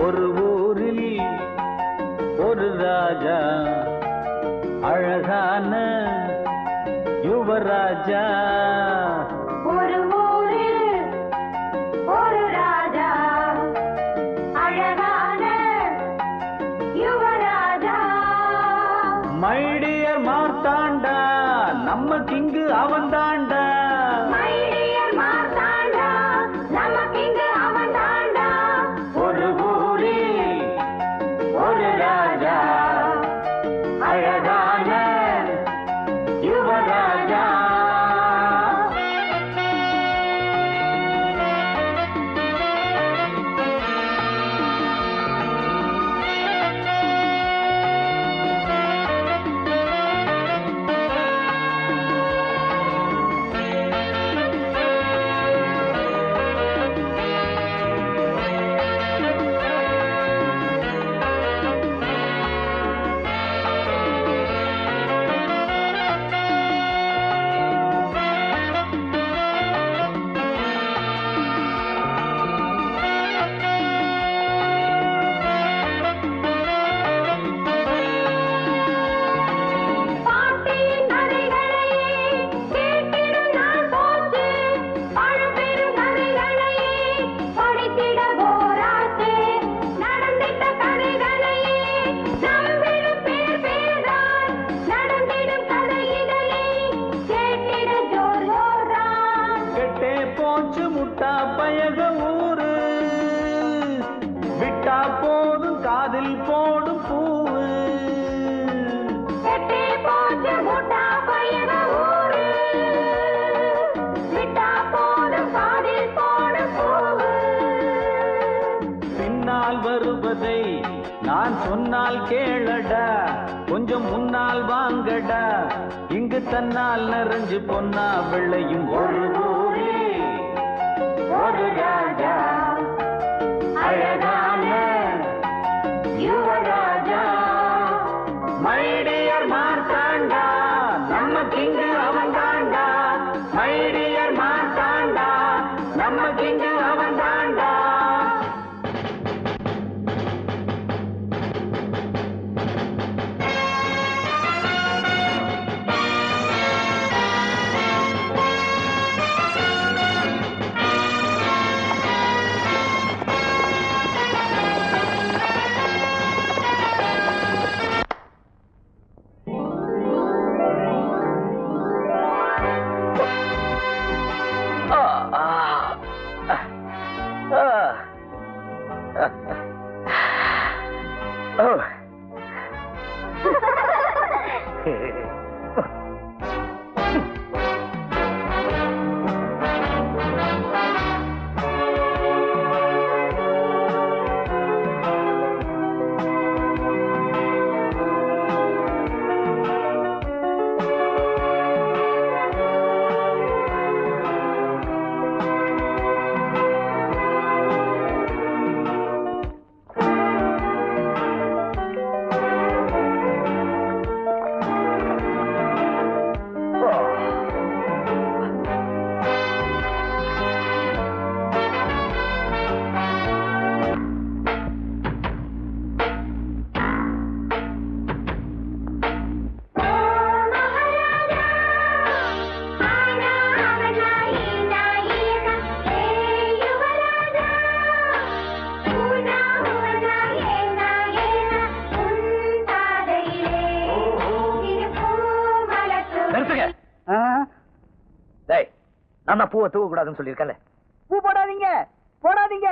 ஒரு ஊரில் ஒரு ராஜா, அழகான யுவராஜா. ஒரு ஊரில் ஒரு ராஜா, அழகான யுவராஜா. மை டியர் மார்த்தாண்டா, நம்ம கிங்கு அவன் தாண்டா. மை டியர் மார்த்தாண்டா, நம்ம கிங்கு அவன் தாண்டா. ஒரு ஊரில் ஒரு ராஜா, அழகான யுவராஜா. வருவதை நான் சொன்னால் கேளடா, கொஞ்சம் முன்னால் வாங்கடா. இங்கு தன்னால் நிறைஞ்சு பொன்னா வெள்ளையும் ஒரு ஊரில் ஒரு ராஜா, அழகான யுவராஜா. மை டியர் மார்த்தாண்டா, நம்ம கிங்கு அவன் தாண்டா. மை டியர் மார்த்தாண்டா, நம்ம கிங்கு அவன் தாண்டா. நான் பூவை தூவ கூடாதுன்னு சொல்லியிருக்கல. பூ போடாதீங்க போடாதீங்க.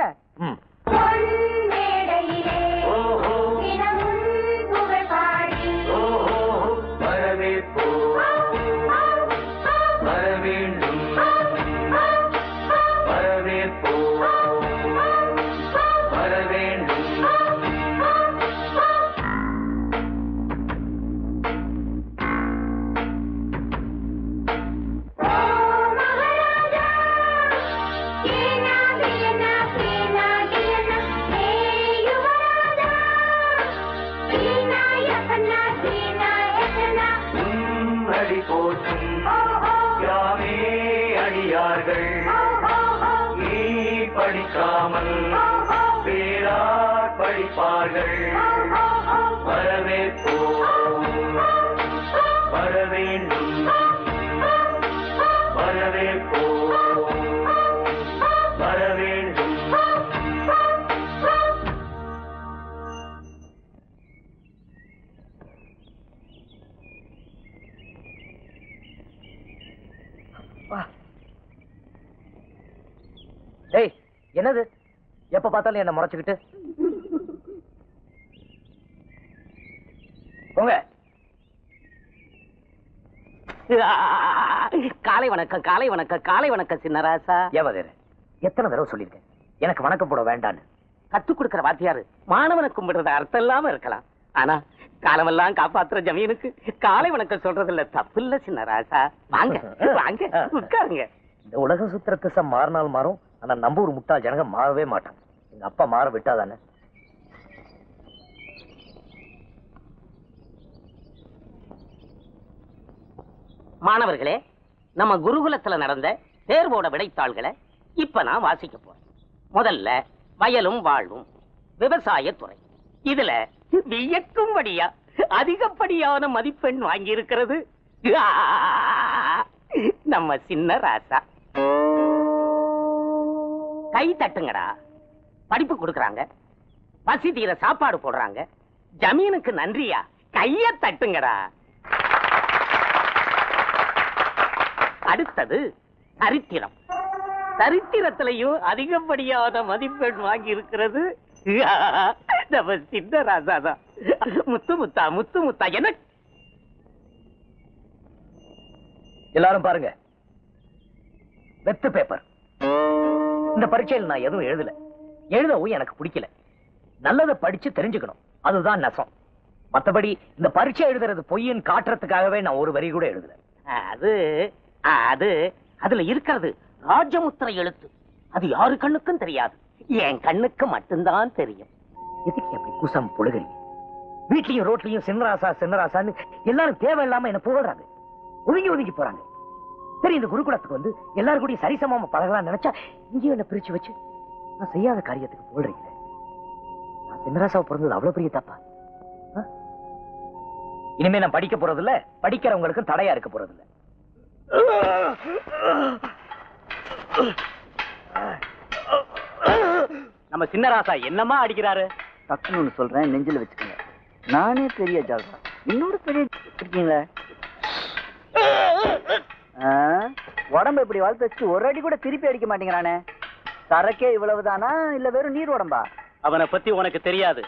படிக்காமல் பேராட்ட நாள்கள் வரவேற்போம், வரவேண்டும், வரவேற்போம், வரவேண்டும். டேய், என்னது எப்ப பார்த்தாலும் என்ன முறைச்சுக்கிட்டு போங்க. காலை வணக்கம், காலை வணக்கம், காலை வணக்கம் சின்னராசா. ஏவதேரு, எத்தனை தடவை சொல்லியிருக்கேன் எனக்கு வணக்கம் போட வேண்டான்னு. கத்துக் கொடுக்கிற வாத்தியாரு மாணவனை கும்பிடுறது அர்த்தம் இல்லாம இருக்கலாம், ஆனா காலமெல்லாம் காப்பாத்துற ஜமீனுக்கு காலை வணக்கம் சொல்றது இல்ல, தப்பு இல்ல சின்னராசா. வாங்க வாங்க உட்காருங்க. இந்த உலக சுத்திர திசை மாறினால் மாறும், ஆனா நம்ம ஒரு முட்டாள் ஜனங்க மாறவே மாட்டாங்க. எங்க அப்பா மாற விட்டாதானே. மாணவர்களே, நம்ம குருகுலத்துல நடந்த தேர்வோட விடைத்தாள்களை இப்ப நான் வாசிக்க போறேன். முதல்ல வயலும் வாழ்வும் விவசாய துறை. இதுல வியக்கும்படியா அதிகப்படியான மதிப்பெண் வாங்கி இருக்கிறது நம்ம சின்ன ராசா. கை தட்டுங்கடா. படிப்பு கொடுக்கறாங்க, பசி தீர சாப்பாடு போடுறாங்க, ஜமீனுக்கு நன்றியா கைய தட்டுங்கடா. அடுத்தது சரித்திரம். சரித்திரத்திலையும் அதிகப்படியான மதிப்பெண் வாங்கி இருக்கிறது நம்ம சின்ன ராசா தான். முத்து முத்தா முத்து முத்தா. என்ன எல்லாரும் பாருங்க, வெத்து பேப்பர். இந்த பரீட்சையில் நான் எதுவும் எழுதவும் எனக்கு பிடிக்கல. நல்லதை படிச்சு தெரிஞ்சுக்கணும், அதுதான் நெசம். மத்தபடி இந்த பரீட்சை எழுதுறது பொய்ன்னு காட்டுறதுக்காகவே நான் ஒரு வரி கூட எழுதல. அது அது அதுல இருக்கிறது ராஜமுத்திரை எழுத்து. அது யாரு கண்ணுக்கும் தெரியாது, என் கண்ணுக்கு மட்டும்தான் தெரியும். எதுக்கு அப்படி குசம் பொழுகிறீங்க? வீட்லயும் ரோட்லயும் சின்னராசா சின்னராசான்னு எல்லாரும் தேவையில்லாம என்ன புகழ்றாங்க, ஒதுங்கி போறாங்க. சரி, இந்த குருகுலத்துக்கு வந்து எல்லாரும் கூட சரிசமமா பழகலாம் நினைச்சா இங்கேயும் என்ன பிரிச்சு வச்சு நான் செய்யாத காரியத்துக்கு போடுறீங்க. நான் சின்னராசாவை பிறந்தது அவ்வளவு பெரிய தப்பா? இனிமே நான் படிக்க போறது இல்ல, படிக்கிறவங்களுக்கும் தடையா இருக்க போறது இல்ல. நம்ம சின்னராசா என்னமா அடிக்கிறாரு? டக்குன்னு ஒண்ணு சொல்றேன், நெஞ்சில வச்சுக்கோங்க. நானே பெரிய ஜால்ரா, இன்னொரு பெரிய இருக்கீங்களே. உடம்பு இப்படி வளர்த்து வச்சு ஒரு அடி கூட திருப்பி அடிக்க மாட்டேங்கிறானே. சரக்கே இவ்வளவுதானா இல்ல வெறும் நீர் உடம்பா? அவனை பத்தி உனக்கு தெரியாது.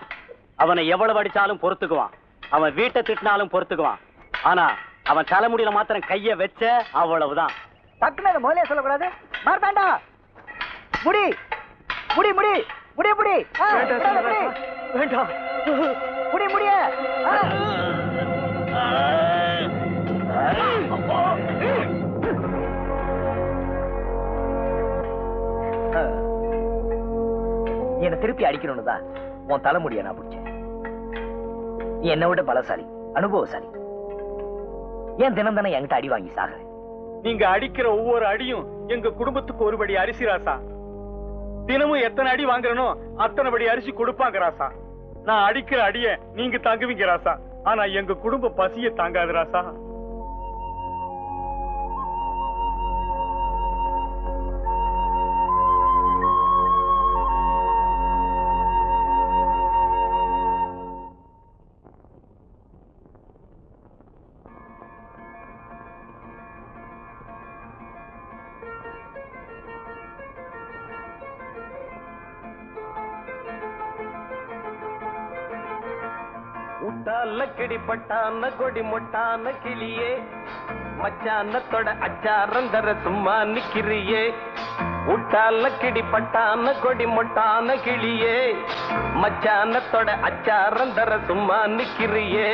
அவனை எவ்வளவு அடிச்சாலும் பொறுத்துக்குவான், அவன் வீட்டை திட்டினாலும் பொறுத்துக்குவான். ஆனா அவன் தலைமுடியில மாத்திரம் கைய வச்ச அவ்வளவுதான். டக்குன்னு முதலே சொல்லக்கூடாது. மார்த்தாண்டா, முடி முடி முடி முடி முடி வேண்டாம், முடி முடிய. என்ன திருப்பி அடிக்கணும்னு தான் உன் தலைமுடிய நான் பிடிச்சேன். நீ என்னை விட பலசாலி, அனுபவசாலி. ஏன் தினம் தானே என்கிட்ட அடி வாங்கி சாகுற? நீங்க அடிக்கிற ஒவ்வொரு அடியும் எங்க குடும்பத்துக்கு ஒருபடி அரிசி ராசா. தினமும் எத்தனை அடி வாங்குறனோ அத்தனை படி அரிசி கொடுப்பாங்க ராசா. நான் அடிக்கிற அடிய நீங்க தாங்குவீங்க ராசா, ஆனா எங்க குடும்ப பசிய தாங்காது ராசா. லக்கடி பட்டான கொடி மொட்டான கிளியே, மச்சானத்தோட அச்சாரந்தர சும்மா நிக்கிறியே. உட்டாலக்கடி பட்டான கொடி மொட்டான கிளியே, மச்சானத்தோட அச்சாரந்தர சும்மா நிக்கிறியே.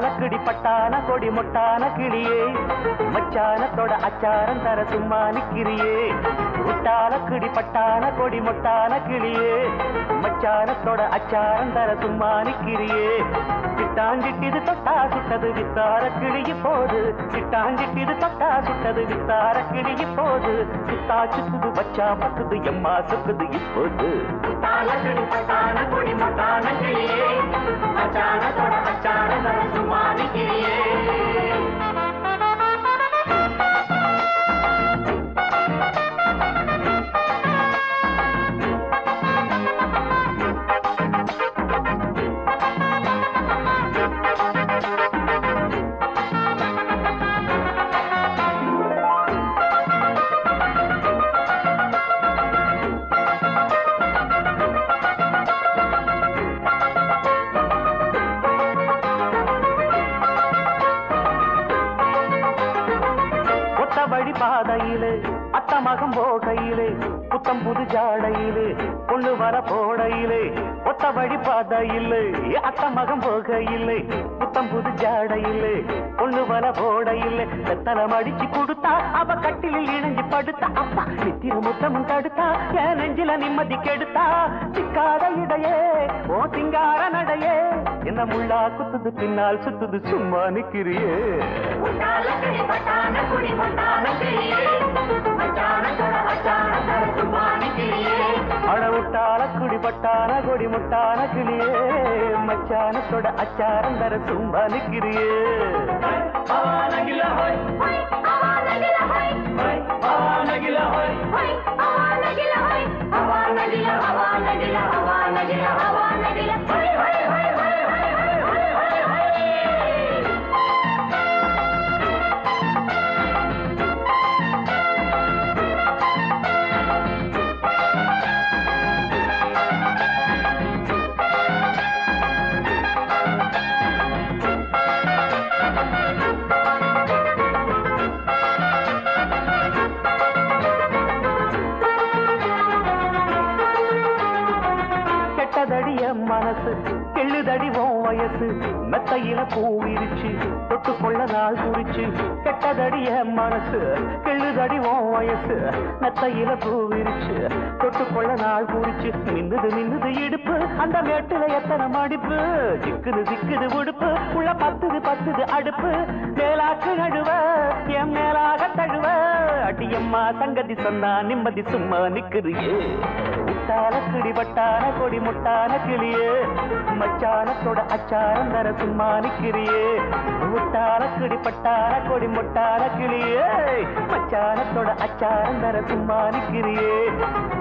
முட்டாலக்கிடி பட்டான கொடி முட்டான கிளியே மச்சானத்தோட அச்சாரம் தர சும்மா நிக்கிறியே முட்டாலக்கிடி பட்டான கொடி முட்டான கிளியே மச்சானத்தோட அச்சாரம் தர சும்மா நிக்கிறியே சிட்டாஞ்சிட்டிது தொட்டா சுட்டது வித்தார கிளிய போது சிட்டாஞ்சிட்டிது தொட்டா சுட்டது வித்தார கிளிய போது சுத்தா சுத்துது வச்சா பத்துது எம்மா சுக்குது இப்போது முட்டாலக்கிடி பட்டான கொடி முட்டான கிளியே மச்சானத்தோட அச்சாரம் தர சும்மா நிக்கிறியே பாதையிலே அத்த மகம் போகையிலே புத்தம் புது ஜாடையிலே கொண்டு வர போடையிலே ஒத்த வழி பாதையிலே அத்த மகம் போகையிலே புத்தம் புது ஜாடையிலே கொண்டு வர போடையிலே வெத்தனம் அடிச்சு கொடுத்தா அவ கட்டிலில் இணைஞ்சு படுத்தா அப்பா நித்திர முத்தமும் தடுத்தா என் நெஞ்சில நிம்மதி கெடுத்தா சிக்காத இடையே ஓ சிங்கார நடையே என்ன முள்ளா குத்துது பின்னால் சுத்துது சும்மா நிக்கிறியே அடவுட்டால குடிபட்டான கொடி முட்டான கிளியே மச்சானத்தோட அச்சாரம் தர சும்மா நிக்கிறியே மனசு கெள்ளுதடி உன் வயசு மெத்தையில பூ விரிச்சு தொட்டு கொள்ள நாள் குறிச்சு கெட்டதடி என் மனசு கெள்ளுதடி உன் வயசு மெத்தையில பூ விரிச்சு தொட்டு கொள்ள நாள் குறிச்சு மின்னுது இடுப்பு அந்த மேட்டுல எத்தனை மடிப்பு சிக்குது சிக்குது உடுப்பு உள்ள பத்துது அடுப்பு மேலாக்கு நழுவ என் மேலாக தழுவ அடியம்மா சங்கதி சொன்னா நிம்மதி சும்மா நிக்குறியே முட்டால கிடிபட்டான கொடி முட்டான கிளியே மச்சானத்தோட அச்சாரம் தர சும்மா நிக்கிறியே முட்டால கிடிபட்டான கொடி முட்டான கிளியே மச்சானத்தோட அச்சாரம் தர சும்மா நிக்கிறியே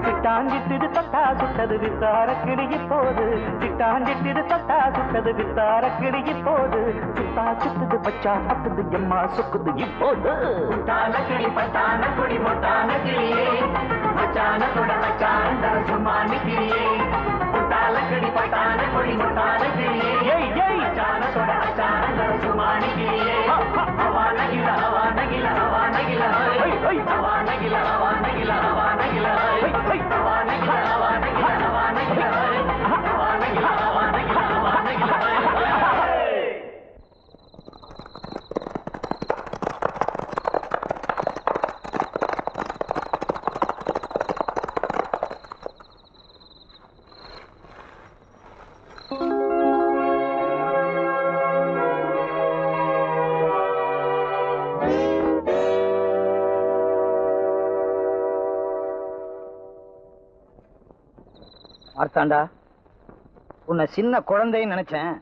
சிட்டாஞ்சிட்டு தொட்டா சுட்டது வித்தார கிளிய போது சிட்டாஞ்சிட்டு தொட்டா சுட்டது வித்தார கிளிய போது சுத்தா சுத்துது பச்சா பத்துது எம்மா சுக்குது இப்போது முட்டால கிடிபட்டான கொடி முட்டான கிளியே மச்சானத்தோட அச்சாரம் தர சும்மா நிக்கிறியே முட்டால கிடிபட்டான கொடி முட்டான கிளியே மச்சானத்தோட அச்சாரம் தர சும்மா நிக்கிறியே ஹவா நகில ஹவா நகில ஹவா நகில ஹவா நகில ஹவா நகில ஹவா நகில ஹவா நகில ஹவா நகில ஹவா நகில ஹவா நகில ஹவா நகில ஹவா நகில மார்த்தாண்டா, உன்னை சின்ன குழந்தைன்னு நினைச்சேன்,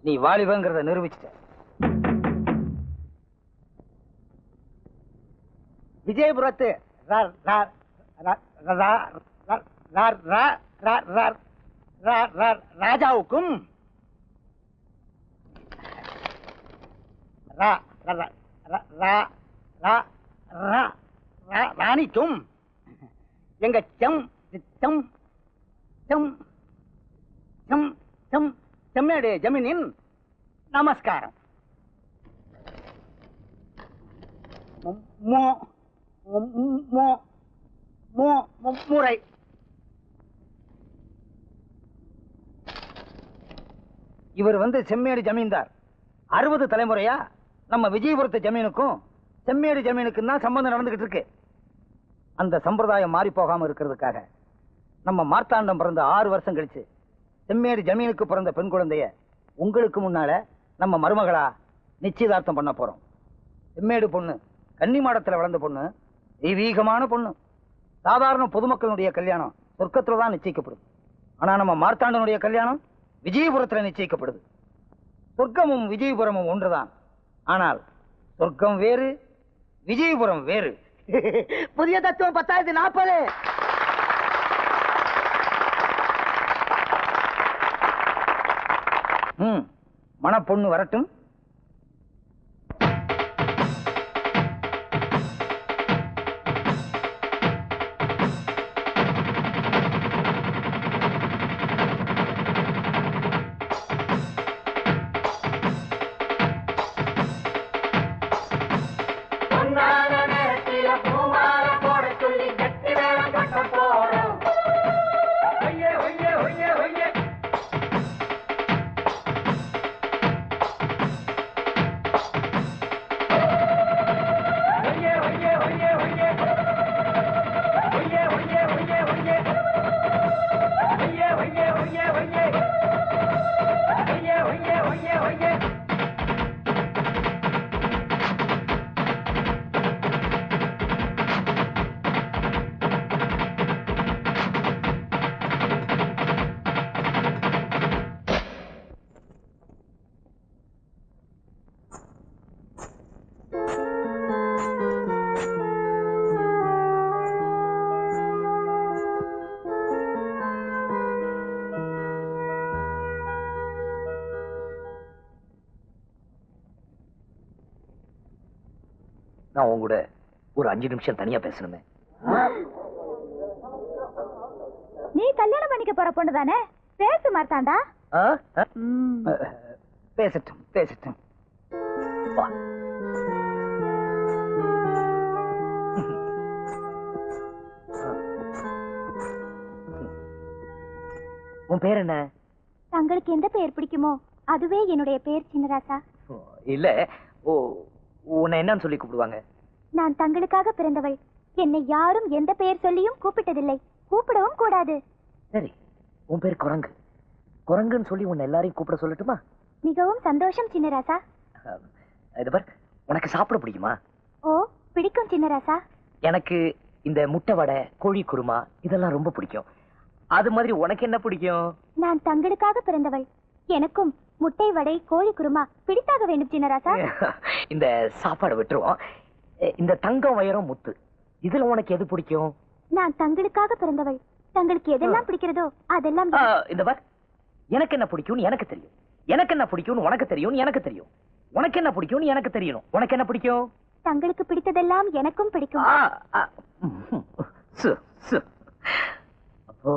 நீ வாலிபங்கிறத நிரூபிச்சிட்ட. விஜயபுரத்து ராஜாவுக்கும் ராணிக்கும் எங்க செம்மேடு ஜமீனின் நமஸ்காரம். முறை இவர் செம்மேடு ஜமீன்தார், 60 தலைமுறையா நம்ம விஜயபுரத்து ஜமீனுக்கும் செம்மேடு ஜமீனுக்கும் தான் சம்பந்தம் நடந்துகிட்டு இருக்கு. அந்த சம்பிரதாயம் மாறி போகாம இருக்கிறதுக்காக நம்ம மார்த்தாண்டம் பிறந்த 6 வருஷம் கழிச்சு செம்மேடு ஜமீனுக்கு பிறந்த பெண் குழந்தைய உங்களுக்கு முன்னால நம்ம மருமகளா நிச்சயதார்த்தம் பண்ண போறோம். செம்மேடு பொண்ணு கன்னிமாடத்துல வளர்ந்த பொண்ணு, தெய்வீகமான பொண்ணு. சாதாரண பொதுமக்களுடைய கல்யாணம் சொர்க்கத்துல தான் நிச்சயிக்கப்படுது. ஆனா நம்ம மார்த்தாண்டனுடைய கல்யாணம் விஜயபுரத்துல நிச்சயிக்கப்படுது. சொர்க்கமும் விஜயபுரமும் ஒன்றுதான். ஆனால் சொர்க்கம் வேறு, விஜயபுரம் வேறு. புதிய தத்துவம் 1040. மணப்பொண்ணு வரட்டும். நான் உங்க கூட ஒரு 5 நிமிஷம் தனியா பேசணுமே. நீ கல்யாணம் பண்ணிக்க போற பொண்ணு தானே? பேசு மார்த்தாண்டா. பேசட்டும் பேசட்டும். வா. உன் பேர் என்ன? தங்களுக்கு எந்த பெயர் பிடிக்குமோ அதுவே என்னுடைய பெயர் சின்னராசா. இல்ல, உன்னை என்னன்னு சொல்லி கூப்பிடுவாங்க? நான் தங்களுக்காக பிறந்தவள். என்னை யாரும் எந்த பெயர் சொல்லியும் கூப்பிட்டதில்லை, கூப்பிடவும் கூடாது. சரி, உன் பேர் குரங்கு. குரங்குன்னு சொல்லி உன்னை எல்லாரையும் கூப்பிட சொல்லட்டுமா? மிகவும் சந்தோஷம் சின்னராசா. இது பார், உனக்கு சாப்பிட பிடிக்குமா? ஓ, பிடிக்கும் சின்னராசா. எனக்கு இந்த முட்டை வடை, கோழி குருமா இதெல்லாம் ரொம்ப பிடிக்கும். அது மாதிரி உனக்கு என்ன பிடிக்கும்? நான் தங்களுக்காக பிறந்தவள். எனக்கும் முட்டை வடை, கோழி குருமா பிடித்தாக வேண்டும் சின்னராசா. இந்த சாப்பாடு விட்டுருவோம். இந்த தங்கம், வைரம், முத்து இதுல உனக்கு எது பிடிக்கும்? நான் தங்களுக்காக பிறந்தவள். தங்களுக்கு எதெல்லாம் பிடிக்கிறதோ அதெல்லாம். இந்த பார், எனக்கு என்ன பிடிக்கும்னு எனக்கு தெரியும். எனக்கு என்ன பிடிக்கும்னு உனக்கு தெரியும். எனக்கு தெரியும். உனக்கு என்ன பிடிக்கும்னு எனக்கு தெரியணும். உனக்கு என்ன பிடிக்கும்? தங்களுக்கு பிடித்ததெல்லாம் எனக்கும் பிடிக்கும். அப்போ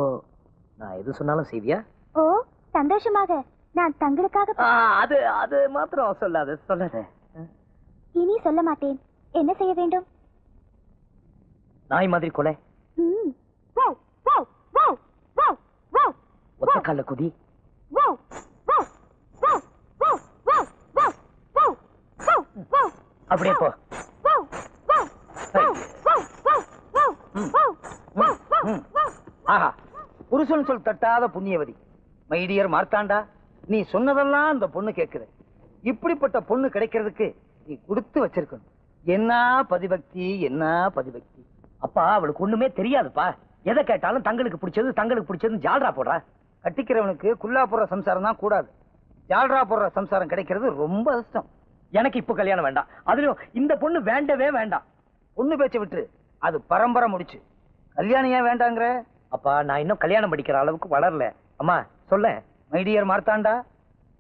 நான் எது சொன்னாலும் செய்வியா? ஓ, சந்தோஷமாக. நான் தங்களுக்காக. அது அது மாத்திரம் சொல்லாத சொல்லாத. இனி சொல்ல மாட்டேன். என்ன செய்ய வேண்டும்? நாய் மாதிரி கொலை. ஒத்த கால குதி. அப்படியே போ. ஆஹா, புருஷன் சொல் தட்டாத புண்ணியவதி. மைடியர் மார்த்தாண்டா, நீ சொன்னதெல்லாம் அந்த பொண்ணு கேக்குது. இப்படிப்பட்ட பொண்ணு கிடைக்கிறதுக்கு நீ கொடுத்து வச்சிருக்கணும். என்ன பதிபக்தி, என்ன பதிபக்தி. அப்பா, அவளுக்கு ஒண்ணுமே தெரியாதுப்பா. எதை கேட்டாலும் தங்களுக்கு பிடிச்சது தங்களுக்கு பிடிச்சதுன்னு ஜால்ரா போடுறா. கட்டிக்கிறவனுக்கு குல்லா போடுற சம்சாரம் தான் கூடாது. ஜால்ரா போடுற சம்சாரம் கிடைக்கிறது ரொம்ப கஷ்டம். எனக்கு இப்ப கல்யாணம் வேண்டாம். அதுலயும் இந்த பொண்ணு வேண்டவே வேண்டாம். பொண்ணு பேச்ச விட்டு அது பரம்பரை முடிச்சு. கல்யாணம் ஏன் வேண்டாங்கிற? அப்பா, நான் இன்னும் கல்யாணம் படிக்கிற அளவுக்கு வளரல. அம்மா சொல்ல. மைடியர் மார்த்தாண்டா,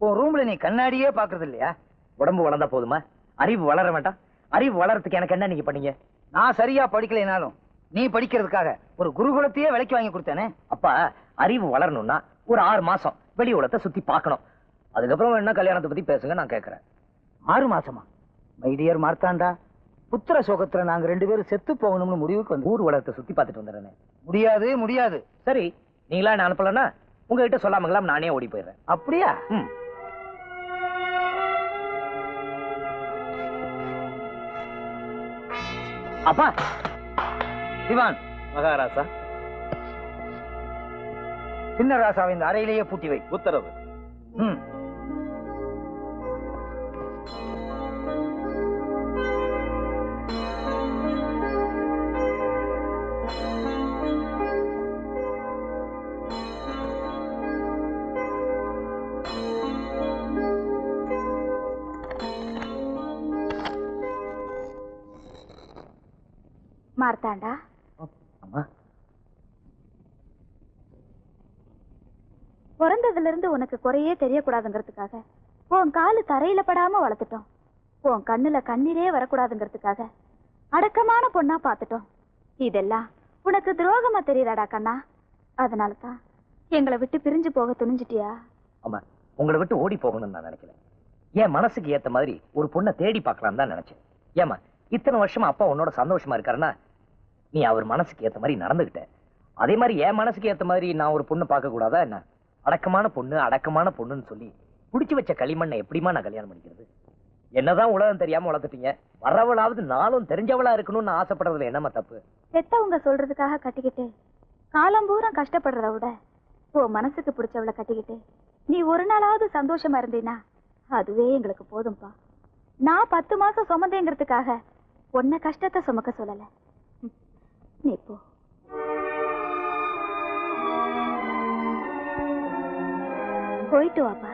உன் ரூம்ல நீ கண்ணாடியே பாக்குறது இல்லையா? உடம்பு வளர்ந்தா போதுமா? அறிவு வளர வேண்டாம்? அறிவு வளர்றதுக்கு எனக்கு என்ன நீங்க பண்ணீங்க? நான் சரியா படிக்கலைனாலும் நீ படிக்கிறதுக்காக ஒரு குருகுலத்தையே விலைக்கு வாங்கி கொடுத்தேனே. அப்பா, அறிவு வளரணும்னா ஒரு 6 மாசம் வெளி உலகத்தை சுத்தி பார்க்கணும். அதுக்கப்புறம் என்ன கல்யாணத்தை பத்தி பேசுங்க, நான் கேட்கிறேன். 6 மாசமா? மைடியர் மார்த்தாண்டா, புத்திர சோகத்துல நாங்க 2 பேரும் செத்து போகணும்னு முடிவுக்கு வந்து ஊர் உலகத்தை சுத்தி பார்த்துட்டு வந்துடுறேன். முடியாது முடியாது. சரி, நீங்களா என்ன அனுப்பலன்னா உங்ககிட்ட சொல்லாமங்களாம் நானே ஓடி போயிடுறேன். அப்படியா? அப்பா திவான் மகாராசா, சின்ன ராசாவை இந்த அறையிலேயே பூட்டி வை. உத்தரவு. ம். மார்த்தாண்டா, அம்மா, பிறந்ததுல இருந்து உனக்கு குறையே தெரியக்கூடாதுங்கிறதுக்காக உன் காலு தரையில படாம வளர்த்துட்டோம். உன் கண்ணுல கண்ணீரே வரக்கூடாதுங்கிறதுக்காக அடக்கமான பொண்ணா பாத்துட்டோம். இதெல்லாம் உனக்கு துரோகமா தெரியுதாடா கண்ணா? அதனாலதான் எங்களை விட்டு பிரிஞ்சு போக துணிஞ்சிட்டியா? அம்மா, உங்களை விட்டு ஓடி போகணும்னு நான் நினைக்கல. என் மனசுக்கு ஏத்த மாதிரி ஒரு பொண்ணை தேடி பார்க்கலாம் தான் நினைச்சேன். ஏமா, இத்தனை வருஷமா அப்பா உன்னோட சந்தோஷமா இருக்காருன்னா நீ அவர் மனசுக்கு ஏத்த மாதிரி நடந்துகிட்ட. அதே மாதிரி என் மனசுக்கு ஏத்த மாதிரி நான் ஒரு பொண்ணு பார்க்க கூடாதா என்ன? அடக்கமான பொண்ணு அடக்கமான பொண்ணுன்னு சொல்லி புடிச்சு வச்ச களிமண்ணை எப்படிமா நான் கல்யாணம் பண்ணிக்கிறது? என்னதான் உலகம் தெரியாம வளர்த்துட்டீங்க. வரவளாவது நாளும் தெரிஞ்சவளா இருக்கணும்னு ஆசைப்படுறதுல என்னமா தப்பு? பெத்தவங்க சொல்றதுக்காக கட்டிக்கிட்டு காலம் பூரா கஷ்டப்படுறத விட உன் மனசுக்கு பிடிச்சவளை கட்டிக்கிட்டு நீ ஒரு நாளாவது சந்தோஷமா இருந்தீனா அதுவே எங்களுக்கு போதும்பா. நான் 10 மாசம் சுமந்தேங்கிறதுக்காக உன்னை கஷ்டத்தை சுமக்க சொல்லல. நீ போ. போயிட்டு வாப்பா.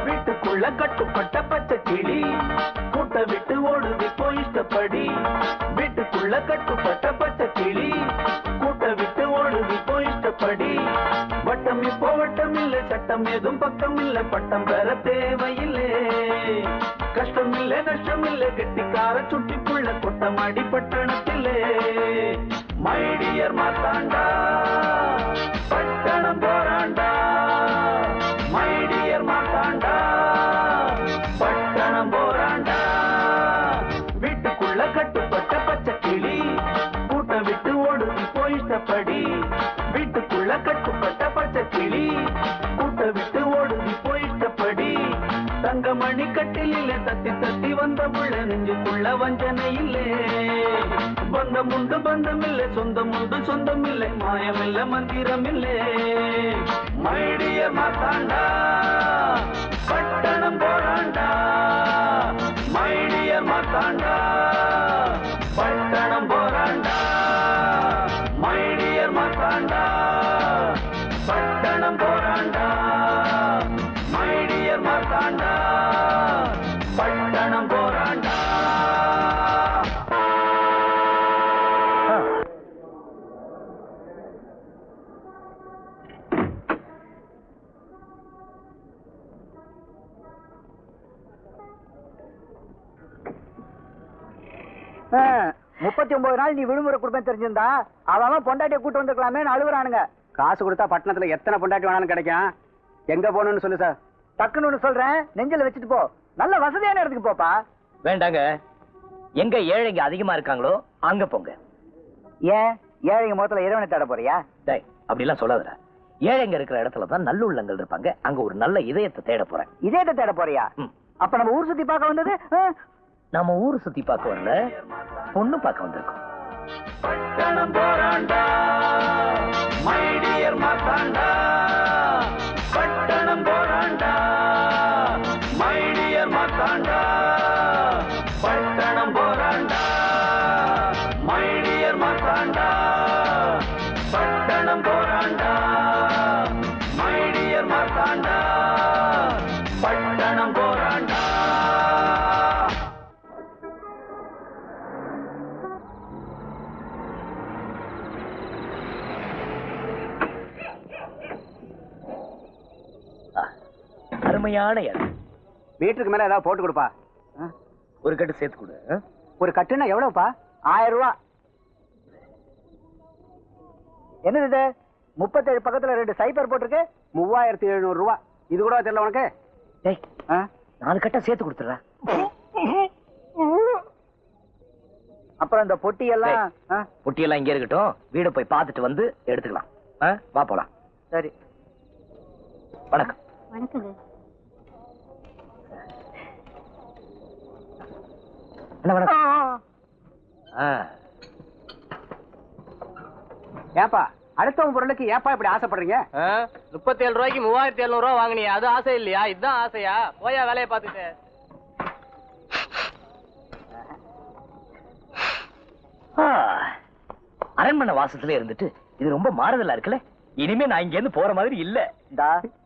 வீட்டுக்குள்ள கட்டுப்பட்ட பச்சை கிளி கூட்ட விட்டு ஓடுது போய் இஷ்டப்படி. வீட்டுக்குள்ள கட்டுப்பட்ட பச்சை கிளி கூட்ட விட்டு ஓடுது போய் இஷ்டப்படி. வட்டம் இப்போ வட்டம் இல்ல, சட்டம் ஏதும் பக்கம் இல்ல, பட்டம் பெற தேவையில்லை. கஷ்டம் இல்ல நஷ்டம் இல்ல, கெட்டிக்கார சுட்டிக்குள்ள கொட்டமாடி பட்டணத்திலே. மைடியர் மாத்தாண்டா பட்டணம் போராண்டா. மைடியர் மாத்தாண்டா பட்டணம் போராண்டா. வீட்டுக்குள்ள கட்டுப்பட்ட பச்சை கிளி கூட்ட விட்டு ஓடுது போய் இஷ்டப்படி. வீட்டுக்குள்ள கட்டுப்பட்ட பச்சை கிளி கூட்ட விட்டு ஓடுது போய் இஷ்டப்படி. தங்கமணி கட்டில் இல்ல, தத்தி தத்தி வந்த புள்ள நெஞ்சுக்குள்ள வஞ்சனை இல்லே. பந்தம் உண்டு பந்தம் இல்லை, சொந்தம் உண்டு சொந்தம் இல்லை, மாயம் இல்ல மந்திரம் இல்லே. மைடியர் மாத்தாண்டா பட்டணம் போராண்டா. மைடியர் மாத்தாண்டா பட்டணம் போராண்டா. மைடியர் மாத்தாண்டா பட்டணம் போராண்டா. மைடியர் மாத்தாண்டா பட்டணம் போராண்டா. ஆ, 39 நாள் நீ விடுமுறை கொடுப்பேன் தெரிஞ்சிருந்தா அவன் பொண்டாட்டியை கூட்டு வந்துக்கலாமே அழுகுறானுங்க. காசு கொடுத்தா பட்டணத்துல எத்தனை பொண்டாட்டி வேணாலும் கிடைக்கும். எங்க போகணும்னு சொல்லு சார். டக்குன்னு ஒண்ணு சொல்றேன், நெஞ்சில வச்சுட்டு போ. நல்ல வசதியான இடத்துக்கு போப்பா. வேண்டாங்க, எங்க ஏழைங்க அதிகமா இருக்காங்களோ அங்க போங்க. ஏன் ஏழைங்க முகத்துல இறைவனை தேட போறியா? டேய், அப்படிலாம் சொல்லாதடா. ஏழைங்க இருக்கிற இடத்துல தான் நல்லுள்ளங்கள் இருப்பாங்க. அங்க ஒரு நல்ல இதயத்தை தேட போறேன். இதயத்தை தேட போறியா? அப்ப நம்ம ஊர் சுத்தி பார்க்க வந்தது நம்ம ஊர் சுத்தி பார்க்க வரல, பொண்ணு பார்க்க வந்திருக்கோம். பட்டணம் போராண்டா. மைடியர் மாத்தாண்டா பட்டணம் போராண்டா. மைடியர் மாத்தாண்டா பட்டணம் போராண்டா. மைடியர் மாத்தாண்டா பட்டணம் போராண்டா. மைடியர் மாத்தாண்டா பட்டணம் போராண்டா. அருமையான இடம். வீட்டுக்கு மேல ஏதாவது போட்டு கொடுப்பா. ஒரு கட்டு சேர்த்து கொடு. ஒரு கட்டுனா எவ்வளவுப்பா? 1000 ரூபாய். என்னது இது? 37 பக்கத்துல 2 சைபர் போட்டிருக்கு. 3700 ரூபாய். இது கூட தெரியல உனக்கு? டேய், 4 கட்டை சேர்த்து கொடுத்துடுறா. அப்புறம் இந்த பொட்டி எல்லாம் பொட்டியெல்லாம் இங்க இருக்கட்டும். வீட போய் பார்த்துட்டு வந்து எடுத்துக்கலாம். வா போலாம். சரி. வணக்கம். வணக்கங்க. என்ன வணக்கம்? ஏப்பா அடுத்தவங்க பொருளுக்கு ஏப்பா இப்படி ஆசைப்படுறீங்க? 37 ரூபாய்க்கு 3700 ரூபா வாங்கினியா? அது ஆசை இல்லையா? இதுதான் ஆசையா? போயா வேலையை பார்த்துட்டு. அரண்மனை வாசத்துல இருந்துட்டு இது ரொம்ப மாறுதலா இருக்குல்ல. இனிமே நான் இங்க இருந்து போற மாதிரி இல்ல.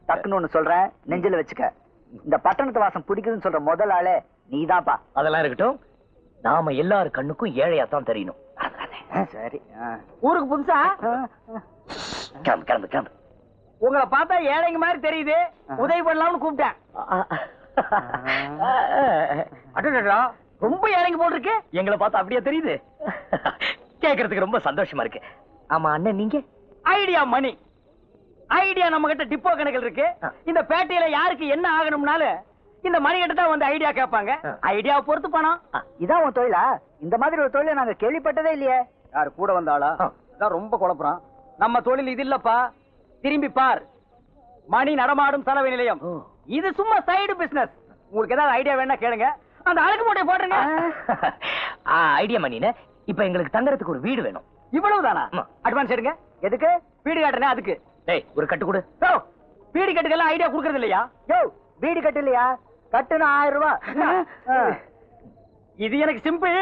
டக்குன்னு ஒண்ணு சொல்றேன், நெஞ்சில வச்சுக்க. இந்த பட்டணத்து வாசம் பிடிக்குதுன்னு சொல்ற முதல் ஆளே நீதான்ப்பா. அதெல்லாம் இருக்கட்டும், நாம எல்லாரு கண்ணுக்கும் ஏழையா தான் தெரியணும். சரி. ஊருக்கு புதுசா? கிளம்பு கிளம்பு கிளம்பு. உங்களை பார்த்தா ஏழைங்க மாதிரி தெரியுது, உதவி பண்ணலாம்னு கூப்பிட்டேன். அடடா, ரொம்ப ஏழைங்க போல் இருக்கு. எங்களை பார்த்தா அப்படியே தெரியுது. கேக்குறதுக்கு ரொம்ப சந்தோஷமா இருக்கு. ஆமா அண்ணன், நீங்க? ஐடியா மணி. ஐடியா நம்ம கிட்ட டிப்போ கணக்கில் இருக்கு. இந்த பேட்டையில யாருக்கு என்ன ஆகணும்னாலும் இந்த மணி கிட்ட தான் வந்து ஐடியா கேட்பாங்க. ஐடியாவை பொறுத்து பணம். இதான் உன் தொழிலா? இந்த மாதிரி ஒரு தொழிலை நாங்க கேள்விப்பட்டதே இல்லையே. யாரு கூட வந்தாளா? இதான் ரொம்ப குழப்பறான். நம்ம தொழில் இது இல்லப்பா. திரும்பி பார், மணி நடமாடும் சலவை நிலையம். இது சும்மா சைடு பிசினஸ். உங்களுக்கு ஏதாவது ஐடியா வேணா கேளுங்க. அந்த அழுக்கு மூட்டையை போட்டுருங்க. ஐடியா மணினே, இப்ப எங்களுக்கு தங்கறதுக்கு ஒரு வீடு வேணும். இவ்வளவுதானா? அட்வான்ஸ் எடுங்க. எதுக்கு? வீடு காட்டுறேன் அதுக்கு. டேய், ஒரு கட்டு கொடு. வீடு கட்டுக்கெல்லாம் ஐடியா கொடுக்கறது இல்லையா? யோ, வீடு கட்டு இல்லையா? கட்டுனா 1000 ரூபாய். இது எனக்கு சிம்பிள்.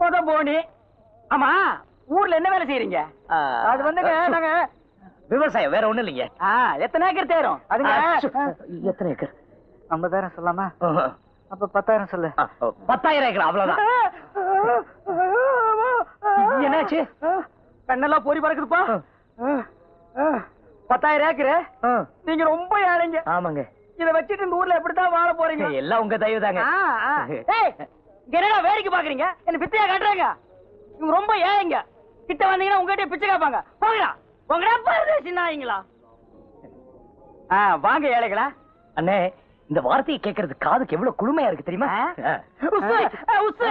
முத போனி. ஆமா, ஊர்ல என்ன வேலை செய்யறீங்க? அது வந்துங்க நாங்க விவசாயம், வேற ஒண்ணு இல்லைங்க. எத்தனை ஏக்கர் தேரும்? அதுங்க எத்தனை ஏக்கர்? 50,000 சொல்லாமா? அப்ப 10,000 சொல்லு. 10,000 ஏக்கர், அவ்வளவுதான். என்னாச்சு? கண்ணெல்லாம் பொறி பறக்குதுப்பா. 10,000 ஏக்கரு. நீங்க ரொம்ப ஏழைங்க. ஆமாங்க. இத வச்சிட்டு இந்த ஊர்ல எப்படித்தான் வாழ போறீங்க? எல்லாம் உங்க தயவு தாங்க. என்னடா வேடிக்கை பாக்குறீங்க? என்ன பிச்சையா காட்டுறாங்க? இவங்க ரொம்ப ஏழைங்க. கிட்ட வந்தீங்கன்னா உங்ககிட்ட பிச்சை கேட்பாங்க. போங்கடா, போங்கடா பரதேசி நாய்ங்களா. வாங்க ஏழைகளா. அண்ணே, இந்த வார்த்தையை கேட்கறது காதுக்கு எவ்வளவு குளுமையா இருக்கு தெரியுமா?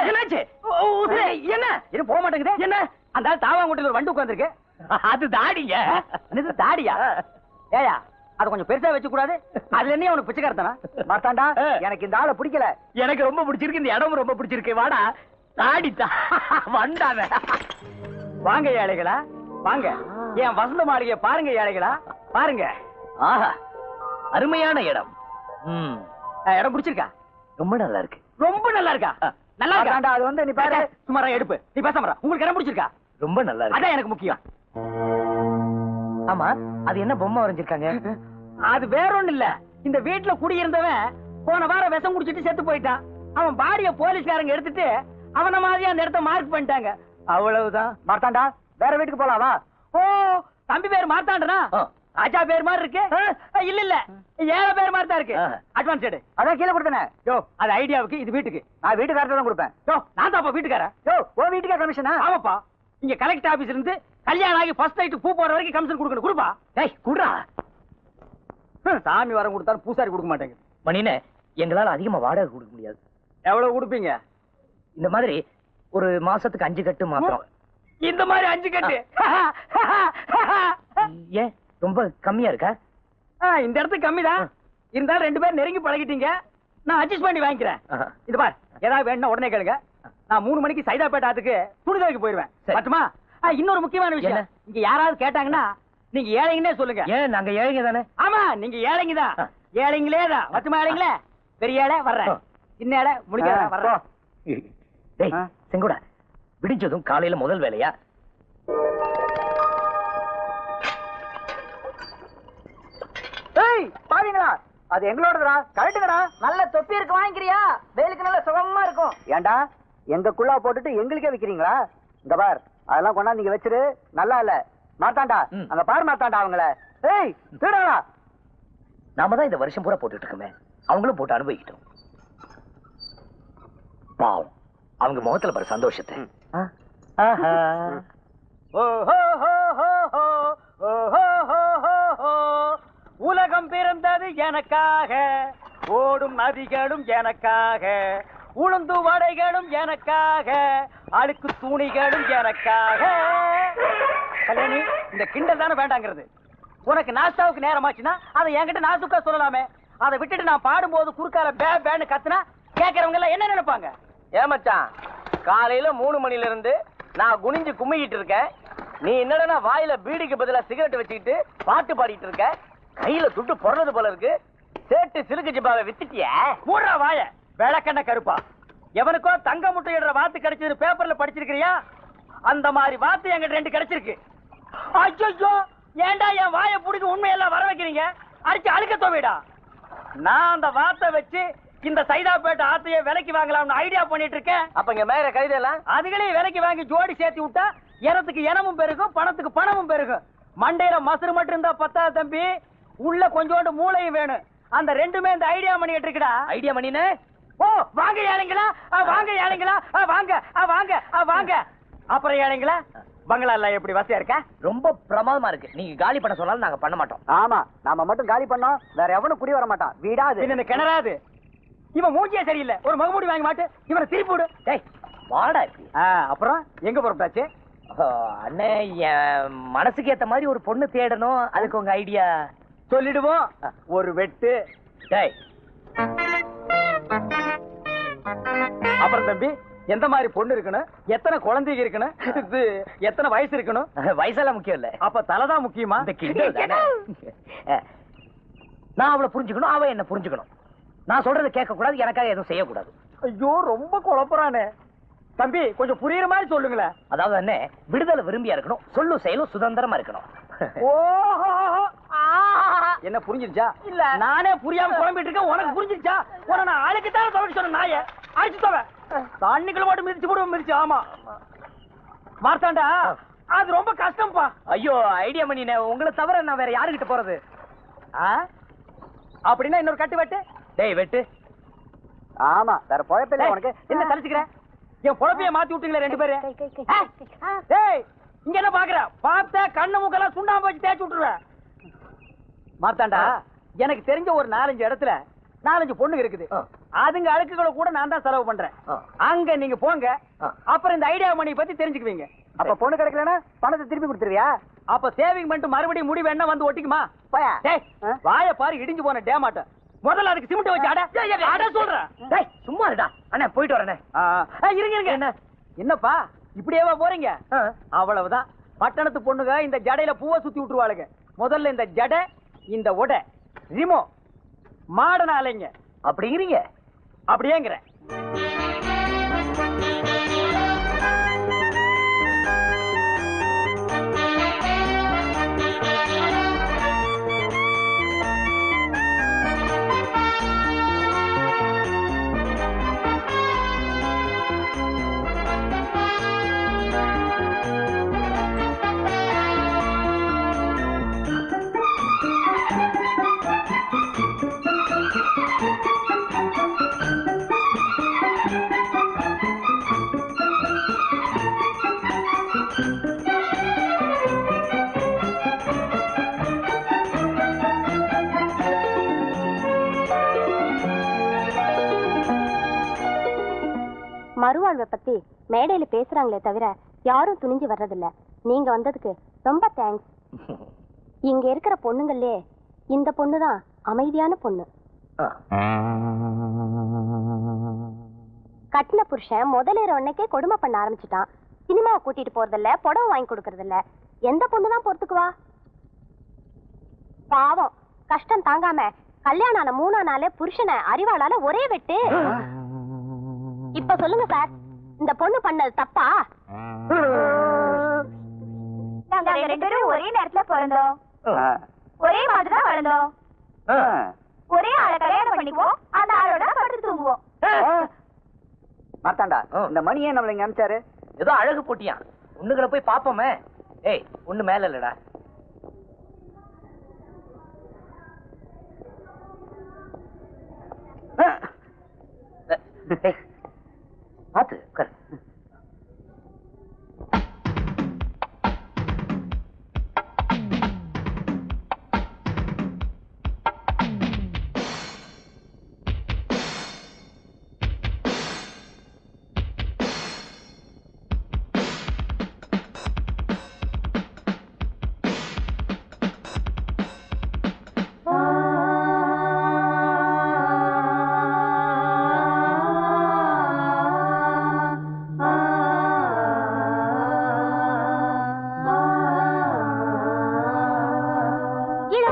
என்னாச்சு? என்ன இது போக மாட்டேங்குது? என்ன அந்த தாவாங்குட்டில ஒரு வண்டு உட்கார்ந்துருக்கு? அது தாடிங்க. என்னது தாடியா? ஏயா, அது கொஞ்சம் பெருசா வச்சு கூடாது? அதுல என்ன உனக்கு பிச்சைக்காரத்தானா? மாத்தாண்டா, எனக்கு இந்த ஆளை பிடிக்கல. எனக்கு ரொம்ப பிடிச்சிருக்கு, இந்த இடம் ரொம்ப பிடிச்சிருக்கு. வாடா, தாடித்தா வண்டாத. வாங்க ஏழைகளா, வாங்க. என் வசந்த மாளிகையை பாருங்க ஏழைகளா, பாருங்க. ஆஹா, அருமையான இடம். இடம் பிடிச்சிருக்கா? ரொம்ப நல்லா இருக்கு. ரொம்ப நல்லா இருக்கா? நல்லா இருக்கா? அது வந்து நீ பாரு. சுமாரா எடுப்பு. நீ பேசாம உங்களுக்கு இடம் பிடிச்சிருக்கா? ரொம்ப நல்லா இருக்கு. அதான் எனக்கு முக்கியம். ஆமா, அது என்ன பொம்மை வரைஞ்சிருக்காங்க? அது வேற ஒண்ணு இல்ல. இந்த வீட்டுல குடியிருந்தவன் போன வாரம் விஷம் குடிச்சிட்டு செத்து போயிட்டான். அவன் பாடிய போலீஸ்காரங்க எடுத்துட்டு அவன மாதிரியா அந்த இடத்த மார்க் பண்ணிட்டாங்க. அவ்வளவுதான். மாத்தாண்டா, வேற வீட்டுக்கு போலாம் வா. ஓ, தம்பி பேர் மார்த்தாண்டனா? ராஜா பேர் மாதிரி இருக்கு. இல்ல இல்ல, 7 பேர் மாதிரி தான் இருக்கு. அட்வான்ஸ் எடு. அதான் கீழே கொடுத்தனே. யோ, அது ஐடியாவுக்கு, இது வீட்டுக்கு. நான் வீட்டுக்காரர் தான் கொடுப்பேன். யோ, நான் தான்ப்பா வீட்டுக்காரன். யோ, உன் வீட்டுக்கே கமிஷனா? ஆமாப்பா. இங்க கலெக்டர் ஆபீஸ்ல இருந்து கல்யாணம் ஆகி ஃபர்ஸ்ட் நைட் பூ போற வரைக்கும் கமிஷன் கொடுக்கணும். கொடுப்பா. டேய், குடுறா. சாமி வரம் கொடுத்தாலும் பூசாரி கொடுக்க மாட்டேங்க. மணினே, எங்களால அதிகமா வாடகை கொடுக்க முடியாது. எவ்வளவு கொடுப்பீங்க? இந்த மாதிரி ஒரு மாசத்துக்கு 5 கட்டு மாத்திரம். இந்த மாதிரி 5 கட்டு? ஏன் ரொம்ப கம்மியா இருக்கா? இந்த இடத்துக்கு கம்மிதான். இருந்தாலும் 2 பேரும் நெருங்கி பழகிட்டீங்க. நான் அட்ஜஸ்ட் பண்ணி வாங்கிக்கிறேன். இது பார், ஏதாவது வேணும்னா உடனே கேளுங்க. நான் 3 மணிக்கு சைதாப்பேட்டாத்துக்கு துணி துவைக்க போயிருவேன். பட்டுமா? இன்னொரு முக்கியமான விஷயம், இங்க யாராவது கேட்டாங்கன்னா நீங்க ஏழைங்கன்னே சொல்லுங்க. ஏன், நாங்க ஏழைங்க தானே? ஆமா, நீங்க ஏழைங்க தான். ஏழைங்களே தான். பட்டுமா ஏழைங்களே? பெரிய ஏழை வர்றேன், சின்ன ஏழை முடிக்க வர்றோம். டேய் செங்கோடா, விடிஞ்சதும் காலையில முதல் வேலையா பாருங்களா, அது எங்களோடதுடா. கரெக்டுங்கடா. நல்ல தொப்பி இருக்கு, வாங்கிக்கிறியா? வேலுக்கு நல்ல சுகமா இருக்கும். ஏண்டா, எங்க குள்ளா போட்டுட்டு எங்களுக்கே விக்கிறீங்களா? இந்த பார், அதெல்லாம் கொண்டாந்து நீங்க வச்சிரு. நல்லா இல்ல. மாத்தாண்டா, அங்க பாரு மாத்தாண்டா அவங்கள. ஏய், திருடா. நாம தான் இந்த வருஷம் பூரா போட்டுட்டு இருக்கோமே, அவங்களும் போட்டு அனுபவிக்கிட்டோம். பாவம், அவங்க முகத்துல பாரு சந்தோஷத்தை. உலகம் பிறந்தது எனக்காக, ஓடும் நதிகளும் எனக்காக, உளுந்து வடைகளும் எனக்காக, அழுக்கு துணிகளும் எனக்காக. கல்யாணி, இந்த கிண்டல் தானே வேண்டாங்கிறது. உனக்கு நாஸ்தாவுக்கு நேரமாச்சுன்னா அதை என்கிட்ட நாசுக்கா சொல்லலாமே. அதை விட்டுட்டு நான் பாடும்போது குறுக்கால பே பேன்னு கத்துனா கேட்கறவங்க எல்லாம் என்ன நினைப்பாங்க? ஏமாச்சான், காலையில 3 மணில இருந்து நான் குனிஞ்சு கும்மிக்கிட்டு இருக்கேன். நீ என்னடா வாயில பீடிக்கு பதிலா சிகரெட் வச்சுக்கிட்டு பாட்டு பாடிட்டு இருக்க. கையில துட்டு பொறது போல இருக்கு. சேட்டு சிலுக்கு ஜிப்பாவை வித்துட்டிய. மூடுறா வாய விளக்கண்ண கருப்பா. எவனுக்கோ தங்க முட்டையிடுற வாத்து கிடைச்சது பேப்பர்ல படிச்சிருக்கிறியா? அந்த மாதிரி வாத்து எங்கிட்ட 2 கிடைச்சிருக்கு. ஐயோ, ஏன்டா என் வாயை பிடிக்க உண்மையெல்லாம் வர வைக்கிறீங்க? அடிச்சு அழுக்க தோவிடா. நான் அந்த வாத்தை வச்சு இந்த சைதாப்பேட்டை ஆத்தைய விலைக்கு வாங்கலாம்னு ஐடியா பண்ணிட்டு இருக்கேன். அப்ப இங்க மேல கைதெல்லாம் அதுகளையும் விலைக்கு வாங்கி ஜோடி சேர்த்து விட்டா எனத்துக்கு இனமும் பெருகும், பணத்துக்கு பணமும் பெருகும். மண்டையில மசுறு மட்டும் இருந்தா பத்தாது தம்பி, உள்ள கொஞ்சோண்டு மூளையும் வேணும். அந்த ரெண்டுமே இந்த ஐடியா பண்ணிட்டு இருக்குடா. ஐடியா பண்ணினே. ஓ வாங்க ஏழைங்களா, வாங்க ஏழைங்களா, வாங்க வாங்க வாங்க. அப்புறம் ஏழைங்களா, பங்களா எல்லாம் எப்படி வசதியா இருக்கா? ரொம்ப பிரமாதமா இருக்கு. நீங்க காலி பண்ண சொன்னாலும் நாங்க பண்ண மாட்டோம். ஆமா, நாம மட்டும் காலி பண்ணோம், வேற எவனும் குடி வர மாட்டான். வீடாது இந்த கிணறாது. இவன் மூஞ்சியே சரியில்லை. ஒரு மகமூடி வாங்கி மாட்டு, இவனை திருப்பி விடு. டேய் வாடா இருக்கு. அப்புறம் எங்க புறப்பட்டாச்சு? அண்ணே, என் மனசுக்கு ஏத்த மாதிரி ஒரு பொண்ணு தேடணும். அதுக்கு உங்க ஐடியா சொல்லிடுவோம். ஒரு வெட்டு. டேய் அப்புறம் தம்பி, எந்த மாதிரி பொண்ணு இருக்கணும், எத்தனை குழந்தைங்க இருக்கணும், இது எத்தனை வயசு இருக்கணும்? வயசெல்லாம் முக்கியம் இல்ல. அப்ப தலைதான் முக்கியமா? இந்த கிண்டல் தானே. நான் அவளை புரிஞ்சுக்கணும், அவ என்ன புரிஞ்சுக்கணும். நான் சொல்றதை கேட்க கூடாது, எனக்காக எதுவும் செய்யக்கூடாது. ஐயோ ரொம்ப குழப்பறானே. தம்பி கொஞ்சம் புரியுற மாதிரி சொல்லுங்களேன். அதாவது என்ன, விடுதலை விரும்பியா இருக்கணும், சொல்லும் செயலும் சுதந்திரமா இருக்கணும். ஓஹோ, என்ன புரிஞ்சிருச்சா? இல்ல நானே புரியாம குழம்பிட்டு இருக்கேன். உனக்கு புரிஞ்சிருச்சா? உன நான் ஆளுக்கு தான் துவைக்க சொன்ன நாய அடிச்சு தவ தண்ணிக்குள்ள மட்டும் மிதிச்சு போடுவோம். மிதிச்சு ஆமா மார்த்தாண்டா, அது ரொம்ப கஷ்டம்ப்பா. ஐயோ ஐடியா பண்ணினே, உங்களை தவிர நான் வேற யாருகிட்ட போறது? அப்படின்னா இன்னொரு கட்டு வெட்டு. டேய் வெட்டு. ஆமா, வேற பொழப்பில்ல உனக்கு. என்ன தலிச்சுக்கிறேன்? என் பொழப்பைய மாத்தி விட்டீங்களே 2 பேரு. ஏய் இங்க என்ன பாக்குற? பார்த்த கண்ணு மூக்கெல்லாம் சுண்ணாம்பு வச்சு தேய்ச்சி விட்டுருவேன். மார்த்தாண்டா, எனக்கு தெரிஞ்ச ஒரு 4-5 இடத்துல 4-5 பொண்ணுங்க இருக்குது. அதுங்க அழுக்குகளை கூட நான் தான் செலவு பண்றேன். அங்க நீங்க போங்க, அப்புறம் இந்த ஐடியா மணி பத்தி தெரிஞ்சுக்குவீங்க. அப்ப பொண்ணு கிடைக்கலன்னா பணத்தை திருப்பி கொடுத்துருவியா? அப்ப சேவிங் பண்ணிட்டு மறுபடியும் முடி வேணா வந்து ஒட்டிக்குமா? போயா. டேய் வாய பாரு, இடிஞ்சு போன டேமாட்ட. முதல்ல அதுக்கு சிமெண்ட் வச்சு அட சொல்றேன். டேய் சும்மா இருடா. அண்ணா போயிட்டு வரேனே. இருங்க இருங்க. என்ன என்னப்பா இப்படியேவா போறீங்க? அவ்வளவுதான். பட்டணத்து பொண்ணுங்க இந்த ஜடையில பூவை சுத்தி விட்டுருவாளுங்க. முதல்ல இந்த ஜடை, இந்த உடை, ரிமோ மாடன அலைங்க. அப்படிங்கிறீங்க? அப்படியேங்கிற. மறுவாழ்வை பத்தி மேடையில பேசுறாங்களே தவிர யாரும் துணிஞ்சு வர்றதில்ல. நீங்க வந்ததுக்கு ரொம்ப தேங்க்ஸ். இங்க இருக்கிற பொண்ணுங்களே இந்த பொண்ணுதான் அமைதியான பொண்ணு. கட்டின புருஷன் முதலேற உடனே கொடுமை பண்ண ஆரம்பிச்சுட்டான். சினிமாவை கூட்டிட்டு போறதில்ல, புடவை வாங்கி கொடுக்கறது இல்ல. எந்த பொண்ணுதான் பொறுத்துக்குவா? பாவம் கஷ்டம் தாங்காம கல்யாணம் ஆன 3ஆம் நாளே புருஷனை அறிவாளால ஒரே வெட்டு. இப்ப சொல்லுங்க சார், இந்த பொண்ணு பண்ணது தப்பா? நாங்க 2 பேரும் ஒரே நேரத்துல பிறந்தோம், ஒரே மாதிரிதான் வளர்ந்தோம், ஒரே ஆளை கல்யாணம் பண்ணிக்குவோம், அந்த ஆளோட படுத்து தூங்குவோம். மார்த்தாண்டா, இந்த மணி ஏன் நம்மள இங்க அனுப்பிச்சாரு? ஏதோ அழகு போட்டியா? பொண்ணுகளை போய் பாப்போமே. ஏய் ஒண்ணு மேல இல்லடா. பாத்து உட்காரு.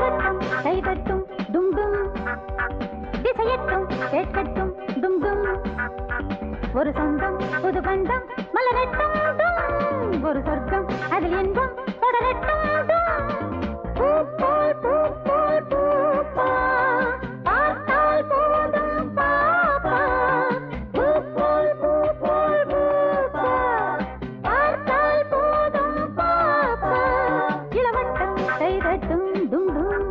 இளவட்டம் கைதட்டும் டும் டும் திசையட்டும் கேட்கட்டும் டும் டும் ஒரு சொந்தம் புது பந்தம் மலரட்டும் டும் ஒரு சொர்க்கம் அதில் இன்பம் தொடரட்டும் டும் பூ போல் பூ போல் பூப்பா பார்த்தால் போதும் பாப்பா பூ போல் பூ போல் பூப்பா பார்த்தால் போதும் பாப்பா இளவட்டம் கைதட்டும் டும் டும்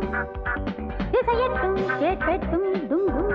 திசையட்டும் கேட்கட்டும் டும் டும்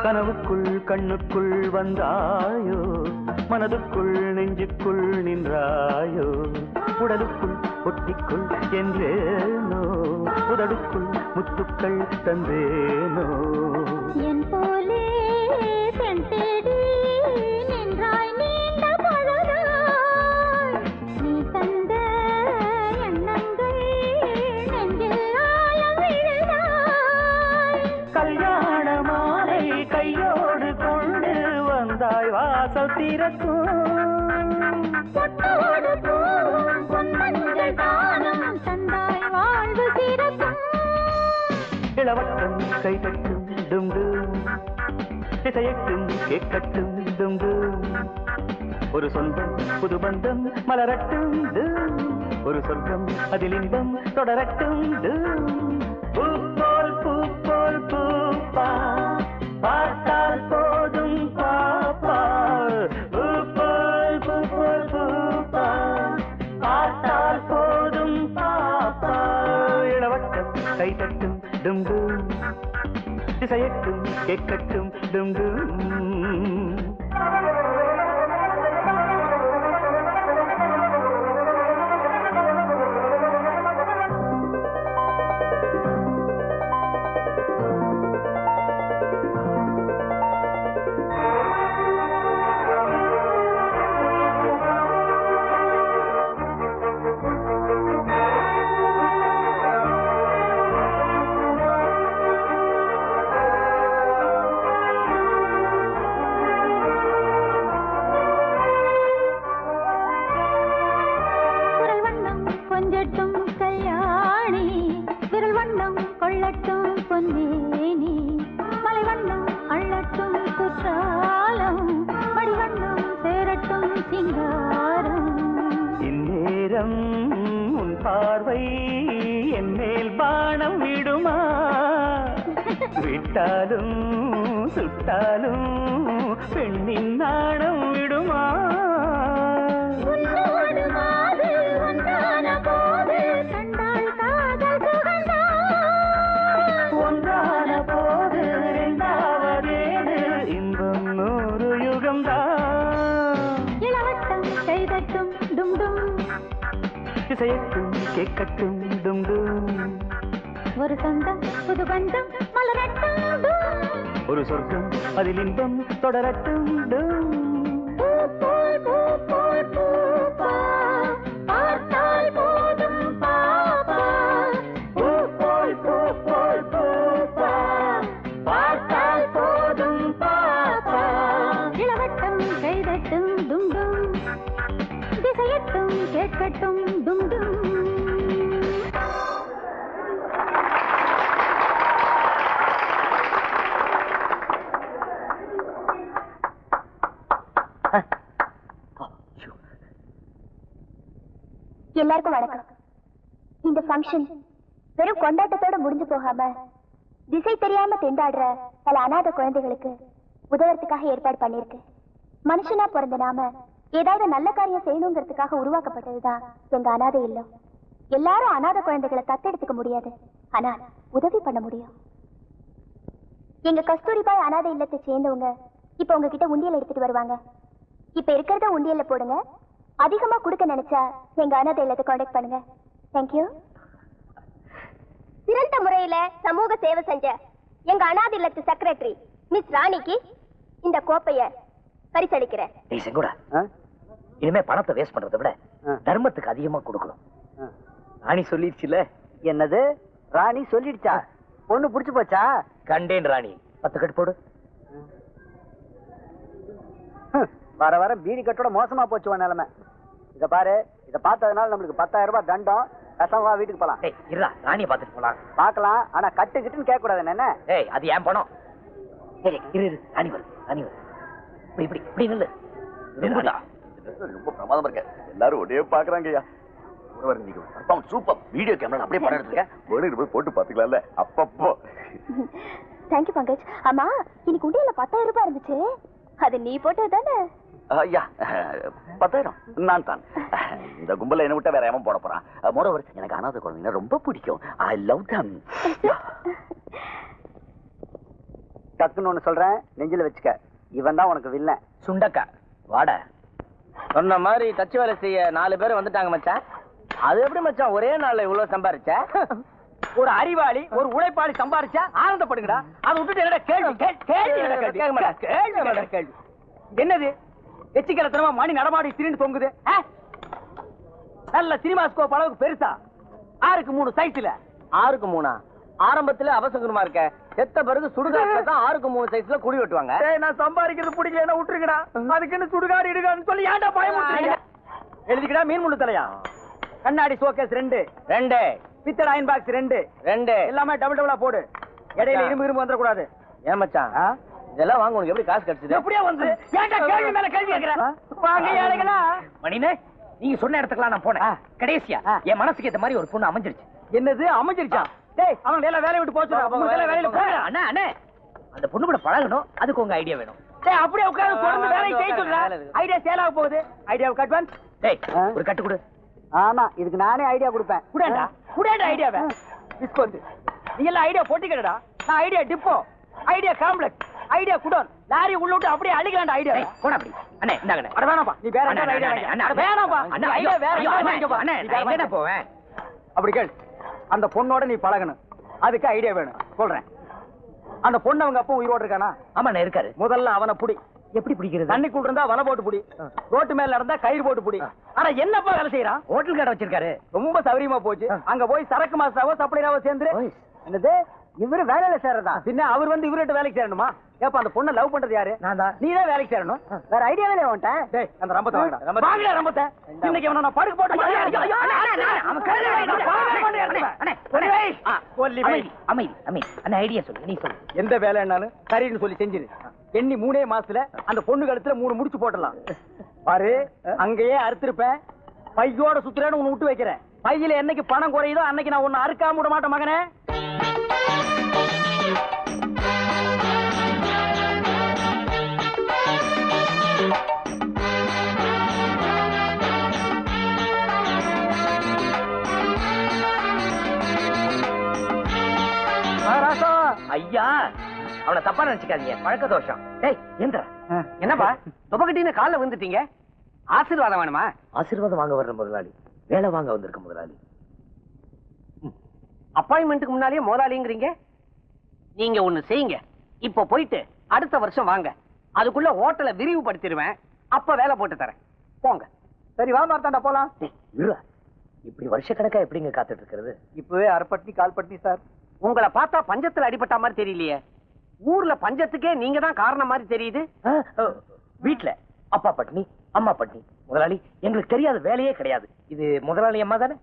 கனவுக்குள் கண்ணுக்குள் வந்தாயோ மனதுக்குள் நெஞ்சுக்குள் நின்றாயோ உடலுக்குள் ஒட்டிக்குள் என்றேனோ உதடுக்குள் முத்துக்கள் தந்தேனோ என் போலே பெண் தேடி நின்றாய் நீண்ட பொழுதாய் நீ தந்த எண்ணங்கள் நெஞ்சில் ஆழம் விழுதாய் கல்யாண மாலை கையோடு கொண்டு வந்தாய் வாசல் திறக்கும் பொட்டோடு பூவும் பொன்மஞ்சள் தானம் தந்தாய் வாழ்வு சிறக்கும் இளவட்டம் கைதட்டும் டும் டும் திசையட்டும் கேட்கட்டும் டும் டும் ஒரு சொந்தம் புது பந்தம் மலரட்டும் டும் ஒரு சொர்க்கம் அதில் இன்பம் தொடரட்டும் டும் பூ போல் பூப்பா பார்த்தால் போதும் பாப்பா பூ போல் பூப்பா பார்த்தால் போதும் பாப்பா இளவட்டம் கைதட்டும் டும் டும் திசையட்டும் கேட்கட்டும் டும் டும் கொஞ்சட்டும் கல்யாணி விரல் வண்ணம் கொள்ளட்டும் பொன்னேனி மலை வண்ணம் அள்ளட்டும் குற்றாலம் மடிவண்ணம் சேரட்டும் சிங்காரம் இந்நேரம் உன் பார்வை என் மேல் பானம் விடுமா விட்டாலும் சுட்டாலும் பெண்ணின் நாணம் விடுமா திசையட்டும் கேட்கட்டும் டும் டும் ஒரு சொந்தம் புது பந்தம் மலரட்டும் டும் ஒரு சொர்க்கம் அதில் இன்பம் தொடரட்டும் டும் பூ போல் பூப்பா பார்த்தால் போதும் பாப்பா பூ போல் பூப்பா பார்த்தால் போதும் பாப்பா இளவட்டம் கைதட்டும் டும் டும் திசையட்டும் கேட்கட்டும் டும் டும் எல்லாருக்கும் வணக்கம். இந்த ஃபங்க்ஷன் வெறும் கொண்டாட்டத்தோட முடிஞ்சு போகாம திசை தெரியாம திண்டாடுற பல அநாத குழந்தைகளுக்கு உதவுறதுக்காக ஏற்பாடு பண்ணிருக்கு. மனுஷனா பிறந்த நாம ஏதாவது நல்ல காரியம் செய்யணுங்கிறதுக்காக உருவாக்கப்பட்டதுதான் எங்க அநாதை இல்லம். எல்லாரும் அநாத குழந்தைகளை தத்தெடுத்துக்க முடியாது, ஆனா உதவி பண்ண முடியும். எங்க கஸ்தூரிபாய் அநாதை இல்லத்தை சேர்ந்தவங்க இப்ப உங்ககிட்ட உண்டியல் எடுத்துட்டு வருவாங்க. இப்ப இருக்கிறத உண்டியல்ல போடுங்க. அதிகமா கொடுக்க நினைச்சா எங்க அநாதை இல்லத்தை கான்டாக்ட் பண்ணுங்க. தேங்க்யூ. சிறந்த முறையில சமூக சேவை செஞ்ச எங்க அனாதை இல்லத்து செக்ரட்டரி மிஸ் ராணிக்கு இந்த கோப்பைய பரிசளிக்கிறேன். ஏய் செங்கோடா, இனிமே பணத்தை வேஸ்ட் பண்றதை விட தர்மத்துக்கு அதிகமா கொடுக்கணும். ராணி சொல்லிடுச்சுல. என்னது ராணி சொல்லிடுச்சா? பொண்ணு புடிச்சு போச்சா? கண்டேன் ராணி. 10 கட்டு போடு. வர வர பீடி கட்டோட மோசமா போச்சு நிலைமை. இத பாரு, இத பார்த்ததுனால நம்மளுக்கு 10,000 ரூபாய் தண்டம். கசவா வீட்டுக்கு போலாம். ஏய் இருடா, ராணியை பார்த்துட்டு போலாம். பார்க்கலாம், ஆனா கட்டுக்கிட்டுன்னு கேட்க கூடாது என்ன? ஏய் அது ஏன் பணம்? ஏய் இரு இரு, ராணி வருது, ராணி வருது. இப்படி இப்படி இப்படி நில்லு. ரொம்ப பிரமாதமா இருக்க. எல்லாரும் ஒரே பாக்குறாங்கய்யா. சூப்பர் வீடியோ கேமரா அப்படியே படம் எடுத்துக்க. போட்டு பாத்துக்கலாம்ல அப்பப்போ. தேங்க்யூ பங்கஜ். ஆமா, இன்னைக்கு உண்டியல்ல 10,000 ரூபாய் இருந்துச்சு. அது நீ போட்டது தானே? ஐயா 10,000 நான் தான். இந்த கும்பல என்ன விட்டா வேற எவன் போட போறான்? மோரோவர் எனக்கு அனாதை குழந்தைங்க ரொம்ப பிடிக்கும். ஐ லவ் தம். டக்குன்னு ஒண்ணு சொல்றேன், நெஞ்சில வச்சுக்க. இவன் தான் உனக்கு வில்ல. சுண்டக்கா வாட. சொன்ன மாதிரி தச்சு வேலை செய்ய 4 பேர் வந்துட்டாங்க மச்சான். அது எப்படி மச்சான் ஒரே நாள்ல இவ்வளவு சம்பாரிச்ச? ஒரு அறிவாளி ஒரு உழைப்பாளி சம்பாரிச்சா ஆனந்தப்படுங்கடா. அதை விட்டுட்டு என்னடா கேள்வி கேள்வி. என்னது எச்சிக்கலத்தனமா மணி நடமாடி திரிந்து தொங்குது? நல்ல சினிமா ஸ்கோப் அளவுக்கு பெருசா 6க்கு 3 சைஸ்ல. 6க்கு 3 ஆரம்பத்துல அவசகுரமா இருக்க. செத்த பிறகு சுடுகாட்டுல தான் 6க்கு 3 சைஸ்ல குடி வெட்டுவாங்க. நான் சம்பாதிக்கிறது பிடிக்கலன்னா விட்டுருக்கடா. அதுக்குன்னு சுடுகாடு இடுகான்னு சொல்லி ஏன்டா பயமுறுத்துறீங்க? எழுதிக்கடா. மீன் முள்ளு தலையா, கண்ணாடி ஷோகேஸ் 2 பித்தளை அயன் பாக்ஸ் 2 எல்லாமே டபுளா போடு. இடையில இரும்பு வந்துடக்கூடாது. ஏன் மச்சான் இதெல்லாம் வாங்க உனக்கு எப்படி காசு கிடைச்சது? எப்படியா வந்து ஏன்டா கேள்வி மேல கேள்வி கேக்குற? வாங்க ஏழைகளா. மணினே, நீங்க சொன்ன இடத்துக்குலாம் நான் போனேன். கடைசியா என் மனசுக்கு ஏத்த மாதிரி ஒரு பொண்ணு அமைஞ்சிருச்சு. என்னது அமைஞ்சிருச்சா? டேய் அவன் வேலையை விட்டு போச்சுடா. வேலையில போங்க. அண்ணா அண்ணே, அந்த பொண்ணு கூட பழகணும். அதுக்கு உங்க ஐடியா வேணும். டேய் அப்படியே உட்கார்ந்து தொடர்ந்து வேலையை செய்ய சொல்றா. ஐடியா சேல் ஆக போகுது. ஐடியாவுக்கு அட்வான்ஸ். டேய் ஒரு கட்டு கொடு. ஆமா, இதுக்கு நானே ஐடியா கொடுப்பேன். குடேண்டா ஐடியாவை. டிஸ்கவுண்ட். நீ எல்லாம் ஐடியா போட்டிக்கடா. நான் idea depot, idea complex, idea godown, lorry உள்ள விட்டு அப்படியே அழிக்கலாம்டா ஐடியா. போடா அப்படி. அண்ணே இந்தாங்க. அட வேணாம்பா, நீ வேற என்ன ஐடியா வாங்க. அட வேணாம்பா, அண்ணா ஐடியா வேற அண்ணே நான் எங்க போவேன்? அப்படி கேள். அந்த பொண்ணோட நீ பழகணும். அதுக்கு ஐடியா வேணும். சொல்றேன். அந்த பொண்ணு அவங்க அப்பா உயிரோடு இருக்கானா? ஆமா இருக்காரு. முதல்ல அவனை புடி. எப்படி பிடிக்கிறது? தண்ணிக்குள்ள இருந்தா வலை போட்டு புடி. ரோட்டு மேல இருந்தா கயிறு போட்டு புடி. ஆனா என்னப்பா வேலை செய்யறான்? ஹோட்டல் கடை வச்சிருக்காரு. ரொம்ப சௌரியமா போச்சு. அங்க போய் சரக்கு மாஸ்டராவோ சப்ளையராவோ சேர்ந்து. என்னது இவரு வேலையில சேர்றதா? பின்ன அவர் வந்து இவர்கிட்ட வேலைக்கு சேரணுமா? ஏப்பா அந்த பொண்ணை லவ் பண்றது யாரு? நான் தான். நீ தான் வேலைக்கு சேரணும். வேற ஐடியாவே வந்துட்டேன். டேய் அந்த ரம்பத்தை வாங்கடா. வாங்கடா ரம்பத்தை. இன்னைக்கு அவன நான் படுக்க போட்டு அவன் கொல்லி வை. அமைதி அமைதி. அண்ணா ஐடியா சொல்லு, நீ சொல்லு. எந்த வேலைன்னாலும் சரின்னு சொல்லி செஞ்சிரு. எண்ணி 3 மாசத்துல அந்த பொண்ணு கழுத்துல 3 முடிச்சு போட்டலாம். பாரு அங்கேயே அறுத்திருப்பேன். பையோட சுத்துறேன்னு உன்னை விட்டு வைக்கிறேன். பையில என்னைக்கு பணம் குறையுதோ அன்னைக்கு நான் உன்னை அறுக்காம விட மாட்டேன் மகனே. ஐயா அவனை தப்பா நினைச்சுக்காதீங்க, பழக்க தோஷம். டேய் எந்திரா. என்னப்பா துபகட்டின்னு கால்ல வந்துட்டீங்க? ஆசீர்வாதம் வேணுமா? ஆசீர்வாதம் வாங்க வர்ற முதலாளி, வேலை வாங்க வந்திருக்க முதலாளி. அப்பாயின்மெண்ட்டுக்கு முன்னாலேயே முதலாளிங்கிறீங்க. நீங்க ஒண்ணு செய்யுங்க. இப்ப போயிட்டு அடுத்த வருஷம் வாங்க. அதுக்குள்ள ஹோட்டலை விரிவுபடுத்திடுவேன். அப்ப வேலை போட்டு தரேன். போங்க. சரி வா மார்த்தாண்டா போலாம். இப்படி வருஷக்கணக்கா எப்படிங்க காத்துட்டு இருக்கிறது? இப்பவே அரைப்பட்டி கால்பட்டி சார். உங்களை பார்த்தா பஞ்சத்துல அடிபட்ட மாதிரி தெரியலையே. ஊர்ல பஞ்சத்துக்கே நீங்க தான் காரணம் மாதிரி தெரியுது. வீட்டுல அப்பா பட்னி அம்மா பட்னி. முதலாளி எங்களுக்கு தெரியாத வேலையே கிடையாது. இது முதலாளி அம்மா தானே?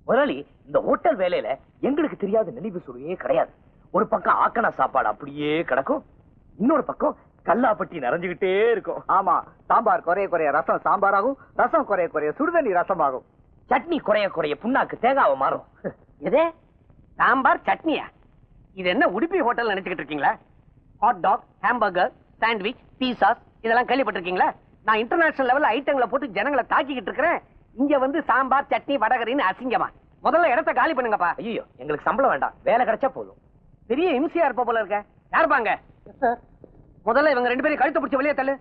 முதலாளி இந்த ஹோட்டல் வேலையில எங்களுக்கு தெரியாத நெளிவு சுவையே கிடையாது. ஒரு பக்கம் ஆக்கணா சாப்பாடு அப்படியே கிடக்கும், இன்னொரு பக்கம் கல்லாப்பட்டி நிறைஞ்சுகிட்டே இருக்கும். ஆமா, சாம்பார் குறைய குறைய ரசம் சாம்பாராகும், ரசம் குறைய குறைய சுடுதண்ணி ரசமாகும், சட்னி குறைய குறைய புண்ணாக்கு தேங்காவை மாறும். எதே சாம்பார் சட்னியா? இது என்ன உடுப்பி ஹோட்டல் நினைச்சுக்கிட்டு இருக்கீங்களா? Hot dog, hamburger, sandwich, pizzas இதெல்லாம் கேள்விப்பட்டிருக்கீங்களா? நான் இன்டர்நேஷனல் லெவல்ல ஐட்டங்களை போட்டு ஜனங்களை தாக்கிக்கிட்டு இருக்கிறேன். இங்க வந்து சாம்பார் சட்னி வடகரின்னு அசிங்கமா. முதல்ல இடத்த காலி பண்ணுங்கப்பா. ஐயோ எங்களுக்கு சம்பளம் வேண்டாம், வேலை கிடைச்சா போதும். பெரிய இம்சியா இருப்ப போல இருக்க. யாருப்பாங்க? முதல்ல இவங்க 2 பேரும் கழுத்தை பிடிச்சி வெளியே தள்ளு.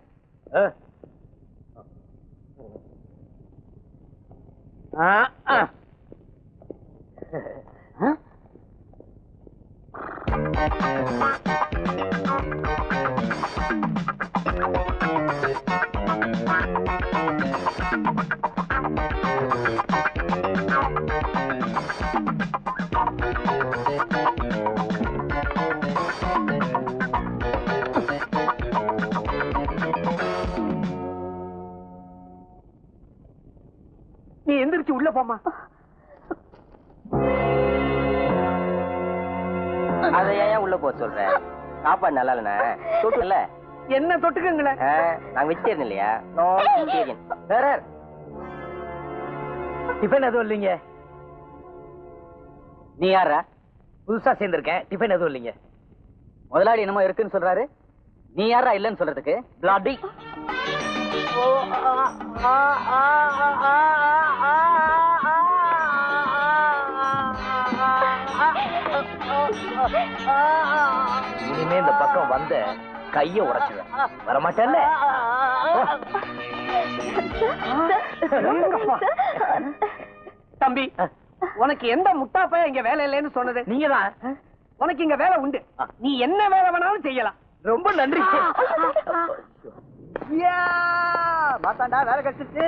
நீ எந்திரிச்சு உள்ள போமா. அதை ஏன் உள்ள போக சொல்ற? சாப்பாடு நல்லா இல்லைண்ணே. தொட்டுல என்ன தொட்டுக்குங்களேன்? நாங்க வெஜிடேரியன் இல்லையா? No vegetarian. வேற டிஃபன் எதுவும் இல்லைங்க. நீ யாரா? புதுசா சேர்ந்திருக்கேன். டிஃபன் எதுவும் இல்லைங்க. முதலாளி என்னமோ இருக்குன்னு சொல்றாரு. நீ யாரா இல்லன்னு சொல்றதுக்கு? பிளாடி. இனிமே இந்த பக்கம் வந்த கைய உடைச்சுவேன். வரமாட்டேன்ல? தம்பி, உனக்கு எந்த முட்டாப்பைய இங்க வேலை இல்லைன்னு சொன்னது? நீங்கதான். உனக்கு இங்க வேலை உண்டு. நீ என்ன வேலை வேணாலும் செய்யலாம். ரொம்ப நன்றி. மாத்தாண்டா வேலை கழிச்சிருச்சு.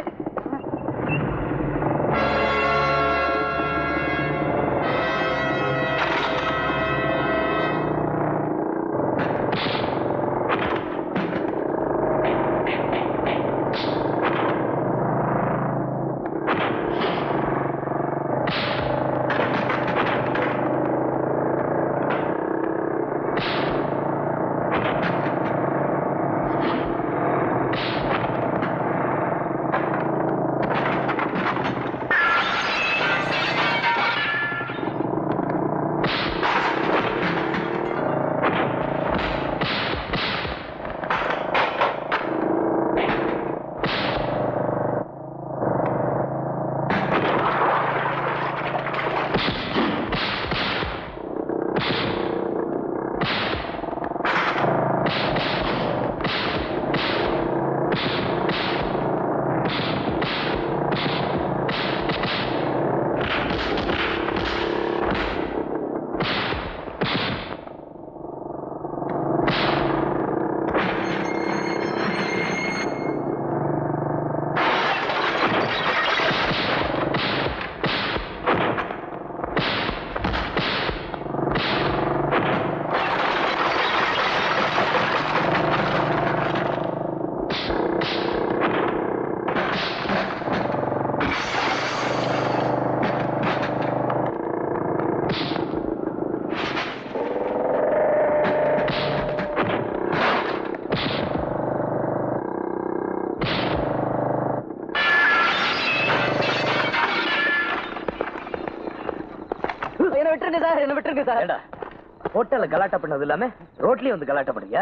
ஹோட்டல்ல கலாட்டா பண்ணது இல்லாம ரோட்லயே வந்து கலாட்டா பண்ணுங்க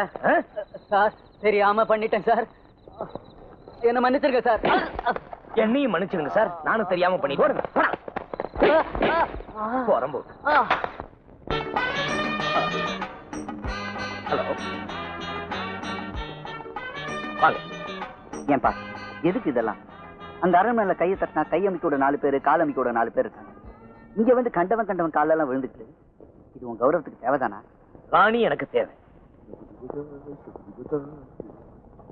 சார். தெரியாம பண்ணிட்டேன் சார். என்ன மன்னிச்சிருங்க சார். என்னையும் மன்னிச்சிருங்க சார். நானும் தெரியாம பண்ணிட்டேன். போறம்போ. ஹலோ, வாங்க. ஏன்பா எதுக்கு இதெல்லாம்? அந்த அரண்மனையில கையை தட்டினா கையமைக்கோட 4 பேரு, காலமைக்கோட 4 பேர் இருக்காங்க. இங்க வந்து கண்டவன் காலெல்லாம் விழுந்துட்டு இது உன் கௌரவத்துக்கு தேவைதானா? ராணி எனக்கு தேவை.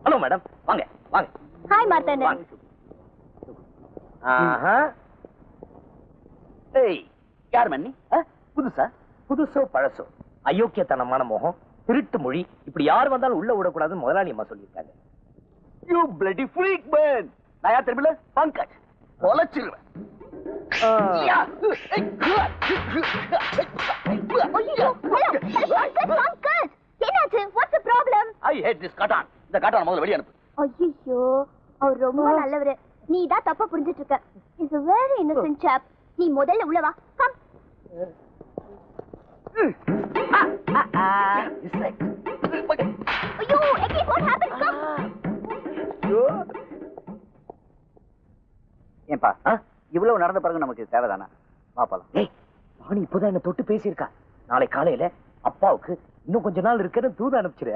ஹலோ மேடம், வாங்க வாங்க. ஹாய் மார்த்தாண்டன். யார் மன்னி? புதுசோ பழசோ அயோக்கியத்தனமான முகம், திருட்டு மொழி, இப்படி யார் வந்தாலும் உள்ள விடக்கூடாதுன்னு முதலாளி அம்மா சொல்லியிருக்காங்க. You bloody freak man. நான் யார் தெரியுமில்ல? பங்கஜ். பொலச்சிருவேன். என்னாச்சு? What's the problem? I hate this காட்டான். இந்த காட்டான் முதல்ல வெளிய அனுப்பு. ஐயோ, அவர் ரொம்ப நல்லவரு. நீ தான் தப்பா புரிஞ்சிட்டு இருக்க. Is a very innocent chap. நீ முதல்ல உள்ள வா. கம். ஐயோ, again what happened? Come. ஏன்பா இவ்வளவு நடந்த பிறகு நமக்கு தேவைதானா? பாப்பலாம். ஏய், ராணி இப்போதான் என்ன தொட்டு பேசியிருக்கா. நாளை காலையில அப்பாவுக்கு இன்னும் கொஞ்ச நாள் இருக்குன்னு தூது அனுப்பிச்சிரு.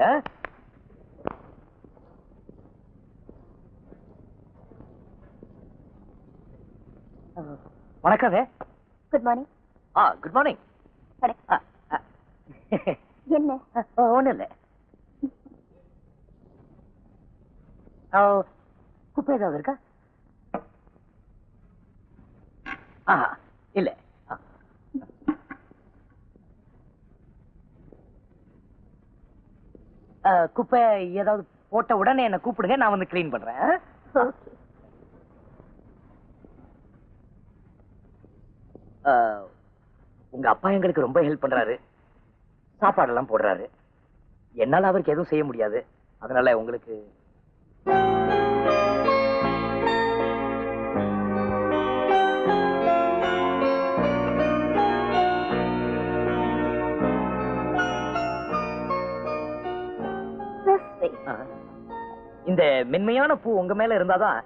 வணக்கங்க. Good morning. Good morning. என்ன? ஒண்ணு இல்ல. குப்பை ஏதாவது இருக்கா? இல்ல. குப்பை ஏதாவது போட்ட உடனே என்ன கூப்பிடுங்க, நான் வந்து கிளீன் பண்றேன். உங்க அப்பா எங்களுக்கு ரொம்ப ஹெல்ப் பண்றாரு, சாப்பாடெல்லாம் போடுறாரு. என்னால அவருக்கு எதுவும் செய்ய முடியாது, அதனால உங்களுக்கு இந்த மென்மையான பூ உங்க மேல இருந்தாதான்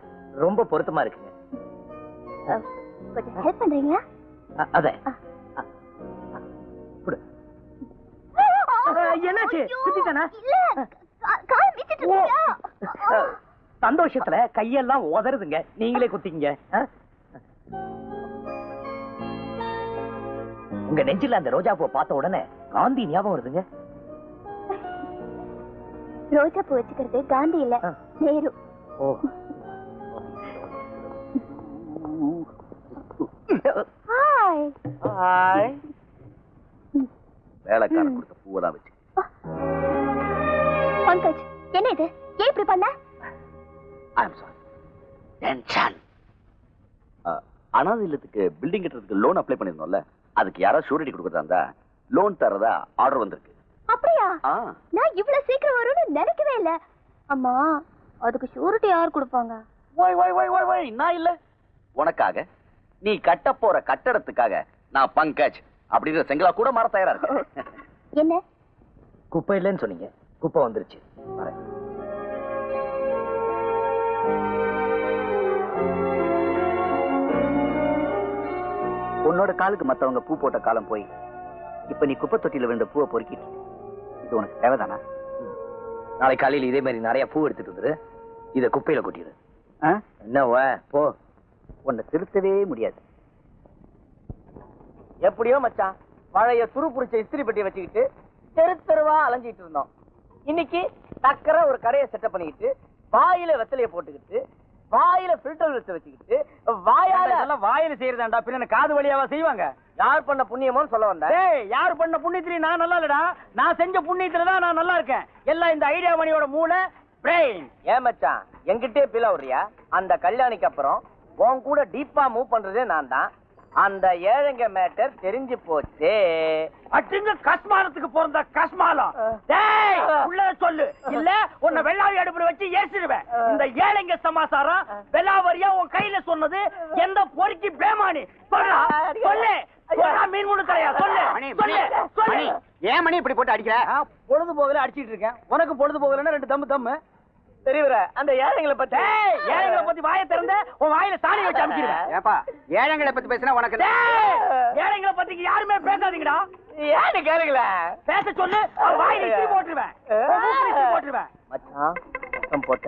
ரொம்ப பொருத்தமா இருக்குங்க. கொஞ்சம் ஹெல்ப் பண்றீங்களா? அத என்னாச்சு? குத்திட்டானா? சந்தோஷத்துல கையெல்லாம் உதறுதுங்க, நீங்களே குத்திங்க. உங்க நெஞ்சில அந்த ரோஜா பூ பார்த்த உடனே காந்தி ஞாபகம் வருதுங்க. ரோஜா பூ வச்சுக்கிறது காந்தி இல்ல, நேரு. Hi hi. வேலைக்காரன் கொடுத்த பூவை தான் வச்சு. பங்கஜ், என்ன இது? ஏன் இப்படி பண்ண? I'm sorry. டென்ஷன். அனாதை இல்லத்துக்கு பில்டிங் கட்டுறதுக்கு லோன் அப்ளை பண்ணிருந்தோம்ல, அதுக்கு யாராவது ஷூரிட்டி கொடுக்கறதா இருந்தா லோன் தரதா ஆர்டர் வந்திருக்கு. அப்படியா? நான் இவ்வளவு சீக்கிரம் வரும்னு நினைக்கவே இல்ல. அம்மா, அதுக்கு ஷூரிட்டி யார் கொடுப்பாங்க? நான் இல்ல. உனக்காக, நீ கட்ட போற கட்டடத்துக்காக நான் பங்கஜ் அப்படிங்கிற செங்கலா கூட மாற தயாரா இருக்கேன். என்ன? குப்பை இல்லைன்னு சொன்னீங்க, குப்பை வந்துருச்சு. உன்னோட காலுக்கு மத்தவங்க பூ போட்ட காலம் போய் இப்ப நீ குப்பை தொட்டியில விழுந்த பூவை பொறுக்கிட்டு, இது உனக்கு தேவைதானா? நாளை காலையில் இதே மாதிரி நிறைய பூ எடுத்துட்டு வந்துரு, இத குப்பையில கொட்டிடு. என்ன போ, உன்னை திருத்தவே முடியாது. எப்படியோ மச்சான், பழைய துரு புடிச்ச இஸ்திரி பெட்டி வச்சுக்கிட்டு தெரு தெருவா அலைஞ்சிட்டு இருந்தோம். இன்னைக்கு டக்கர ஒரு கடையை செட்டப் பண்ணிக்கிட்டு, வாயில வெத்தலைய போட்டுக்கிட்டு, வாயில ஃபில்டர் வச்சுக்கிட்டு, வாயில செய்யறதாண்டா, பின்ன காது வழியாவா செய்வாங்க? யார் பண்ண புண்ணியமோன்னு சொல்ல வந்தேன். யார் பண்ண புண்ணியத்திலையும் நான் நல்லா இல்லடா, நான் செஞ்ச புண்ணியத்துல தான் நான் நல்லா இருக்கேன். எல்லாம் இந்த ஐடியா மணியோட மூளை, பிரெயின். ஏன் மச்சான், என்கிட்டே பீலா வர்றியா? அந்த கல்யாணிக்கு அப்புறம் உன் கூட டீப்பா மூவ் பண்றதே நான் தான். அந்த ஏழைங்க மேட்டர் தெரிஞ்சு போச்சு. அட்டுங்க கஸ்மாலத்துக்கு பிறந்த கஸ்மாலம். டேய், உள்ள சொல்லு, இல்ல உன்னை வெள்ளாவி அடுப்புல வச்சு ஏசிடுவேன். இந்த ஏழைங்க சமாசாரம் வெள்ளாவரியா உன் கையில சொன்னது எந்த பொறுக்கி பேமானி? சொல்றா, சொல்லு. மீன் முழு தலையா சொல்லு, சொல்லு, சொல்லு. ஏன் மணி இப்படி போட்டு அடிக்கிற? பொழுது போகல அடிச்சிட்டு இருக்கேன். உனக்கு பொழுது போகலன்னா 2 தம்மு தம்மு. தெரியவர அந்த ஏழைங்களை பத்தி வாயை திறந்த உன் வாயில சாணி வச்சு அனுப்பிடுவேன். ஏப்பா, ஏழைங்களை பத்தி பேசினா உனக்கு? ஏழைங்களை பத்தி யாருமே பேசாதீங்கடா. ஏன்னு கேளுங்கள, பேச சொல்லு, வாயில இஸ்திரி போட்டுருவேன், போட்டுருவேன். மச்சான் சத்தம் போட்ட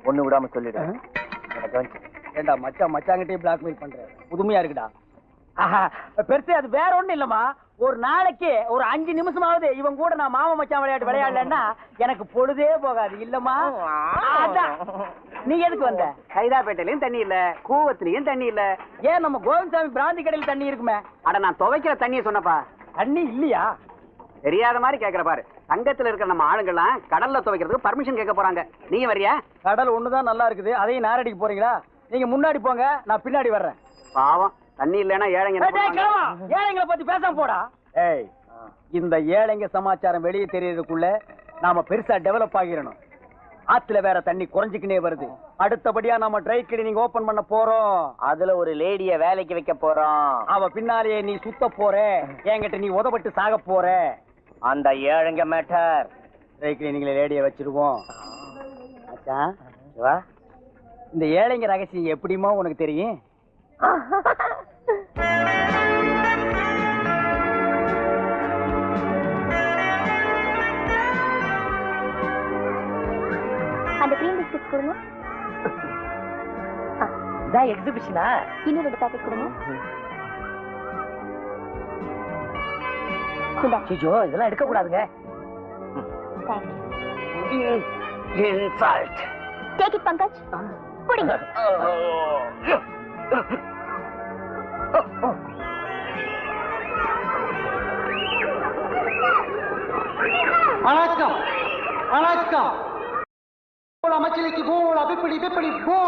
ஒண்ணு விடாம சொல்லிடு. ஏண்டா மச்சான் மச்சாங்கிட்டே பிளாக்மெயில் பண்ற? புதுமையா இருக்குடா. பெருசு அது வேற ஒண்ணும் இல்லம்மா. ஒரு நாளைக்கு ஒரு 5 நிமிஷமாவது இவன் கூட நான் மாமா மச்சான் விளையாட்டு விளையாடலன்னா எனக்கு பொழுதே போகாது இல்லம்மா. நீ எதுக்கு வந்த? கைதாப்பேட்டையிலயும் தண்ணி இல்ல, கூவத்திலயும் தண்ணி இல்ல. ஏன் நம்ம கோவிந்தசாமி பிராந்தி கடையில் தண்ணி இருக்குமே? அட, நான் துவைக்கிற தண்ணியை சொன்னப்பா. தண்ணி இல்லையா? தெரியாத மாதிரி கேக்குற பாரு. சங்கத்துல இருக்கிற நம்ம ஆளுங்கெல்லாம் கடல்ல துவைக்கிறதுக்கு பர்மிஷன் கேட்க போறாங்க. நீங்க வரியா? கடல் ஒண்ணுதான் நல்லா இருக்குது, அதையும் நாரடிக்கு போறீங்களா? நீங்க முன்னாடி போங்க, நான் பின்னாடி வர்றேன். பாவம், தண்ணி இல்லைன்னா ஏழைங்க. ஏழைங்களை பத்தி பேசாம போடா. ஏய், இந்த ஏழைங்க சமாச்சாரம் வெளியே தெரியறதுக்குள்ள நாம பெருசா டெவலப் ஆகிரணும். ஆத்துல வேற தண்ணி குறைஞ்சுக்கினே வருது. அடுத்தபடியா நாம ட்ரை கிளீனிங் ஓபன் பண்ண போறோம். அதுல ஒரு லேடிய வேலைக்கு வைக்க போறோம். அவ பின்னாலேயே நீ சுத்த போற, என்கிட்ட நீ உதப்பட்டு சாக போற. அந்த ஏழைங்க மேட்டர் ட்ரை கிளீனிங்ல லேடிய வச்சிருவோம். இந்த ஏழைங்க ரகசியம் எப்படிமா உனக்கு தெரியும்? அந்த கிரீம் பிஸ்கட் கொடுங்க. இதான் எக்ஸிபிஷனா? இன்னும் 2 பாக்கெட் கொடுங்க. இதெல்லாம் எடுக்க கூடாதுங்க. Thank you. Insult. Take it Pankaj. குடிங்க. வணக்கம் வணக்கம். அமைச்சலிக்கு போல் அபிப்படி பிப்படி போ.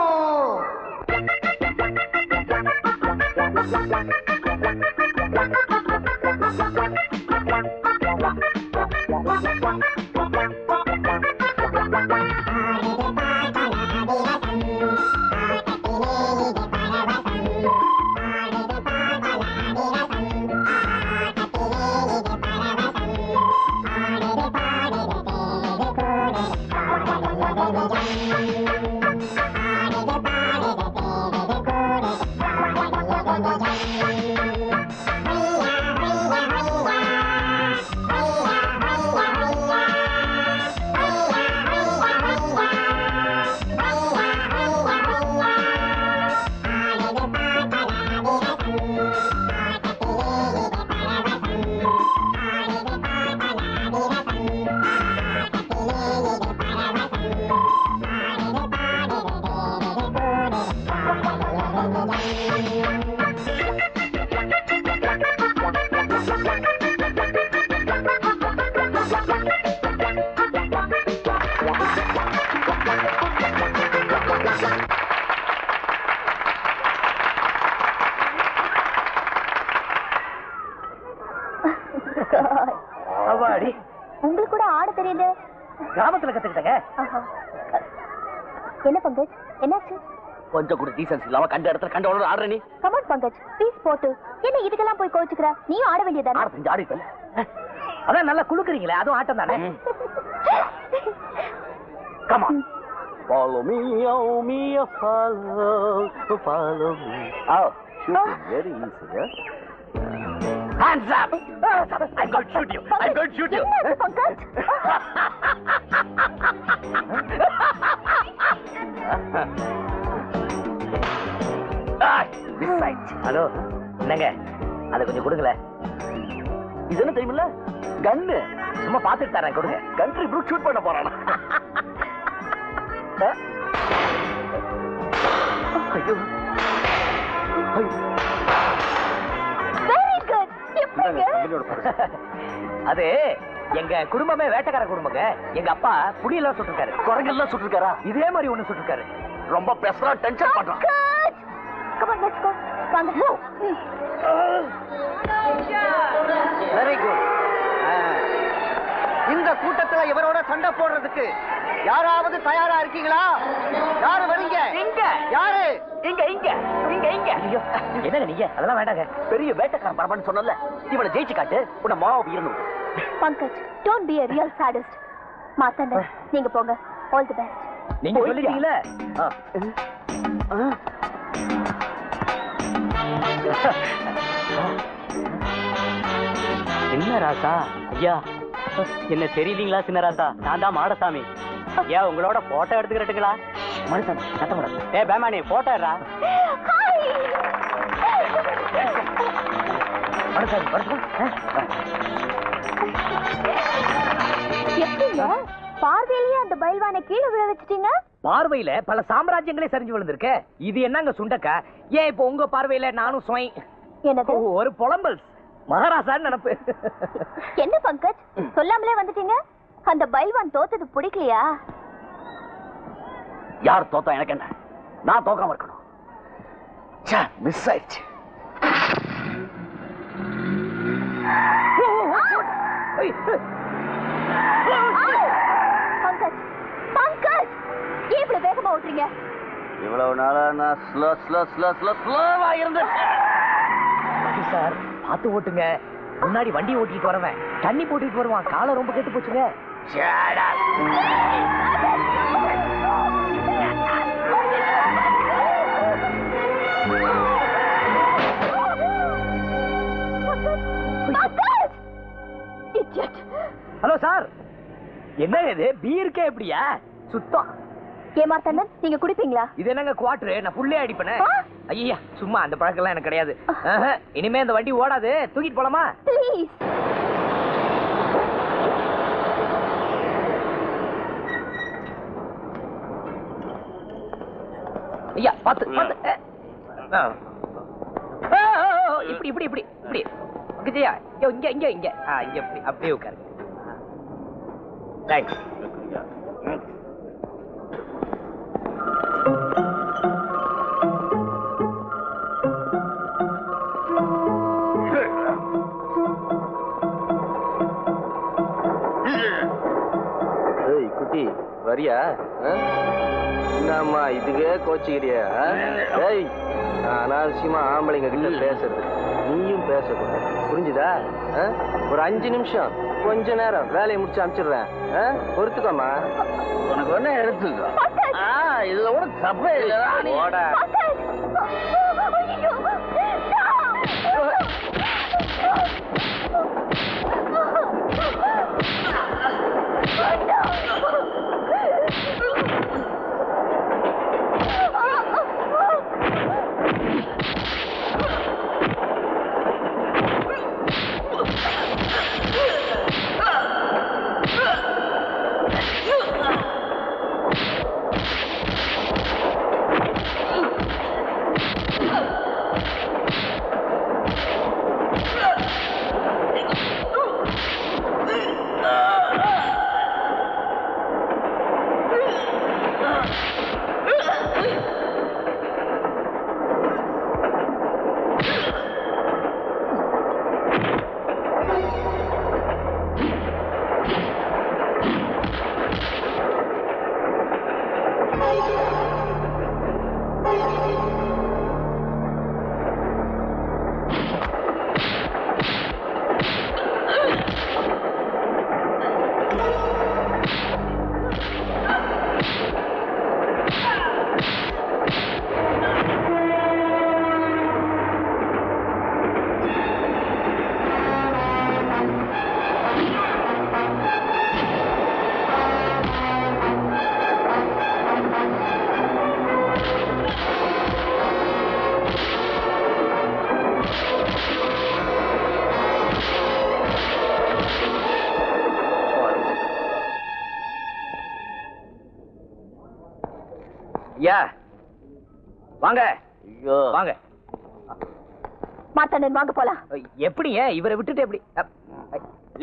உங்களுக்கு கூட ஆட தெரியுது. கிராமத்துல கத்துக்கிட்டங்க. என்ன பங்கஜ், என்னாச்சு? கொஞ்சம் கூட டீசன்ஸ் இல்லாம கண்ட இடத்துல கண்ட உடனே ஆடுற நீ. கமான் பங்கஜ், ப்ளீஸ் போட்டு. என்ன இதுக்கெல்லாம் போய் கோச்சுக்கிற? நீயும் ஆட வேண்டியதானே? ஆடிட்டல. அதான் நல்லா குளுக்குறீங்களே, அதுவும் ஆட்டம் தானே. Come on. Follow me, oh me, follow me. Oh, shooting very easy, huh? Hands up! I'm going to shoot you. I'm going to shoot you. என்ன பங்கஜ்? This side. ஹலோ, என்னங்க அதை கொஞ்சம் கொடுங்களே. இது என்ன தெரியுமில்ல? கன்னு. சும்மா பார்த்துட்டு தரேன், கொடுங்க. கண்ட்ரி ப்ரூட் ஷூட் பண்ண போறானா? ஐயோ. Very good. எப்பங்க? அது எங்க குடும்பமே வேட்டைக்கார குடும்பங்க. எங்க அப்பா புலியெல்லாம் சுட்டிருக்காரு, குரங்கெல்லாம் சுட்டிருக்காரா? இதே மாதிரி ஒண்ணு சுட்டிருக்காரு. ரொம்ப பெஸ்டா டென்ஷன் பண்றான். Come on, let's go. வாங்க. Very good. இந்த கூட்டத்துல இவரோட சண்டை போடுறதுக்கு யாராவது தயாரா இருக்கீங்களா? யாரு வரீங்க? இங்க யாரு? இங்க இங்க இங்க இங்க. ஐயோ, என்னங்க நீங்க? அதெல்லாம் வேண்டாங்க. பெரிய வேட்டைக்காரன் பரபரன்னு சொன்னல, இவனை ஜெயிச்சு காட்டு, உன்னை மாவு இருணும். Pankaj, don't be a real sadist. மாத்தண்ட, நீங்க போங்க. All the best. நீங்க சொல்லிட்டீங்களே. என்ன ராசா ஐயா, என்ன தெரியலீங்களா? சின்ன ராசா, நான் தான் மாடசாமி. ஏன் உங்களோட போட்டோ எடுத்துக்கிறட்டுங்களா? மனுஷன் சத்தம் போடாது. ஏ பேமானி, போட்டோ எடுறா. மனுஷன் மனுஷன். எப்படிங்க பார்வையிலேயே அந்த பைல்வானை கீழே விழ வச்சிட்டீங்க? பார்வையில பல சாம்ராஜ்யங்களே சரிஞ்சு விழுந்திருக்க. இது என்னங்க சுண்டக்கா? ஏன் இப்ப உங்க பார்வையில நானும் சுவை என்னது? ஒரு புலம்பல் மகாராசான்னு நினைப்பு. என்ன பங்கஜ், சொல்லாமலே வந்துட்டீங்க? அந்த பைல்வான் தோத்தது பிடிக்கலையா? யார் தோத்தா எனக்கு என்ன? நான் தோக்காம இருக்கணும். மிஸ் ஆயிடுச்சு. பங்கஜ், பங்கஜ், ஏன் இவ்வளவு வேகமா ஓட்டுறீங்க? இவ்வளவு நாளா நான் ஸ்லோவா இருந்தேன். சார் பார்த்து ஓட்டுங்க. முன்னாடி வண்டி ஓட்டிட்டு வரவன் தண்ணி போட்டுட்டு வருவான். காலை ரொம்ப கெட்டு போச்சுங்க. ஹலோ சார், என்ன இது பீருக்கே எப்படியா சுத்தம்? ஏமாத்தண்ணன், நீங்க குடிப்பீங்களா? இது என்னங்க குவார்டரு? நான் புள்ளே அடிப்பேனே. ஐயா, சும்மா அந்த பழக்கம் எல்லாம் எனக்கு கிடையாது. இனிமே இந்த வண்டி ஓடாது. தூக்கிட்டு போலாமா? ப்ளீஸ். இப்படி இப்படி இப்படி இப்படி விஜயா இங்க இங்க இங்க இங்க இப்படி அப்படியே உட்காரு. தேங்க்ஸ். குட்டி வரியா? என்னம்மா இதுக்கே கோச்சிக்கிறியா? ஏய், அனாவசியமா ஆம்பளைங்க கிட்ட பேசுறது நீயும் பேசக்கூடாது, புரிஞ்சுதா? ஒரு 5 நிமிஷம் கொஞ்ச நேரம் வேலையை முடிச்சு அனுப்பிச்சிடுறேன், பொறுத்துக்கோமா. உனக்கு ஒண்ணு எடுத்துக்கோ. இதுல கூட தப்பே இல்லடா. ஐயா வாங்க. ஐயோ வாங்க. மாத்தண்ணன் வாங்க போலாம். எப்படிங்க இவரை விட்டுட்டு எப்படி?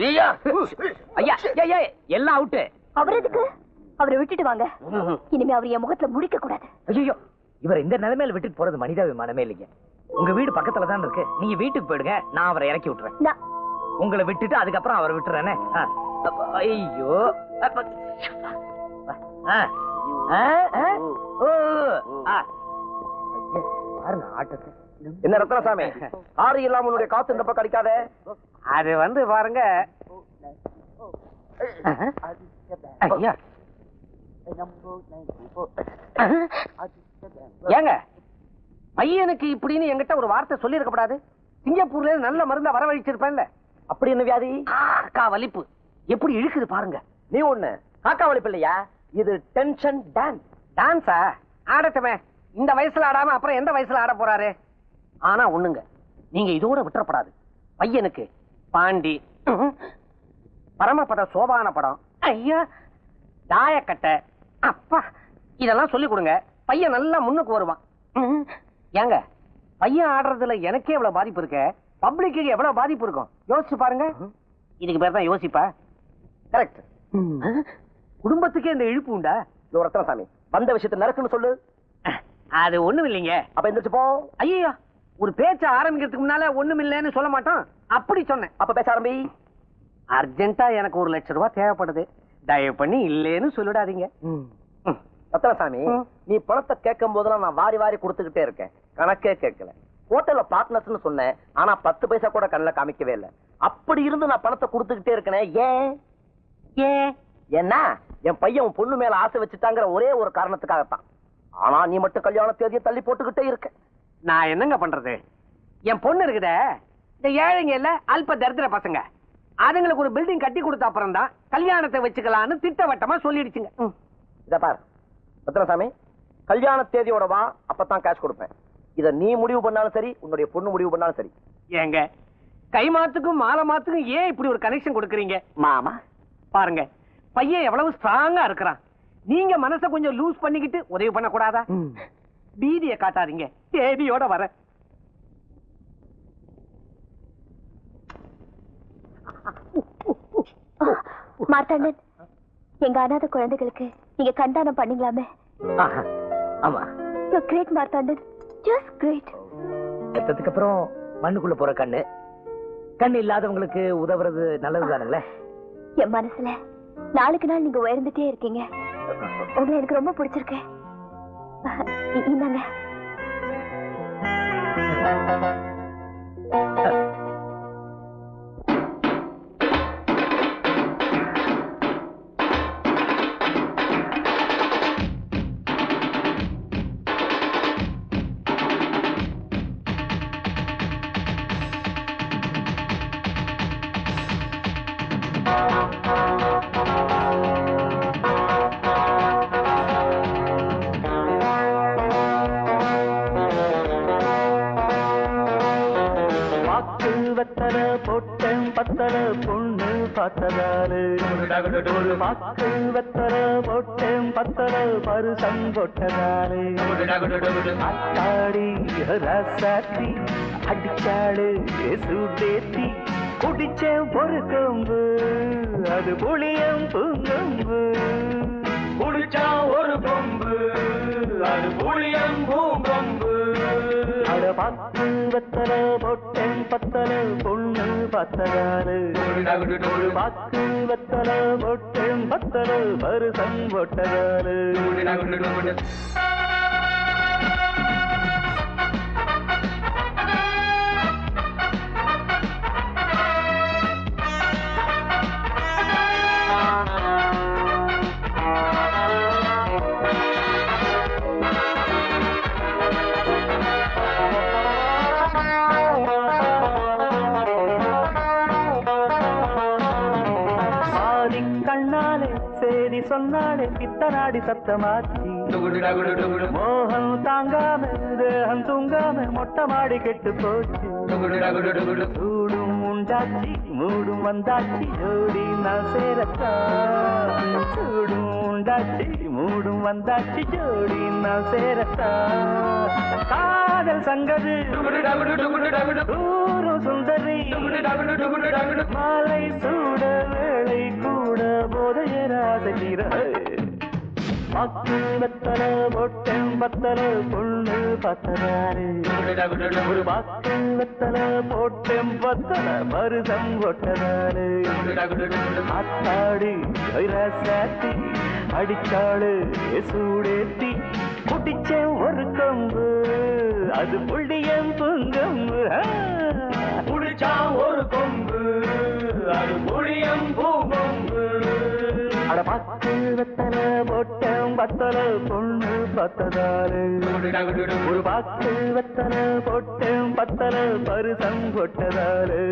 ஐயா ஐயா ஐயா எல்லாம் அவுட்டு. அவர் எதுக்கு? அவரை விட்டுட்டு வாங்க. இனிமே அவர் என் முகத்துல முடிக்க கூடாது. ஐயோ இவர் இந்த நிலைமையில விட்டுட்டு போறது மனிதாபிமானமே இல்லைங்க. உங்க வீடு பக்கத்துல தான் இருக்கு, நீங்க வீட்டுக்கு போயிடுங்க, நான் அவரை இறக்கி விட்டுறேன். உங்களை விட்டுட்டு அதுக்கப்புறம் அவரை விட்டுறேனே. ஐயோ என்ன ரத்னசாமி, ஆறு இல்லாம உன்னுடைய காத்து இந்த பக்கம் அடிக்காத. அது வந்து பாருங்க ஏங்க, பையனுக்கு இப்படின்னு என்கிட்ட ஒரு வார்த்தை சொல்லி இருக்கப்படாது. சிங்கப்பூர்ல நல்ல மருந்தா வரவழைச்சிருப்பேன்ல. அப்படி என்ன வியாதி? காக்கா வலிப்பு. எப்படி இழுக்குது பாருங்க. நீ ஒண்ணு காக்கா வலிப்பு இல்லையா, இது டென்ஷன் டான்ஸ். டான்ஸா? ஆடட்டுமே. இந்த வயசுல ஆடாம அப்புறம் எந்த வயசுல ஆட போறாரு? ஆனா ஒண்ணுங்க, நீங்க இதோட விட்டுறப்படாது. பையனுக்கு பாண்டி, பரமபத சோபான படம், ஐயா தாயக்கட்டை, அப்பா இதெல்லாம் சொல்லி கொடுங்க. பையன் நல்லா முன்னுக்கு வருவான். ஏங்க, பையன் ஆடுறதுல எனக்கே எவ்வளவு பாதிப்பு இருக்க, பப்ளிக்கு எவ்வளவு பாதிப்பு இருக்கும் யோசிச்சு பாருங்க. இதுக்கு பேர் தான் யோசிப்பா. கரெக்ட். குடும்பத்துக்கே இந்த இழுப்பு உண்டா? ரத்னசாமி, வந்த விஷயத்தை நடக்குன்னு சொல்லு. அது ஒண்ணும் இல்லைங்க. அப்ப எந்திரிச்சு போ. ஐயா, ஒரு பேச்ச ஆரம்பிக்கிறதுக்கு முன்னால ஒண்ணும் இல்லைன்னு சொல்ல மாட்டோம். அப்படி சொன்னேன். அப்ப பேச ஆரம்பி. அர்ஜென்ட்டா எனக்கு 1 லட்சம் ரூபாய் தேவைப்படுது, தயவு பண்ணி இல்லேன்னு சொல்லிடாதீங்க. ரத்னசாமி, நீ பணத்தை கேட்கும் போதெல்லாம் நான் வாரி வாரி கொடுத்துக்கிட்டே இருக்கேன், கணக்கே கேட்கல. ஹோட்டல்ல பார்ட்னர்ஸ்னு சொன்னேன், ஆனா 10 பைசா கூட கண்ணில் காமிக்கவே இல்லை. அப்படி இருந்து நான் பணத்தை கொடுத்துக்கிட்டே இருக்கேன். ஏன்? ஏன்னா என் பையன் உன் பொண்ணு மேல ஆசை வச்சுட்டாங்கிற ஒரே ஒரு காரணத்துக்காகத்தான். ஆனா நீ மட்டும் கல்யாண தேதியை தள்ளி போட்டுக்கிட்டே இருக்க. நான் என்னங்க பண்றது? என் பொண்ணு இருக்குத, இந்த ஏழைங்க இல்ல அல்ப தரித்திர பசங்க, அதுங்களுக்கு ஒரு பில்டிங் கட்டி கொடுத்த அப்புறம் தான் கல்யாணத்தை வச்சுக்கலான்னு திட்டவட்டமா சொல்லிடுச்சுங்க. இத பாரு ரத்னசாமி, கல்யாண தேதியோட வா, அப்பதான் கேஷ் கொடுப்பேன். இத நீ முடிவு பண்ணாலும் சரி, உன்னுடைய பொண்ணு முடிவு பண்ணாலும் சரி. ஏங்க, கை மாத்துக்கும் மாலை மாத்துக்கும் ஏன் இப்படி ஒரு கனெக்ஷன் கொடுக்கறீங்க? மாமா பாருங்க, பையன் எவ்வளவு ஸ்ட்ராங்கா இருக்கிறான். நீங்க மனசை கொஞ்சம் லூஸ் பண்ணிக்கிட்டு உதவி பண்ண கூடாதா? பீதியை காட்டாதீங்க, தேதியோட வர. மார்த்தாண்டன், எங்க அனாதை குழந்தைகளுக்கு நீங்க கண்டானம் பண்ணீங்களாமே. ஆமா, கிரேட் மார்த்தாண்டன், ஜஸ்ட் கிரேட். செத்ததுக்கு அப்புறம் மண்ணுக்குள்ள போற கண்ணு, கண்ணு இல்லாதவங்களுக்கு உதவுறது நல்லதுதானுங்களே. என் மனசுல நாளுக்கு நாள் நீங்க உயர்ந்துட்டே இருக்கீங்க. உங்களை எனக்கு ரொம்ப பிடிச்சிருக்கு. இந்தாங்க. பத்தல பொண்ணு பார்த்ததாரு, ஒரு பாக்கு வெத்தல போட்டேன் பத்தல பருசம் போட்டதாரு. அத்தாடி ரசாத்தி அடிச்சாடு சுடேத்தி குடிச்சேன் ஒரு கொம்பு, அது புளியம் பூங்கொம்பு. குடிச்சா ஒரு கொம்பு, அது புளியம் பூங்கொம்பு. அட பாக்கு வெத்தல போட்டேன் பத்தல பொண்ணு பார்த்ததாரு, ஒரு பாக்கு வெத்தல போட்டேன் பத்தல பருசம் போட்டதாரு. சொன்னாலே பித்தனாடி சத்தமாச்சி, மோகம் தாங்காம தேகம் தூங்காம மொட்டை மாடி கெட்டு போச்சு. சூடும் உண்டாச்சி மூடும் வந்தாச்சி ஜோடி நான் சேரத்தா, சூடும் உண்டாச்சி மூடும் வந்தாச்சி ஜோடி நான் சேரத்தா. காதல் சங்கது தூரும் சுந்தரி, மாலை சூட வேளை கூட போதையராசகிற. பாக்கு வெத்தல போட்டேன் பத்தல பொண்ணு பார்த்ததாரு, ஒரு பாக்கு வெத்தல போட்டேன் பத்தல பருசம் போட்டதாரு. அத்தாடி சாத்தி அடிச்சாடு சூடேத்தி குடிச்சேன் ஒரு கொம்பு, அது புள்ளியம் பூங்கொம்பு. குடிச்சா ஒரு கொம்பு, அது புளியம் பூங்கொம்பு. அட பாக்கு வெத்தல போட்டேன் பத்தல பொண்ணு பார்த்ததாரு, ஒரு பாக்கு வெத்தல போட்டேன் பத்தல பருசம் போட்டதாரு.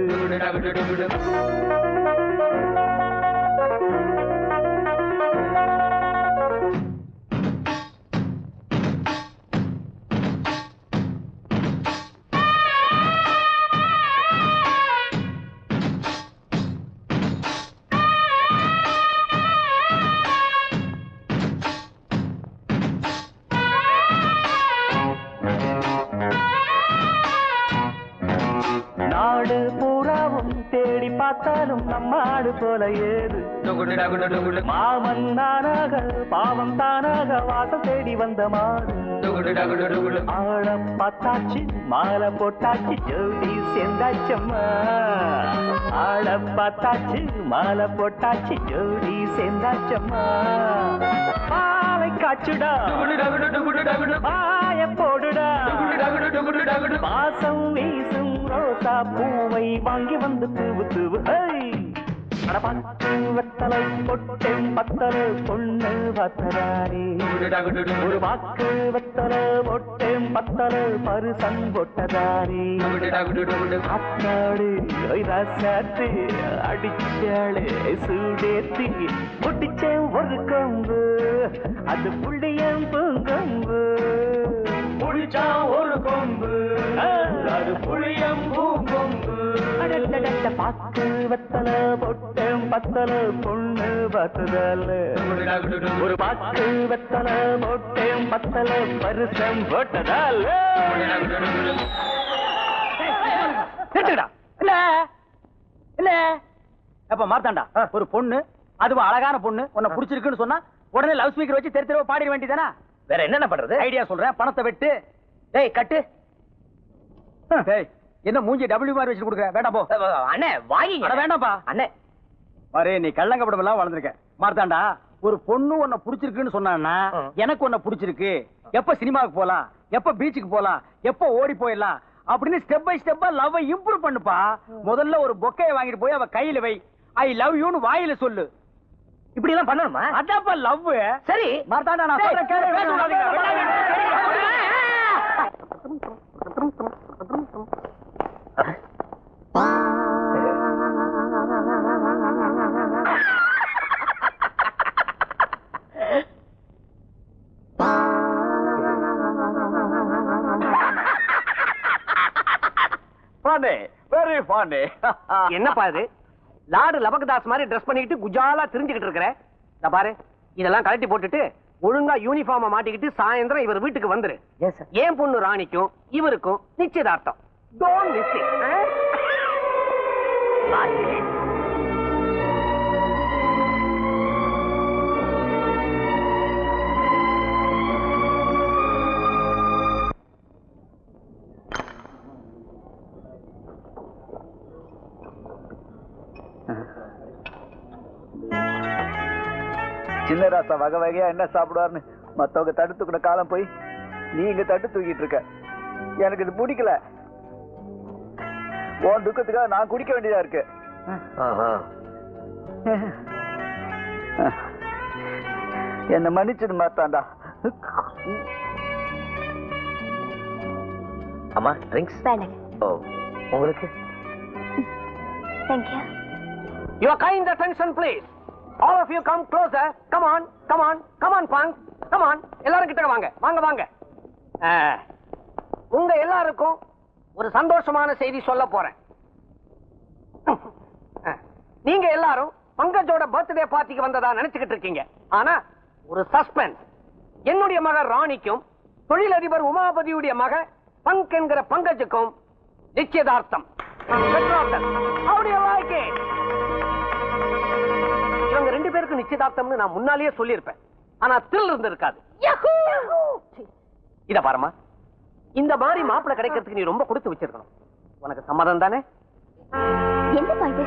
நாடு பூராவும் தேடி பார்த்தாலும் நம்ம ஆடு போல ஏது. மாமன் தானாக பாவம் தானாக வாசம் தேடி வந்த மாடு. ஆள பார்த்தாச்சு மாலை போட்டாச்சு ஜோடி சேர்ந்தாச்சம்மா, ஆள பார்த்தாச்சு மாலை போட்டாச்சு ஜோடி சேர்ந்தாச்சம்மா. பாவை காச்சுடா பாய போடுடா, பாசம் வீசும் ரோசா பூவை வாங்கி வந்து தூவு தூவு. பாக்கு வெத்தலை பொட்டேன் பத்தல பொண்ணு பார்த்ததாரே, ஒரு பாக்கு வெத்தல பொட்டேன் பத்தல பருசம் பொட்டதாரே. அத்தாடு சாத்து அடிச்சாளே சூடேத்தி குடிச்சேன் ஒரு கொம்பு, அது புள்ளியம் பூங்கொம்பு. குடிச்சா ஒரு கொம்பு, அது புளியம் பூங்கொம்பு. பாக்கு வெத்தல பொட்டம் பத்தல பொண்ணு பார்த்ததால ஒரு பாக்கு வெத்தல பொட்டம் பத்தல பரிசம் போட்டதால இல்ல இல்ல அப்ப மார்த்தாண்டா ஒரு பொண்ணு அதுவும் அழகான பொண்ணு உன்னை பிடிச்சிருக்குன்னு சொன்னா உடனே லவ் ஸ்பீக்கர் வச்சு தெரு தெருவா பாடிட வேண்டியதானா? வேற என்னென்ன பண்றது? ஐடியா சொல்றேன், பணத்தை வெட்டு. டேய் கட்டு. டேய் என்ன மூஞ்சி டபிள்யூ மாதிரி வச்சு கொடுக்குற? வேண்டாம் போ. அண்ணே வாங்கி. அட வேண்டாம்ப்பா அண்ணே. பாரு நீ கள்ளங்கப்படம் எல்லாம் வளர்ந்துருக்க. மார்த்தாண்டா ஒரு பொண்ணு உன்னை பிடிச்சிருக்குன்னு சொன்னான்னா எனக்கு உன்னை பிடிச்சிருக்கு, எப்ப சினிமாவுக்கு போலாம், எப்ப பீச்சுக்கு போலாம், எப்ப ஓடி போயிடலாம் அப்படின்னு ஸ்டெப் பை ஸ்டெப்பா லவ் இம்ப்ரூவ் பண்ணுப்பா. முதல்ல ஒரு பொக்கையை வாங்கிட்டு போய் அவ கையில வை, ஐ லவ் யூன்னு வாயில சொல்லு. இப்படி எல்லாம் பண்ணணுமா? அதான்ப்பா லவ். சரி மார்த்தாண்டா நான் சொல்றேன் கேளு. என்னப்பா இது லாடு லபகதாஸ் மாதிரி ட்ரெஸ் பண்ணிக்கிட்டு குஜாலா தெரிஞ்சுக்கிட்டு இருக்கிற? பாரு இதெல்லாம் கழட்டி போட்டுட்டு ஒழுங்கா யூனிஃபார்ம மாட்டிக்கிட்டு சாயந்தரம் இவர் வீட்டுக்கு வந்துரு. ஏன் பொண்ணு ராணிக்கும் இவருக்கும் நிச்சயதார்த்தம். Don't miss it. சின்ன ராசா வகை வகையா என்ன சாப்பிடுவாருன்னு மத்தவங்க தடுத்துக்கிற காலம் போய் நீ இங்க தட்டு தூக்கிட்டு இருக்க. எனக்கு இது பிடிக்கல. உன் துக்கத்துக்காக நான் குடிக்க வேண்டியதா இருக்கு. என்ன மன்னிச்சிடு மாத்தாண்டா. அம்மா ட்ரிங்க்ஸ் வேணாங்க. ஓ உங்களுக்கு? Thank you. Your kind attention please. All of you come closer. Come on, come on, come on, punk. Come on. எல்லாரும் கிட்ட வாங்க. வாங்க வாங்க. உங்க எல்லாருக்கும் ஒரு சந்தோஷமான செய்தி சொல்ல போறேன். நீங்க எல்லாரும் பங்கஜோட பர்த்டே பார்ட்டிக்கு வந்ததா நினைச்சுக்கிட்டு இருக்கீங்க. ஆனா ஒரு சஸ்பென்ஸ். என்னுடைய மக ராணிக்கும் தொழிலதிபர் உமாபதியுடைய மக பங்க் என்கிற பங்கஜுக்கும் நிச்சயதார்த்தம். How do you like it? இவங்க ரெண்டு பேருக்கு நிச்சயதார்த்தம்னு நான் முன்னாலேயே சொல்லியிருப்பேன். ஆனா த்ரில் இருந்திருக்காது. இத பாருமா, இந்த மாதிரி மாப்பிள்ளை கிடைக்கிறதுக்கு நீ ரொம்ப கொடுத்து வச்சிருக்கணும். உனக்கு சம்மதம் தானே? என்னப்பா இது?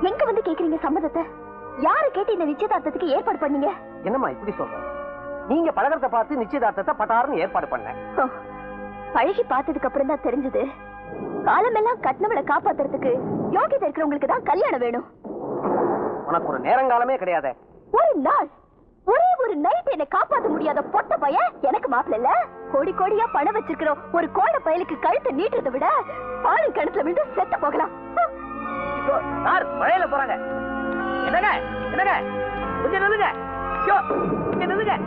எங்க வந்து கேக்குறீங்க சம்மதத்தை? யாரு கேட்டு இந்த நிச்சயதார்த்தத்துக்கு ஏற்பாடு பண்ணீங்க? என்னம்மா இப்படி சொல்ற? நீங்க பழகத்தை பார்த்து நிச்சயதார்த்தத்தை பட்டாருன்னு ஏற்பாடு பண்ணேன். பழகி பார்த்ததுக்கு அப்புறம் தான் தெரிஞ்சது, காலமெல்லாம் கட்டினவளை காப்பாத்துறதுக்கு யோகிதை இருக்கிறவங்களுக்கு தான் கல்யாணம் வேணும். உனக்கு ஒரு நேரங்காலமே கிடையாது. ஒரு நாள் ஒரே ஒரு நைட் என்ன காப்பாத்த முடியாத பொட்ட பையன் எனக்கு மாப்பிள்ள இல்ல. கோடி கோடியா பணம் வச்சிருக்கிற ஒரு கோட பயலுக்கு கழுத்தை நீட்டுறதை விட பாலும் கிணத்துல விழுந்து செத்து போகலாம். சார் மழையில போறாங்க. என்னங்க என்னங்க கொஞ்சம் நில்லுங்க. இங்க நில்லுங்க.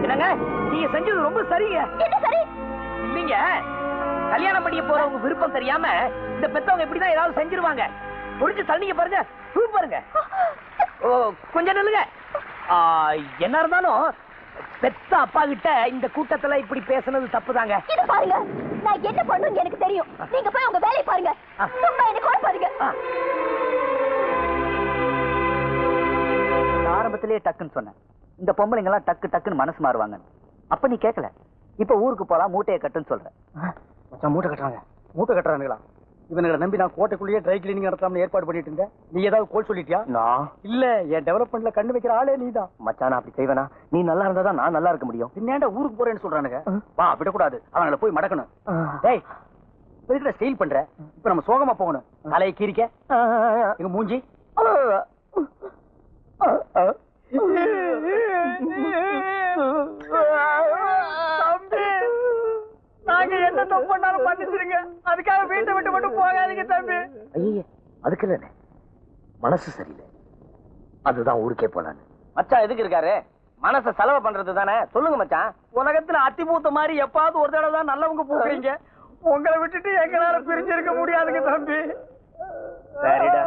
என்னங்க நீங்க செஞ்சது ரொம்ப சரிங்க. என்ன சரி? இல்லீங்க, கல்யாணம் பண்ணிய போறவங்க விருப்பம் தெரியாம இந்த பெத்தவங்க இப்படிதான் ஏதாவது செஞ்சிருவாங்க. முடிஞ்சு தள்ளிங்க பாருங்க. சூப்பருங்க. ஓ கொஞ்சம் நில்லுங்க. என்ன இருந்தாலும் பெத்த அப்பா கிட்ட இந்த கூட்டத்துல இப்படி பேசுனது தப்புதாங்க. இது பாருங்க, நான் என்ன பண்ணுன்னு எனக்கு தெரியும். நீங்க போய் உங்க வேலையை பாருங்க. சும்மா என்ன கோல் பாருங்க. ஆரம்பத்திலேயே டக்குன்னு சொன்னேன், இந்த பொம்பளைங்க எல்லாம் டக்கு டக்குன்னு மனசு மாறுவாங்க. அப்ப நீ கேட்கல. இப்ப ஊருக்கு போலாம், மூட்டையை கட்டுன்னு சொல்றேன். மூட்டை கட்டுறாங்க. மூட்டை கட்டுறானுங்களா? இவனுங்களை நம்பி நான் கோட்டைக்குள்ளேயே ட்ரை கிளீனிங் நடத்தாம ஏற்பாடு பண்ணிட்டு இருந்தேன். நீ ஏதாவது கோல் சொல்லிட்டியா? நான் இல்ல, என் டெவலப்மெண்ட்ல கண்ணு வைக்கிற ஆளே நீதான். மச்சான் அப்படி செய்வேனா? நீ நல்லா இருந்தா தான் நான் நல்லா இருக்க முடியும். பின்னாண்ட ஊருக்கு போறேன்னு சொல்றானுங்க. வா விடக்கூடாது, அவங்களை போய் மடக்கணும். டேய் எதுக்குடா ஸ்டைல் பண்ற? இப்ப நம்ம சோகமா போகணும். தலையை கீரிக்க எங்க மூஞ்சி. நாங்க என்ன தப்பு பண்ணாலும் மன்னிச்சிருங்க. அதுக்காக வீட்டை விட்டு மட்டும் போகாதீங்க தம்பி. ஐயே அதுக்கு இல்ல, மனசு சரியில்லை, அதுதான் ஊருக்கே போலான்னு. மச்சான் எதுக்கு இருக்காரு? மனச செலவு பண்றது தானே. சொல்லுங்க மச்சான். உலகத்துல அத்தி பூத்த மாதிரி எப்பாவது ஒரு தடவை தான் நல்லவங்க பூக்குறீங்க. உங்களை விட்டுட்டு எங்களால பிரிஞ்சிருக்க முடியாதுங்க தம்பி. சரிடா.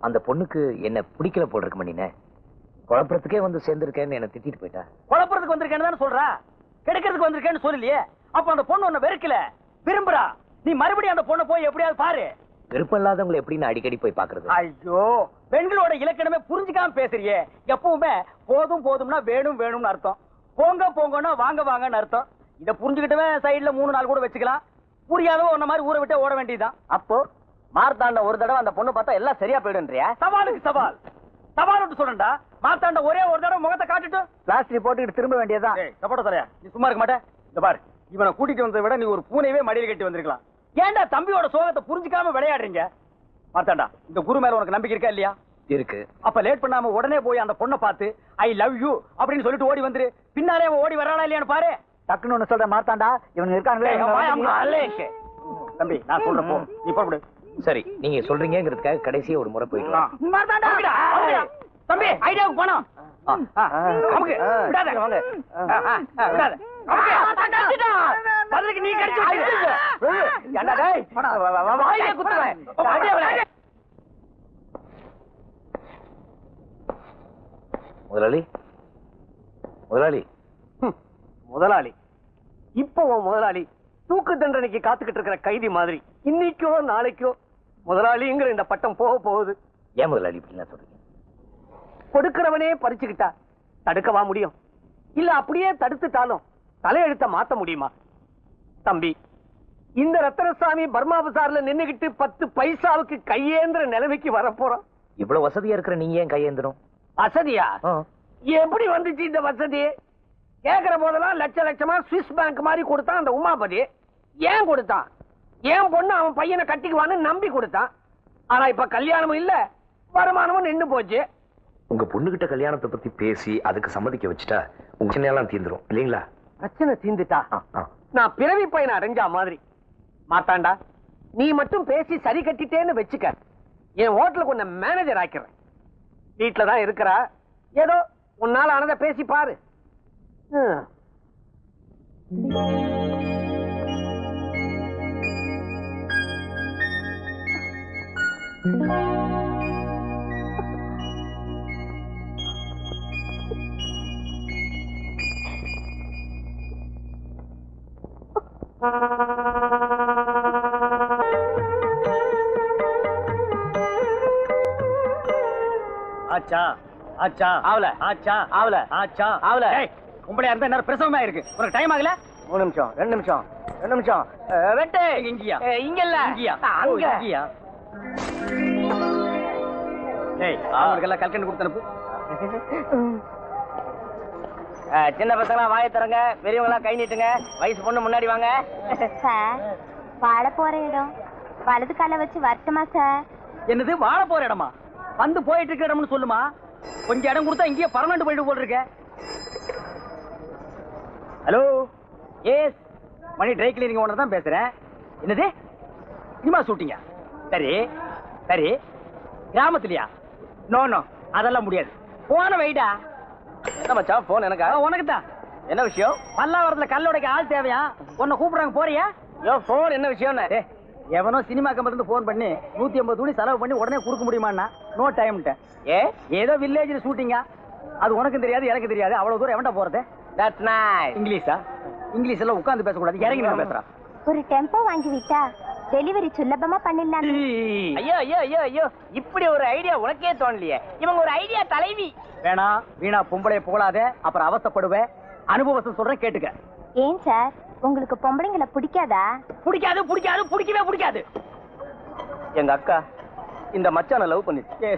அந்த பொண்ணுக்கு என்ன பிடிக்கல போல் இருக்க மணினே. குழப்பறதுக்கே வந்து சேர்ந்திருக்கேன்னு என்ன திட்டிட்டு போயிட்டா. குழப்பறதுக்கு வந்திருக்கேன்னு தானே சொல்றா, கெடுக்கிறதுக்கு வந்திருக்கேன்னு சொல்லலையே. அப்ப அந்த பொண்ணு உன்னை வெறுக்கல, விரும்புறா. நீ மறுபடியும் அந்த பொண்ணை போய் எப்படியாவது பாரு. விருப்பம் இல்லாதவங்களை எப்படி நான் அடிக்கடி போய் பாக்குறது? ஐயோ, பெண்களோட இலக்கணமே புரிஞ்சுக்காம பேசுறியே. எப்பவுமே போதும் போதும்னா வேணும் வேணும்னு அர்த்தம், போங்க போங்கன்னா வாங்க வாங்கன்னு அர்த்தம். இத புரிஞ்சுக்கிட்டவே சைடுல 3 நாள் கூட வச்சுக்கலாம். புரியாதவ உன்ன மாதிரி ஊரை விட்டு ஓட வேண்டியதுதான். அப்போ மார்த்தாண்ட ஒரு தடவை அந்த பொண்ணு பார்த்தா எல்லாம் சரியா போயிடுன்றியா? சவாலுக்கு சவால், சவால் சொல்றா. மார்த்தாண்ட ஒரே ஒரு தடவை முகத்தை காட்டிட்டு பிளாஸ்டிக் போட்டுக்கிட்டு திரும்ப வேண்டியதுதான். சப்போட்ட தலையா, நீ சும்மா இருக்க மாட்டே. இந்த பாரு, இவனை கூட்டிட்டு வந்ததை விட நீ ஒரு பூனையவே மடியில் கட்டி வந்திருக்கலாம். ஏன்டா தம்பியோட சோகத்தை புரிஞ்சுக்காம விளையாடுறீங்க? மார்த்தாண்டா, இந்த குரு மேல உனக்கு நம்பிக்கை இருக்கா இல்லையா? இருக்கு. அப்ப லேட் பண்ணாம உடனே போய் அந்த பொண்ணை பார்த்து ஐ லவ் யூ அப்படின்னு சொல்லிட்டு ஓடி வந்துரு. பின்னாலே ஓடி வரானா இல்லையான்னு பாரு. டக்குன்னு ஒண்ணு சொல்ற மாத்தாண்டா, இவனுங்க இருக்காங்களே. தம்பி, நான் சொல்றப்போ நீ போடு. சரி, நீங்க சொல்றீங்கிறதுக்காக கடைசியா ஒரு முறை போயிட்டு வா. தம்பி, ஐடியாவுக்கு போனோம். நீ முதலாளி, முதலாளி, முதலாளி இப்போ முதலாளி தூக்கு தண்டனைக்கு காத்துக்கிட்டு இருக்கிற கைதி மாதிரி இன்னைக்கோ நாளைக்கோ முதலாளிங்கிற இந்த பட்டம் போக போகுது. ஏன் முதலாளி இப்படிலாம் சொல்றீங்க? கொடுக்கிறவனே பறிச்சுக்கிட்டா தடுக்கவா முடியும்? இல்ல அப்படியே தடுத்துட்டாலும் தலையெழுத்த மாத்த முடியுமா? தம்பி, இந்த ரத்தனசாமி பர்மா பசார்ல நின்னுகிட்டு 10 பைசாவுக்கு கையேந்திர நிலைமைக்கு வரப்போறோம். இவ்வளவு வசதியா இருக்கிற நீங்க ஏன் கையேந்திரம்? வசதியா? எப்படி வந்துச்சு இந்த வசதி? கேக்குற போதெல்லாம் லட்ச லட்சமா சுவிஸ் பேங்க் மாதிரி கொடுத்தான் அந்த உமாபதி. ஏன் கொடுத்தான்? ஏன் பொண்ணு அவன் பையனை கட்டிக்குவான்னு நம்பி கொடுத்தான். ஆனா இப்ப கல்யாணமும் இல்ல, வருமானமும் நின்னு போச்சு. உங்க பொண்ணுகிட்ட கல்யாணத்தை பத்தி பேசி அதுக்கு சம்மதிக்க வச்சுட்டா உங்க பிரச்சனையெல்லாம் தீந்துரும் இல்லீங்களா? பிரச்சனை தீந்துட்டா நான் பிறவி பையனை அடைஞ்சா மாதிரி. மாத்தாண்டா, நீ மட்டும் பேசி சரி கட்டிட்டேன்னு வச்சுக்க, என் ஹோட்டலுக்கு உன்னை மேனேஜர் ஆக்கிறேன். வீட்டுலதான் இருக்கிறா, ஏதோ உன்னால ஆனதை பேசி பாரு. ஆச்சா ஆச்சா ஆவல ஆச்சா ஆவல ஆச்சா ஆவல. உங்களையா இருந்தா என்ன பிரசவமா இருக்கு? உனக்கு டைம் ஆகல? 3 நிமிஷம் 2 நிமிஷம் 2 நிமிஷம். வெட்டு. இங்கயா? இங்க இல்ல, இங்கயா? அங்க. இங்கயா? ஏய், அவங்களுக்கெல்லாம் கல்கண்டு கொடுத்து அனுப்பு. சின்ன பசங்களா வாயை தரங்க, பெரியவங்க எல்லாம் கை நீட்டுங்க. வயசு பொண்ணு முன்னாடி வாங்க. சார், வாழ போற இடம் வலது கால வச்சு வரட்டுமா சார்? என்னது வாழ போற இடமா? வந்து போயிட்டு இருக்க இடம்னு சொல்லுமா. கொஞ்சம் இடம் கொடுத்தா இங்கேயே பர்மனன்ட் போயிட்டு போல் இருக்க. ஹலோ, எஸ், மணி ட்ரை கிளீனிங் ஓனர் தான் பேசுறேன். என்னது சினிமா ஷூட்டிங்க? சரி சரி, கிராமத்துலயா? நோ நோ, அதெல்லாம் முடியாது. போன வைடா. என்ன மச்சான் போன் எனக்கா? உனக்கு தான். என்ன விஷயம்? பல்லாவரத்துல கல்லோடைக்கு ஆள் தேவையா? உன்னை கூப்பிடுறாங்க, போறியா? யோ, போன் என்ன விஷயம்? எவனோ சினிமா கம்பெனில போன் பண்ணி 150 துணி செலவு பண்ணி உடனே கொடுக்க முடியுமான்னா நோ டைம்ட்ட. ஏதோ வில்லேஜ்ல ஷூட்டிங்கா, அது உனக்கும் தெரியாது எனக்கு தெரியாது. அவ்வளவு தூரம் எவன்டா போறது? That's nice. இங்கிலீஷா? இங்கிலீஷ் எல்லாம் உட்கார்ந்து பேசக்கூடாது, இறங்கி நின்னு பேசுறா. ஒரு டெம்போ வாங்கி விட்டா டெலிவரி சுலபமா பண்ணிடலாம். ஐயோ ஐயோ ஐயோ ஐயோ, இப்படி ஒரு ஐடியா உனக்கே தோணலையே. இவங்க ஒரு ஐடியா தலைவி. வேணா வீணா பொம்பளைய புகழாத, அப்புறம் அவஸ்தைப்படுவே. அனுபவத்தை சொல்றேன், கேட்டுக்க. ஏன் சார், உங்களுக்கு பொம்பளைங்களை பிடிக்காதா? பிடிக்காது பிடிக்காது பிடிக்கவே பிடிக்காது. எங்க அக்கா இந்த மச்சான லவ் பண்ணிச்சு.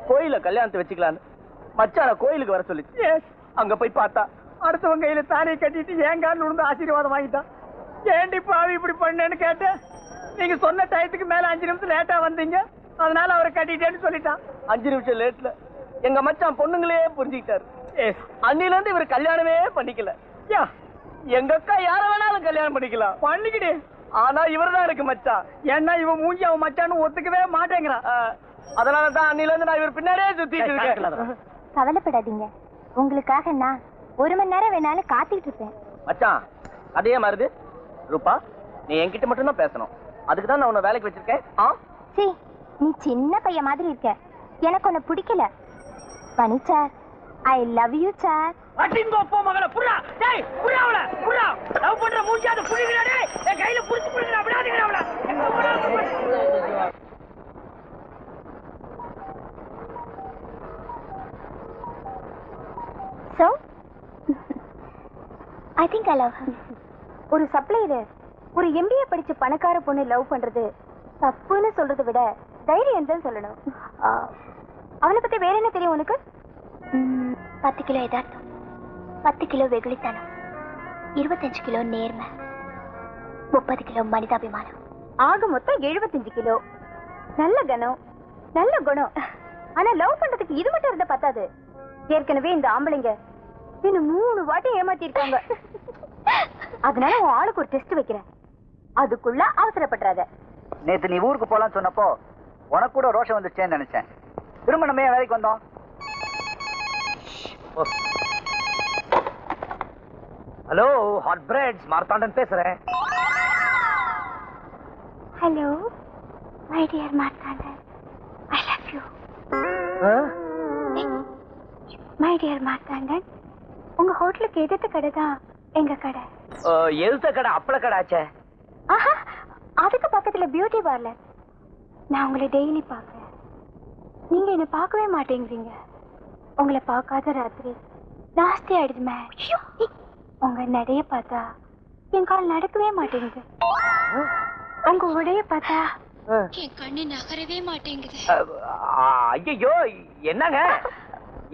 கோயில கல்யாணத்தை வச்சுக்கலான்னு மச்சான கோயிலுக்கு வர சொல்லிச்சு. அங்க போய் பார்த்தா அடுத்தவங்க கையில தானே கட்டிட்டு ஏங்கான்னு விழுந்து ஆசீர்வாதம் வாங்கிட்டான். ஏண்டி பாவி இப்படி பண்ணேன்னு கேட்டேன். நீங்க சொன்ன டயத்துக்கு மேல 5 நிமிஷம் லேட்டா வந்தீங்க, அதனால அவரை கட்டிட்டேன்னு சொல்லிட்டான். 5 நிமிஷம் லேட்ல எங்க மச்சான் பொண்ணுங்களே புரிஞ்சுக்கிட்டாரு. அன்னில இருந்து இவர் கல்யாணமே பண்ணிக்கல. எங்க அக்கா யார வேணாலும் கல்யாணம் பண்ணிக்கலாம், பண்ணிக்கிடு. ஆனா இவர்தான் எனக்கு மச்சான். ஏன்னா இவன் மூஞ்சி அவன் மச்சான்னு ஒத்துக்கவே மாட்டேங்கிறான். அதனாலதான் அன்னில இருந்து நான் இவர் பின்னாடியே சுத்திட்டு இருக்கேன். கவலைப்படாதீங்க, உங்களுக்காக நான் 1 மணி நேரம் வேணாலும் காத்துக்கிட்டு இருப்பேன். மச்சான் அதே மாதிரி ரூபா, நீ என்கிட்ட மட்டும் தான் பேசணும். அதுக்கு தான் நான் உன்னை வேலைக்கு வச்சிருக்கேன். சி நீ சின்ன பையன் மாதிரி இருக்க, எனக்கு உன்னை பிடிக்கல. பனி sir, I love you sir. அடிங்கோ போ மகள புறா. டேய் புறா அவள புறா. லவ் பண்ற மூஞ்சாத புடிங்கடா டேய். என் கையில புடிச்சு புடிங்கடா விடாதீங்க அவள. So I think I love her. ஒரு சப்ளையர் ஒரு MBA படிச்ச பணக்கார பொண்ணு லவ் பண்றது தப்புன்னு சொல்றதை விட தைரியம் தான் சொல்லணும். அவளை பத்தி வேற என்ன தெரியும் உனக்கு? 10 கிலோ யதார்த்தம், 10 கிலோ வெகுளித்தனம், 25 கிலோ நேர்மை, 30 கிலோ மனிதாபிமானம், ஆக மொத்தம் 75 கிலோ. நல்ல கணம், நல்ல குணம். ஆனா லவ் பண்றதுக்கு இது மட்டும் இருந்தா பத்தாது. ஏற்கனவே இந்த ஆம்பளைங்க இன்னும் 3 வாட்டி ஏமாத்தி இருக்காங்க. அதனால உன் ஆளுக்கு ஒரு டெஸ்ட் வைக்கிறேன், அதுக்குள்ள அவசரப்படாத. நேத்து நீ ஊருக்கு போலான்னு சொன்னப்போ உனக்கு கூட ரோஷம் வந்துச்சேன்னு நினைச்சேன். திரும்ப நம்ம வேலைக்கு வந்தோம். ஹலோ, ஹாட் பிரெட்ஸ் மார்த்தாண்டன் பேசுறேன். Hello my dear Marthandan, I love you. My dear Marthandan, உங்க ஹோட்டலுக்கு எதிர்த்த கடை தான் எங்க கடை. எழுத்த கடை அப்பள கடை ஆச்சே. ஆஹா, அதுக்கு பக்கத்துல பியூட்டி பார்லர். நான் உங்களை டெய்லி பார்க்கிறேன், நீங்க என்ன பார்க்கவே மாட்டேங்கிறீங்க. உங்களை பார்க்காத ராத்திரி நாஸ்தி ஆயிடுதுமே. உங்க நடைய பார்த்தா என் கால் நடக்கவே மாட்டேங்குது. உங்க உடைய பார்த்தா என் கண்ணு நகரவே மாட்டேங்குது. ஐயோ என்னங்க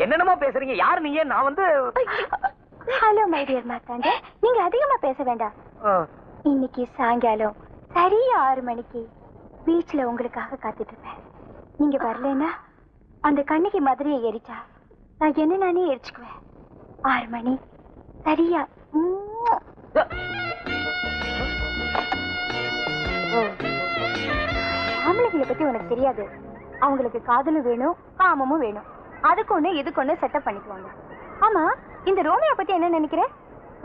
என்னென்னமோ பேசுறீங்க? யார் நீங்க? நான் வந்து ஹலோ மை டியர் மார்த்தாண்டன், நீங்க அதிகமா பேச வேண்டாம். இன்னைக்கு சாயங்காலம் சரியா 6 மணிக்கு பீச்ல உங்களுக்காக காத்துட்டு இருப்பேன். நீங்க வரலன்னா அந்த கண்ணிக்கு மதுரையை எரிச்சா நான் என்ன நானே எரிச்சுக்குவேன். 6 மணி சரியா. ஆம்பளைங்களை பத்தி உனக்கு தெரியாது. அவங்களுக்கு காதலும் வேணும், காமமும் வேணும். அதுக்கு ஒண்ணு இதுக்கு ஒண்ணு செட்டப் பண்ணிக்குவாங்க. ஆமா, இந்த ரோமியோ பத்தி என்ன நினைக்கிற?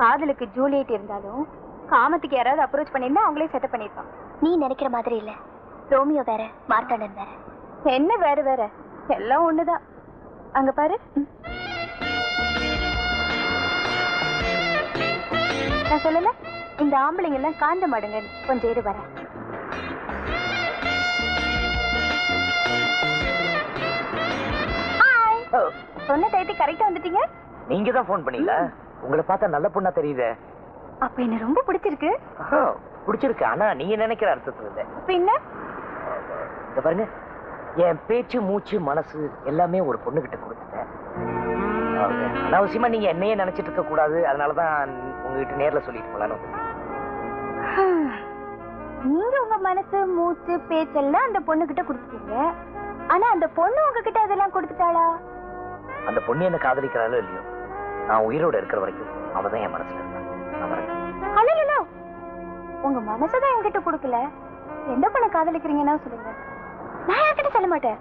காதலுக்கு ஜூலியட் இருந்தாலும் காமத்துக்கு யாராவது அப்ரோச் பண்ணிருந்தா அவங்களே செட்டப் பண்ணிருப்பாங்க. நீ நினைக்கிற மாதிரி இல்ல. ரோமியோ வேற, மார்த்தாண்டன் வேற. என்ன வேற வேற? எல்லாம் ஒண்ணுதான். அங்க பாரு. நான் சொல்லல, இந்த ஆம்பளைங்க எல்லாம் காந்த மாடுங்க. கொஞ்சம் இரு வர. சொன்ன டைத்துக்கு கரெக்டா வந்துட்டீங்க. நீங்க தான் போன் பண்ணீங்களா? உங்களை பார்த்தா நல்ல பொண்ணா தெரியுதே. அப்ப என்ன ரொம்ப பிடிச்சிருக்கு. பிடிச்சிருக்கு, ஆனா நீங்க நினைக்கிற அர்த்தத்துல இல்ல. பின்ன இத பாருங்க, என் பேச்சு மூச்சு மனசு எல்லாமே ஒரு பொண்ணு கிட்ட கொடுத்துட்டேன். அனாவசியமா நீங்க என்னையே நினைச்சிட்டு இருக்க கூடாது. அதனாலதான் உங்ககிட்ட நேர்ல சொல்லிட்டு போலான்னு. நீங்க உங்க மனசு மூச்சு பேச்செல்லாம் அந்த பொண்ணு கிட்ட கொடுத்துட்டீங்க. ஆனா அந்த பொண்ணு உங்ககிட்ட அதெல்லாம் கொடுத்துட்டாளா? அந்த பொண்ணு என்ன காதலிக்கிறாளோ இல்லையோ, நான் உயிரோட இருக்கிற வரைக்கும் அவதான் என் மனசுல இருந்தா. உங்க மனசுதான் என்கிட்ட கொடுக்கல. எந்த பொண்ணை காதலிக்கிறீங்கன்னா சொல்லுங்க, நான் யார்கிட்ட சொல்ல மாட்டேன்.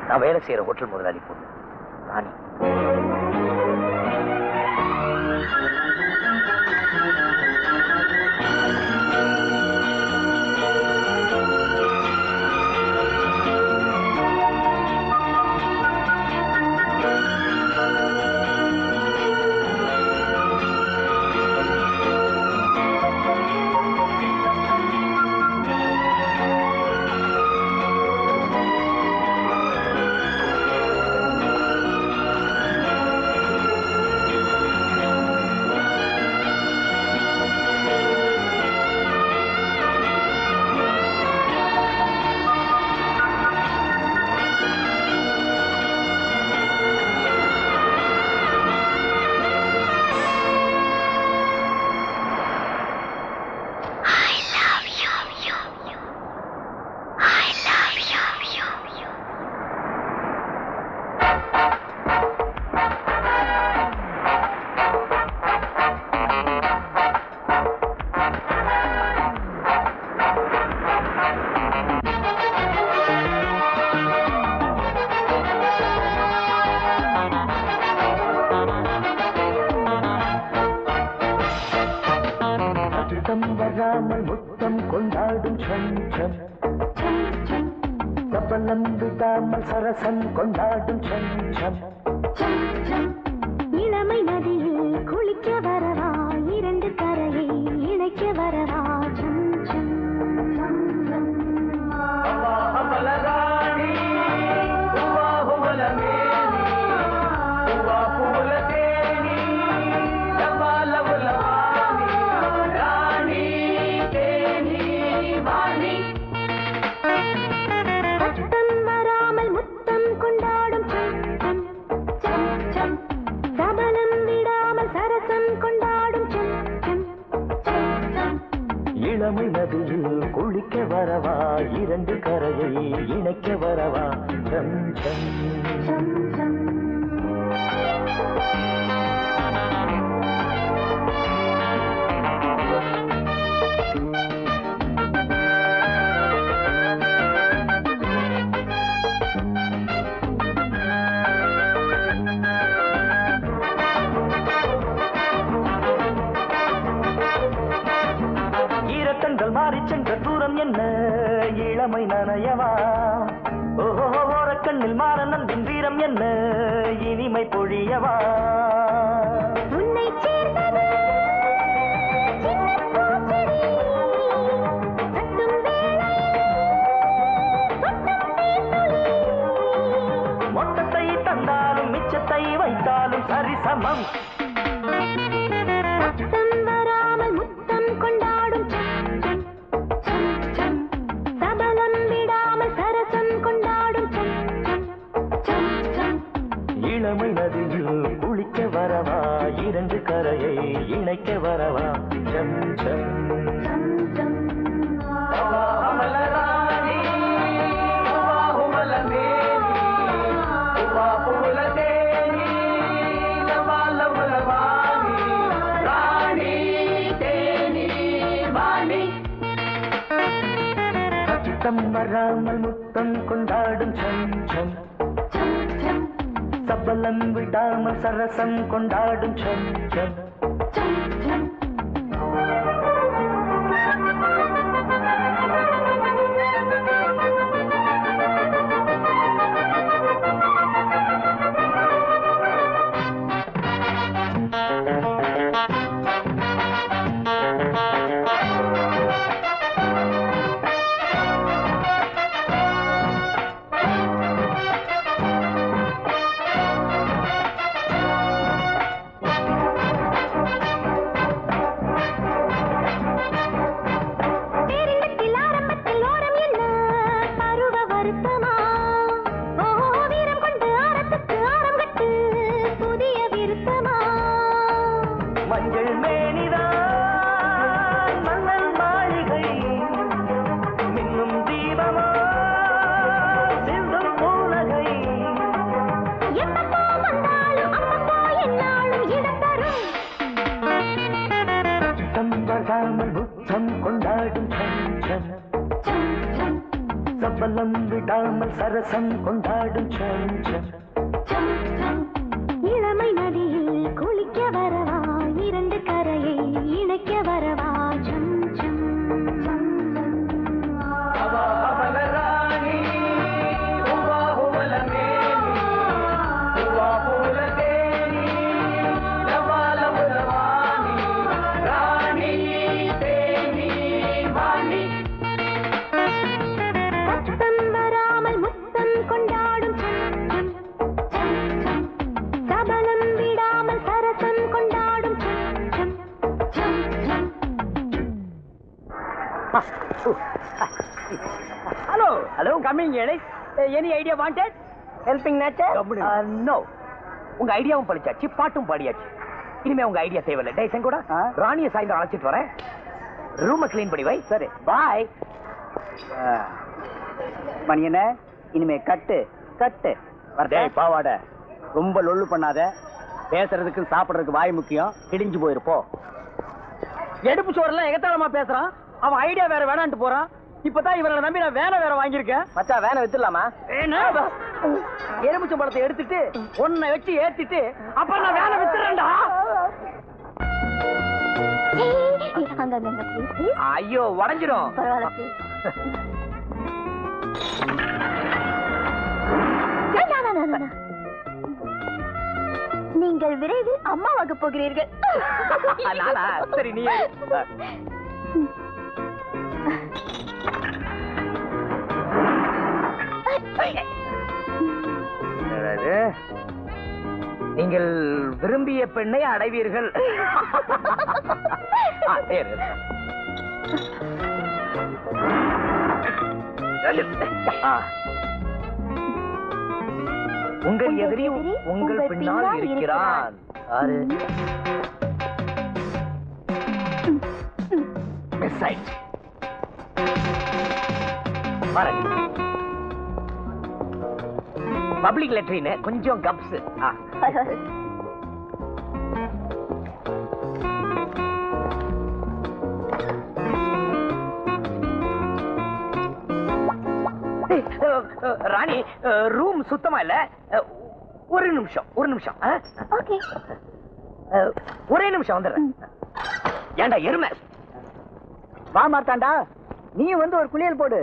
நான் வேலை செய்யற ஹோட்டல் முதலாளி பொண்ணு ராணி. வராமல் முத்தம் கொண்டாடும் சபலம் விடாமல் சரசம் கொண்டாடும் சஞ்சம் இளமை நதியில் குளிக்க வரவா இரண்டு கரையை இணைக்க வரவா இளமை நதியில் குளிக்க வரவா இரண்டு கரையை இணைக்க வரவா சம் சம் மாறி சென்ற தூரம் என்ன இளமை நனையவா ஓஹோ ஓரக்கண்ணில் மாறனந்தின் வீரம் என்ன இனிமை பொழியவா உன்னை சேர்ந்தது மொத்தத்தை தந்தாலும் மிச்சத்தை வைத்தாலும் சரிசமம் வராமல் முத்தம் கொண்டாடும் இளமை நதியில் குளிக்க வரவா இரண்டு கரையை இணைக்க வரவா சம் சம் சத்தம் வராமல் முத்தம் கொண்டாடும் சம் சம் சபலம் விடாமல் சரசம் கொண்டாடும் சம் சம் மஞ்சள் மேனிதான் மன்னன் மாளிகை மின்னும் தீபமா சிந்தும் பூலகை வராமல் புத்தம் கொண்டாடும் சஞ்சம் சபலம் விடாமல் சரசம் கொண்டாடும் சஞ்சம் இளமை நதியில் குளிக்க வரவா இரண்டு கரையை இணைக்க வரவா சம் சம் வராமல் முத்தம் கொண்டாடும் சபலம் விடாமல் சரசம் கொண்டாடும் hello hello coming any idea wanted helping nature no உங்க ஐடியாவும் படிச்சாச்சு பாட்டும் பாடியாச்சு இனிமே உங்க ஐடியா தேவையில்லை டேய் செங்கோட ராணியை சாயந்தரம் அழைச்சிட்டு வரேன் ரூமை கிளீன் பண்ணி வை சரி பாய் மணியனே இனிமே கட்டு கட்டு டேய் பாவாட ரொம்ப லொள்ளு பண்ணாத பேசுறதுக்கு சாப்பிடுறதுக்கு வாய் முக்கியம் கிழிஞ்சு போயிருப்போம் எடுப்பு சோறுலாம் எகத்தாளமா பேசுறான் அவன் ஐடியா வேற வேணான்ட்டு போறான் இப்பதான் இவரை நம்பி நான் வேலை வேற வாங்கியிருக்கேன் மச்சா வேலை வித்துடலாமா எலுமிச்சம் பழத்தை எடுத்துட்டு ஒன்னை வச்சு ஏத்திட்டு அப்புறம் நான் வேலை வித்துறேன்டா ஐயோ உடஞ்சிரும் பரவாயில்ல நீங்கள் விரைவில் அம்மாவாக போகிறீர்கள். நானா? சரி நீ நீங்கள் விரும்பிய பெண்ணை அடைவீர்கள். உங்கள் எதிரி உங்கள் பின்னால் இருக்கிறான். பப்ளிக் லெட்ரின் கொஞ்சம் கப்ஸ். ராணி ரூம் சுத்தமா இல்ல. ஒரு நிமிஷம் ஒரே நிமிஷம் வந்துடுறேன். ஏண்டா எருமை, வா மார்த்தாண்டா, நீ வந்து ஒரு குளியல் போடு.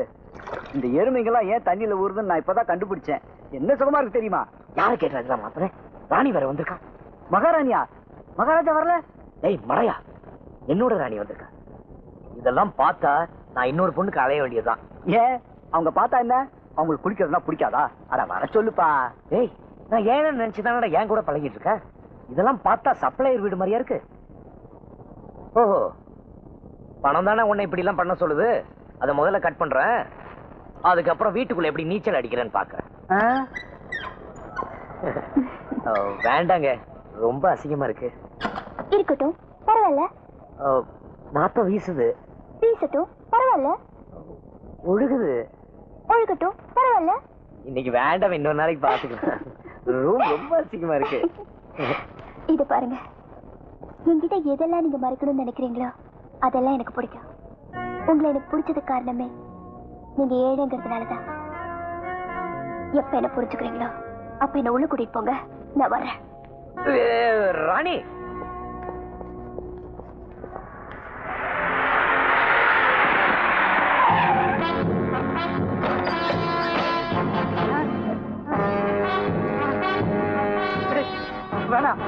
இந்த எருமைங்கெல்லாம் ஏன் தண்ணியில ஊறுதுன்னு நான் இப்பதான் கண்டுபிடிச்சேன். என்ன சுகமா இருக்கு தெரியுமா? யாரு கேட்டா மாத்திர ராணி வேற வந்திருக்கா. மகாராணியா? மகாராஜா வரல? ஏய் மறையா, என்னோட ராணி வந்திருக்கா. இதெல்லாம் பார்த்தா நான் இன்னொரு பொண்ணுக்கு அலைய வேண்டியதுதான். ஏன் அவங்க பார்த்தா என்ன? அவங்களுக்கு குளிக்கிறதுனா பிடிக்காதா? அட வர சொல்லுப்பா. ஏய் நான் ஏன்னு நினைச்சுதானடா ஏன் கூட பழகிட்டு இருக்கேன். இதெல்லாம் பார்த்தா சப்ளையர் வீடு மாதிரியா இருக்கு. ஓஹோ, பணம் தானே உன்னை இப்படி எல்லாம் பண்ண சொல்லுது. அதை முதல்ல கட் பண்றேன், அதுக்கப்புறம் வீட்டுக்குள்ள எப்படி நீச்சல் அடிக்கிறேன்னு பாக்குறேன். வேண்டாங்க, ரொம்ப அசிங்கமா இருக்கு. இருக்கட்டும், பரவாயில்ல. நாத்தம் வீசுது. வீசட்டும், பரவாயில்ல. ஒழுகுது. ஒழுகட்டும், பரவாயில்ல. இன்னைக்கு வேண்டாம், இன்னொரு நாளைக்கு பாத்துக்கலாம். ரூம் ரொம்ப அசிங்கமா இருக்கு. இது பாருங்க, என்கிட்ட எதெல்லாம் நீங்க மறைக்கணும்னு நினைக்கிறீங்களோ அதெல்லாம் எனக்கு பிடிக்கும். உங்களை எனக்கு பிடிச்சது காரணமே நீங்க ஏழைங்கிறதுனாலதான். எப்ப என்ன புரிஞ்சுக்கிறீங்களோ அப்ப என்ன உள்ள கூட்டிட்டு போங்க, நான் வரேன். ராணி, வேணாம்.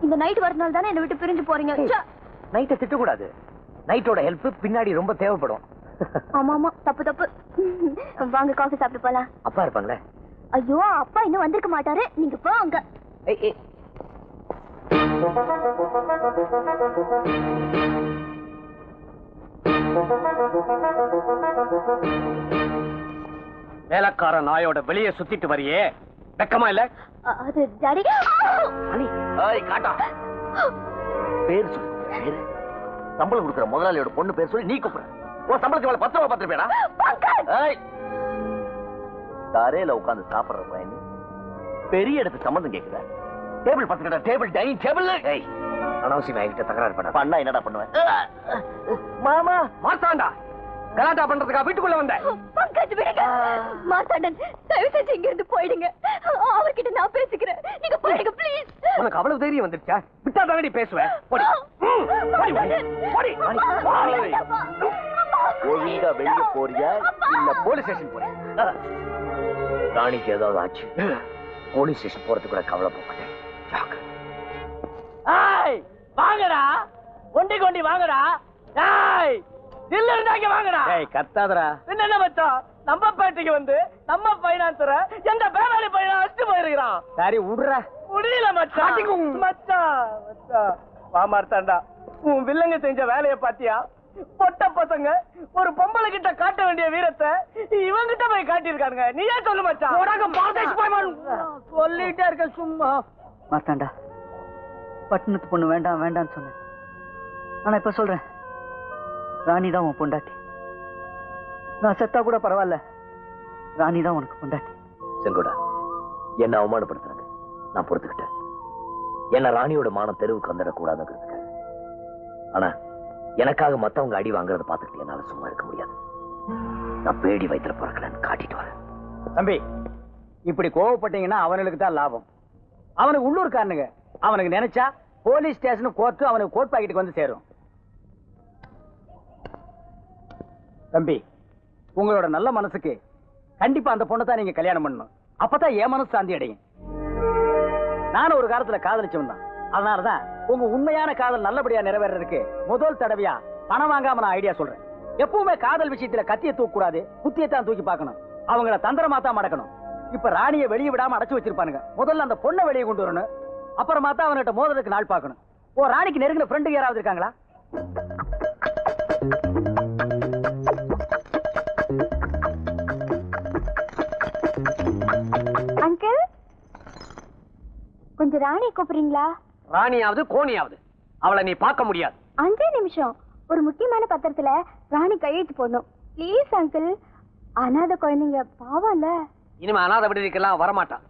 இந்த நைட் வரதுனால தானே என்ன விட்டு பிரிஞ்சு போறீங்க. நைட்டை திட்டக்கூடாது. நைட்டோட ஹெல்ப் பின்னாடி ரொம்ப தேவைப்படும். ஆமா ஆமா, தப்பு தப்பு. வாங்க காஃபி சாப்பிட்டு போலாம். அப்பா இருப்பாங்களே? ஐயோ, அப்பா இன்னும் வந்திருக்க மாட்டாரு, நீங்க போங்க. வேலைக்கார நாயோட வெளியே சுத்திட்டு வரியே, வெக்கமா இல்ல? அது டாடி. காட்டா பேர் சொல்லு. பேரு சம்பளம் கொடுக்குற முதலாளியோட பொண்ணு பேர் சொல்லி நீ கூப்பிடுற. உன் சம்பளத்துக்கு மேல 10 ரூபாய் பார்த்திருப்பேடா. தரையில உட்கார்ந்து சாப்பிடுற பையன் பெரிய இடத்து சம்பந்தம் கேட்குற. டேபிள் பார்த்துக்கிட்ட, டேபிள் டைனிங் டேபிள். அனாவசியமா என்கிட்ட தகராறு பண்ணா என்னடா பண்ணுவேன்? மாமா மார்த்தாண்டா, கலாட்டா பண்றதுக்கா வீட்டுக்குள்ள வந்த? பங்கஜ் விடுங்க. மார்த்தாண்டன், தயவு செஞ்சு இங்க இருந்து போயிடுங்க. அவர்கிட்ட நான் பேசிக்கிறேன், நீங்க போயிடுங்க ப்ளீஸ். உனக்கு அவ்வளவு தைரியம் வந்துருச்சா? விட்டா தானடி பேசுவேன். ஒழுங்கா வெளியே போறியா இல்ல போலீஸ் ஸ்டேஷன் போறியா? ராணிக்கு ஏதாவது ஆச்சு, போலீஸ் ஸ்டேஷன் போறதுக்கு கூட கவலைப்பட மாட்டேன். வாங்கடா, ஒண்டி கொண்டி வாங்கடா. தில்ல இருந்தாங்க வாங்கடா. கத்தாதரா. என்ன மச்சான், நம்ம பேட்டைக்கு வந்து நம்ம பைனான்சர எந்த பேராளி பையனா அடிச்சு போயிருக்கிறான். சரி விடுற. முடியல மச்சான். மச்சான் வா மார்த்தாண்டா, உன் வில்லங்க செஞ்ச வேலையை பாத்தியா? பொட்ட பசங்க ஒரு பொம்பளை கிட்ட காட்ட வேண்டிய வீரத்தை இவங்கிட்ட போய் காட்டியிருக்காங்க. நீ ஏன் சொல்லு மச்சான்? சொல்லிட்டே இருக்க சும்மா. மார்த்தாண்டா, பட்டணத்து பொண்ணு வேண்டாம் வேண்டாம்னு சொன்னேன். ஆனா இப்ப சொல்றேன், ராணி தான் உன் பொண்டாட்டி. நான் செத்தா கூட பரவாயில்ல, ராணி தான் உனக்கு பொண்டாட்டி. செங்கோடா, என்ன அவமானப்படுத்துறாங்க, நான் பொறுத்துக்கிட்டேன். என்ன ராணியோட மானம் தெருவுக்கு வந்துடக்கூடாதுங்கிறதுக்கு. ஆனா எனக்காக மத்தவங்க அடி வாங்குறத பார்த்துக்கிட்டு என்னால சும்மா இருக்க முடியாது. நான் பேடி வயிற்றுல பிறக்கலன்னு காட்டிட்டு வரேன். தம்பி, இப்படி கோவப்பட்டீங்கன்னா அவனுக்கு தான் லாபம். அவனுக்கு உள்ளூர்காரனுங்க. அவனுக்கு நினைச்சா போலீஸ் ஸ்டேஷன் கோர்ட்டு அவனுக்கு கோர்ட் பாக்கெட்டுக்கு வந்து சேரும். தம்பி, உங்களோட நல்ல மனசுக்கு கண்டிப்பா அந்த பொண்ணை தான் நீங்க கல்யாணம் பண்ணணும். அப்பதான் என் மனசு சாந்தி அடையும். நானும் ஒரு காலத்துல காதலிச்சவன் தான். அதனாலதான் உங்க உண்மையான காதல் நல்லபடியா நிறைவேறதுக்கு முதல் தடவையா பணம் வாங்காம நான் ஐடியா சொல்றேன். எப்பவுமே காதல் விஷயத்துல கத்திய தூக்க கூடாது, குத்தியத்தான் தூக்கி பார்க்கணும். அவங்கள தந்திரமா தான் மடக்கணும். இப்ப ராணியை வெளியே விடாம அடைச்சு வச்சிருப்பானுங்க. முதல்ல அந்த பொண்ணை வெளியே கொண்டு வரணும். அப்புறமா தான் அவன்கிட்ட மோதலுக்கு நாள் பார்க்கணும். ஓ, ராணிக்கு நெருங்கின ஃப்ரெண்டு யாராவது இருக்காங்களா? அங்கிள், கொஞ்சம் ராணி கூப்பிடுறீங்களா? ராணியாவது கோணியாவது அவளை நீ பார்க்க முடியாது. 5 நிமிஷம். ஒரு முக்கியமான பத்திரத்துல ராணி கையெழுத்து போடணும். Please uncle. அனாதை குழந்தைங்க பாவம் இல்ல. இனிமே அனாதை விடுதிக்கெல்லாம் வரமாட்டான்.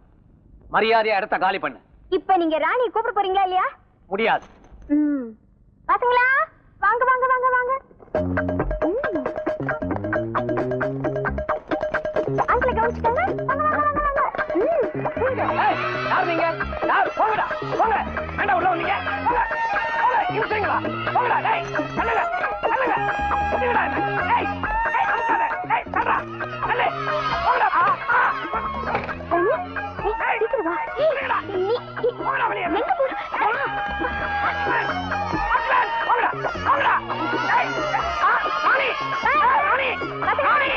மரியாதையா இடத்த காலி பண்ணு. இப்ப நீங்க ராணி கூப்பிட போறீங்களா இல்லையா? முடியாது. பசங்களா, வாங்க வாங்க வாங்க வாங்க. அங்கிளை கவனிச்சுட்டாங்க. வாங்க வாங்க வாங்க வாங்க. யார் நீங்க? யார்? போங்கடா, போங்க. வேண்டாம், உள்ள வந்தீங்க. போங்க, போங்க. இழுத்தீங்களா? போங்கடா. டேய், தள்ளுங்க, தள்ளுங்க. குடிங்கடா என்ன? டேய், டேய், அமுக்காத. டேய், தள்ளுடா. தள்ளு. போங்கடா. ராணி, சீக்கிரம் வா. போங்கடா வெளியே. எங்க போ? போங்கடா, போங்கடா. டேய், ராணி, ராணி, ராணி.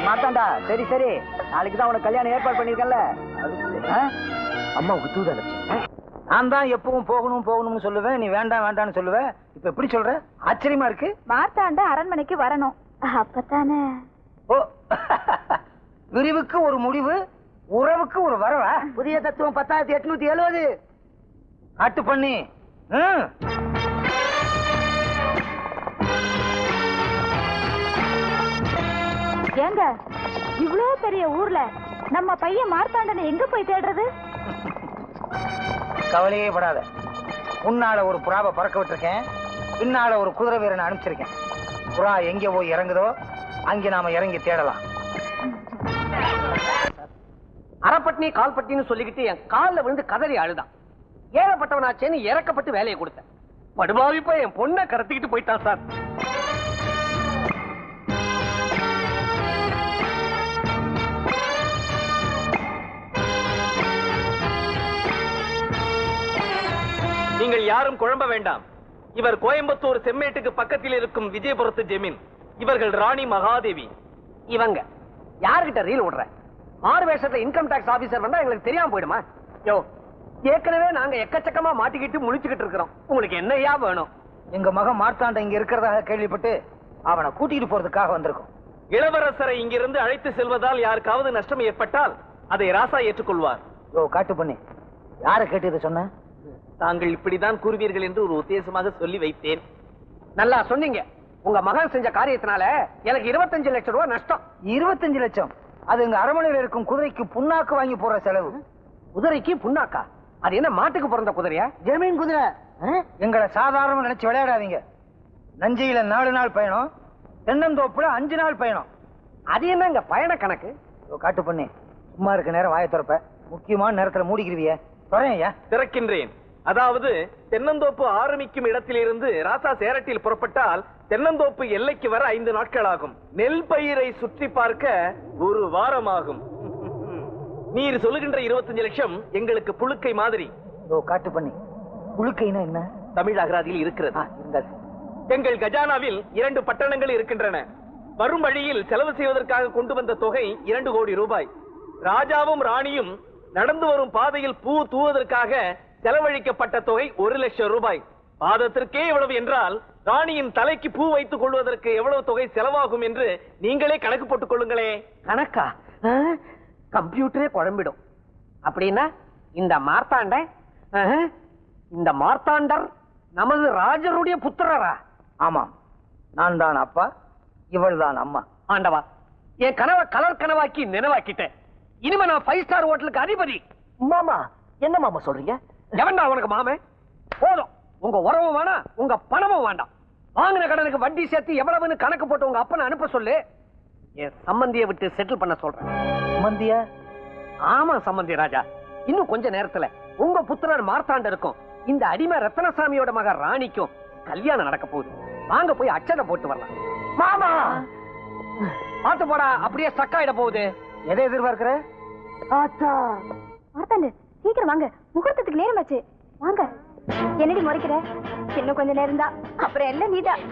மாத்தாண்டா. சரி சரி, நாளைக்கு தான் உனக்கு கல்யாணம் ஏற்பாடு பண்ணிருக்கேன்ல. அம்மாவுக்கு தூது அனுப்பிச்சேன். நான் தான் எப்பவும் போகணும் போகணும்னு சொல்லுவேன், நீ வேண்டாம் வேண்டாம்னு சொல்லுவ. இப்ப எப்படி சொல்ற? ஆச்சரியமா இருக்கு. மார்த்தாண்ட அரண்மனைக்கு வரணும். அப்பதானே. ஓ, விரிவுக்கு ஒரு முடிவு, உறவுக்கு ஒரு வரவா? புதிய தத்துவம் 10,870 காட்டு பண்ணி. ஏங்க, இவ்ளோ பெரிய ஊர்ல நம்ம பையன் மார்த்தாண்டனை எங்க போய் தேடுறது? கவலையே படாத. முன்னால ஒரு புறாவை பறக்க விட்டுருக்கேன், பின்னால ஒரு குதிரை வீரனை அனுப்பிச்சிருக்கேன். புறா எங்க போய் இறங்குதோ அங்க நாம இறங்கி தேடலாம். அரைப்பட்டினி கால்பட்டின்னு சொல்லிக்கிட்டு என் காலில் விழுந்து கதறி அழுதான். ஏழப்பட்டவனாச்சேன்னு இறக்கப்பட்டு வேலையை கொடுத்தேன். படுபாவி போய் என் பொண்ணை கடத்திக்கிட்டு போயிட்டான் சார். நீங்கள் யாரும் குழம்ப வேண்டாம். இவர் கோயம்புத்தூர் செம்மேட்டுக்கு பக்கத்தில் இருக்கும் விஜயபுரத்து ஜெமீன். இவர்கள் ராணி மகாதேவி. இவங்க யாருகிட்ட ரீல் விடுற? மாறு வேஷத்துல இன்கம் டாக்ஸ் ஆபீசர் வந்தா எங்களுக்கு தெரியாம போயிடுமா? யோ, ஏற்கனவே நாங்க எக்கச்சக்கமா மாட்டிக்கிட்டு முழிச்சுக்கிட்டு இருக்கிறோம். உங்களுக்கு என்னையா வேணும்? எங்க மகன் மார்த்தாண்ட இங்க இருக்கிறதாக கேள்விப்பட்டு அவனை கூட்டிட்டு போறதுக்காக வந்திருக்கோம். இளவரசரை இங்கிருந்து அழைத்து செல்வதால் யாருக்காவது நஷ்டம் ஏற்பட்டால் அதை ராசா ஏற்றுக்கொள்வார். யோ, காட்டு பண்ணி. யாரை கேட்டு இதை சொன்ன? தாங்கள் இப்படிதான் கூறுவீர்கள் என்று ஒரு உத்தேசமாக சொல்லி வைத்தேன். நல்லா சொன்னீங்க. உங்க மகன் செஞ்ச காரியத்தினால எனக்கு 25 லட்சம் ரூபாய் நஷ்டம். 25 லட்சம்? அது எங்க அரண்மனையில் இருக்கும் குதிரைக்கு புண்ணாக்கு வாங்கி போற செலவு. குதிரைக்கு புண்ணாக்கா? அது என்ன மாட்டுக்கு பிறந்த குதிரையா? ஜமீன் குதிரை. எங்களை சாதாரண நினைச்சு விளையாடாதீங்க. நஞ்சையில 4 நாள் பயணம், தென்னந்தோப்புல 5 நாள் பயணம். அது என்ன இங்க பயண கணக்கு? காட்டு பண்ணி, சும்மா இருக்க நேரம் வாயை திறப்ப, முக்கியமான நேரத்துல மூடிக்கிருவிய. திறக்கின்றேன். அதாவது தென்னந்தோப்பு ஆரம்பிக்கும் இடத்திலிருந்து ராசா சேரட்டில் புறப்பட்டால் தென்னந்தோப்பு எல்லைக்கு வர 5 நாட்கள் ஆகும். நெல் பயிரை சுற்றி பார்க்க 1 வாரம் ஆகும். நீர் சொல்லுகின்ற 25 லட்சம் எங்களுக்கு புழுக்கை மாதிரி. காட்டு பண்ணி, புழுக்கைனா என்ன? தமிழ் அகராதியில் இருக்கிறது. எங்கள் கஜானாவில் 2 பட்டணங்கள் இருக்கின்றன. வரும் வழியில் செலவு செய்வதற்காக கொண்டு வந்த தொகை 2 கோடி ரூபாய். ராஜாவும் ராணியும் நடந்து வரும் பாதையில் பூ தூவதற்காக செலவழிக்கப்பட்ட தொகை 1 லட்சம் ரூபாய். பாதத்திற்கே எவ்வளவு என்றால் ராணியின் தலைக்கு பூ வைத்துக் கொள்வதற்கு எவ்வளவு தொகை செலவாகும் என்று நீங்களே கணக்கு போட்டுக் கொள்ளுங்களே. கணக்கா? கம்ப்யூட்டரே குழம்பிடும். அப்படின்னா இந்த மார்த்தாண்டர் நமது ராஜருடைய புத்திரரா? ஆமாம், நான் தான் அப்பா, இவள் தான் அம்மா. ஆண்டவா, என் கனவை கலர் கனவாக்கி நினைவாக்கிட்டேன். இனிமே நான் 5 ஸ்டார் ஹோட்டலுக்கு அதிபதி. மாமா, என்ன மாமா சொல்றீங்க? எவன்டா உனக்கு மாமே? போதும், உங்க உறவும் வேணாம், உங்க பணமும் வேண்டாம். வாங்கின கடனுக்கு வட்டி சேர்த்து எவ்வளவுன்னு கணக்கு போட்டு உங்க அப்பனை அனுப்ப சொல்லு. என் சம்பந்தியை விட்டு செட்டில் பண்ண சொல்றேன். சம்பந்தியா? ஆமா சம்பந்தி ராஜா. இன்னும் கொஞ்ச நேரத்துல உங்க புத்திரர் மார்த்தாண்டருக்கும் இந்த அடிமை ரத்னசாமியோட மக ராணிக்கும் கல்யாணம் நடக்க போகுது. வாங்க போய் அச்சதை போட்டு வரலாம். மாமா பாத்து போடா, அப்படியே ஸ்டக் ஆயிட போகுது. எதை எதிர்பார்க்கிற? மார்த்தாண்டு சீக்கிரம் வாங்க, முகூர்த்தத்துக்கு நேரமாச்சு. வாங்க. என்னடி முறைக்கிற? இன்னும் கொஞ்ச நேரம் தான், அப்புறம் எல்லாம் நீதான்.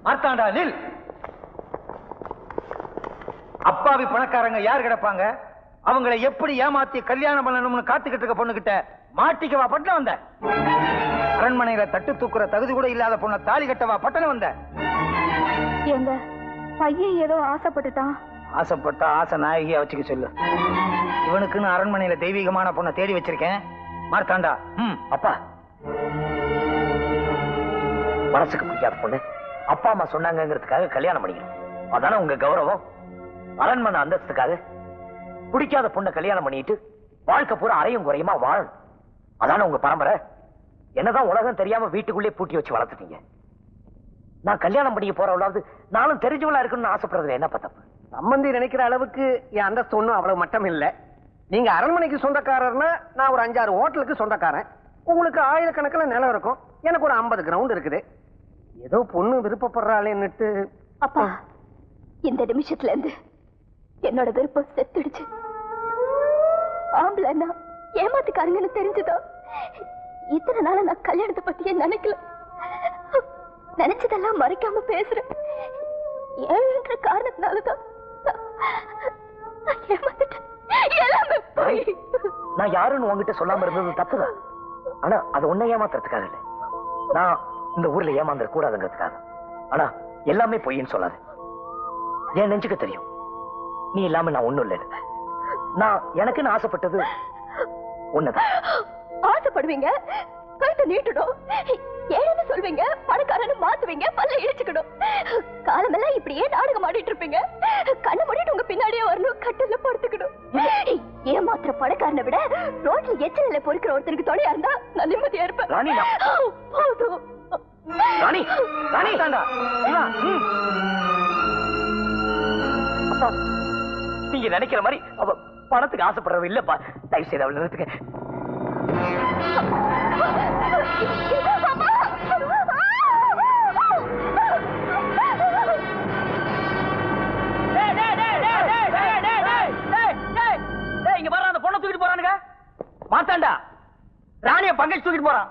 மார்த்தாண்டா நில். அப்பாவி பணக்காரங்க யார் கிடப்பாங்க? அவங்களை எப்படி ஏமாத்தி கல்யாணம் பண்ணணும்னு காத்துக்கிட்டு இருக்க பொண்ணுகிட்ட மாட்டிக்கவா பட்டணம் வந்த? அரண்மனையில தட்டு தூக்குற தகுதி கூட இல்லாத பொண்ணை தாலி கட்டவா பட்டணம் வந்த? எங்க பையன் ஏதோ ஆசைப்பட்டுட்டான். ஆசைப்பட்ட ஆசை நாயகியா வச்சுக்க சொல்லு. இவனுக்குன்னு அரண்மனையில தெய்வீகமான பொண்ணை தேடி வச்சிருக்கேன். மார்த்தாண்டா. அப்பா, மனசுக்கு பிடிக்காத பொண்ணு அப்பா அம்மா சொன்னாங்கிறதுக்காக கல்யாணம் பண்ணிக்கணும். அதான உங்க கௌரவம்? அரண்மனை அந்தஸ்துக்காக பிடிக்காத பொண்ணை கல்யாணம் பண்ணிட்டு வாழ்க்கை பூரா அறையும் குறையுமா வாழணும். அதான உங்க பரம்பரை. என்னதான் உலகம் தெரியாம வீட்டுக்குள்ளே பூட்டி வச்சு வளர்த்துட்டீங்க. நான் கல்யாணம் பண்ணிக்க போறவளாவது நானும் தெரிஞ்சவளா இருக்கணும்னு ஆசைப்படுறதுல என்ன தப்பு? சம்பந்தி நினைக்கிற அளவுக்கு என் அந்தஸ்து ஒண்ணும் அவ்வளவு மட்டம் இல்ல. நீங்க அரண்மனைக்கு சொந்தக்காரர்னா நான் ஒரு 5-6 ஹோட்டலுக்கு சொந்தக்காரன். உங்களுக்கு ஆயிரக்கணக்கில் நிலம் இருக்கும், எனக்கு ஒரு 50 கிரவுண்ட் இருக்குது. ஏதோ பொண்ணு விருப்பப்படுறாளேன்னுட்டு. அப்பா, இந்த நிமிஷத்துல இருந்து என்னோட விருப்பம் செத்துடுச்சு. ஆம்பளைன்னா ஏமாத்துக்காரங்கன்னு தெரிஞ்சதோ இத்தனை நாள நான் கல்யாணத்தை பத்தியே நினைக்கல. நினைச்சதெல்லாம் மறைக்காம பேசுறேன். ஏழுன்ற காரணத்தினாலதான் ஏமாத்துட்டேன். எல்லாமே போய். நான் யாருன்னு உங்ககிட்ட சொல்லாம இருந்தது தப்புதான். ஆனா அது உன்னை ஏமாத்துறதுக்காக இல்ல, நான் இந்த ஊர்ல ஏமாந்துட கூடாதுங்கிறதுக்காக. ஆனா எல்லாமே பொய்ன்னு சொல்லாது. என் நெஞ்சுக்கு தெரியும் நீ இல்லாம நான் ஒண்ணும் இல்லை. நான் எனக்குன்னு ஆசைப்பட்டது ஒண்ணுதான். ஆசைப்படுவீங்க, கழுத்தை நீட்டணும், ஏன்னு சொல்வீங்க, பணக்காரன்னு மாத்துவீங்க, பல்ல இழிச்சுக்கணும். காலமெல்லாம் இப்படியே நாடகம் ஆடிட்டு இருப்பீங்க. கண்ணை மூடிட்டு உங்க பின்னாடியே வரணும், கட்டில படுத்துக்கணும். ஏமாத்திர பணக்காரனை விட ரோட்ல எச்சல பொறுக்கிற ஒருத்தருக்கு துணையா இருந்தா நான் நிம்மதியா இருப்பேன். போதும். ராணி, ராணி தாண்டா. அப்பா, நீங்க நினைக்கிற மாதிரி அவ பணத்துக்கு ஆசைப்படுறவ இல்லப்பா. தயவு செய்து அவளை நிறுத்துங்க. இங்க பாரு, அந்த பொண்ணை தூக்கிட்டு போறானுங்க. மாத்தாண்டா, ராணிய பங்கேஜ் தூக்கிட்டு போறான்.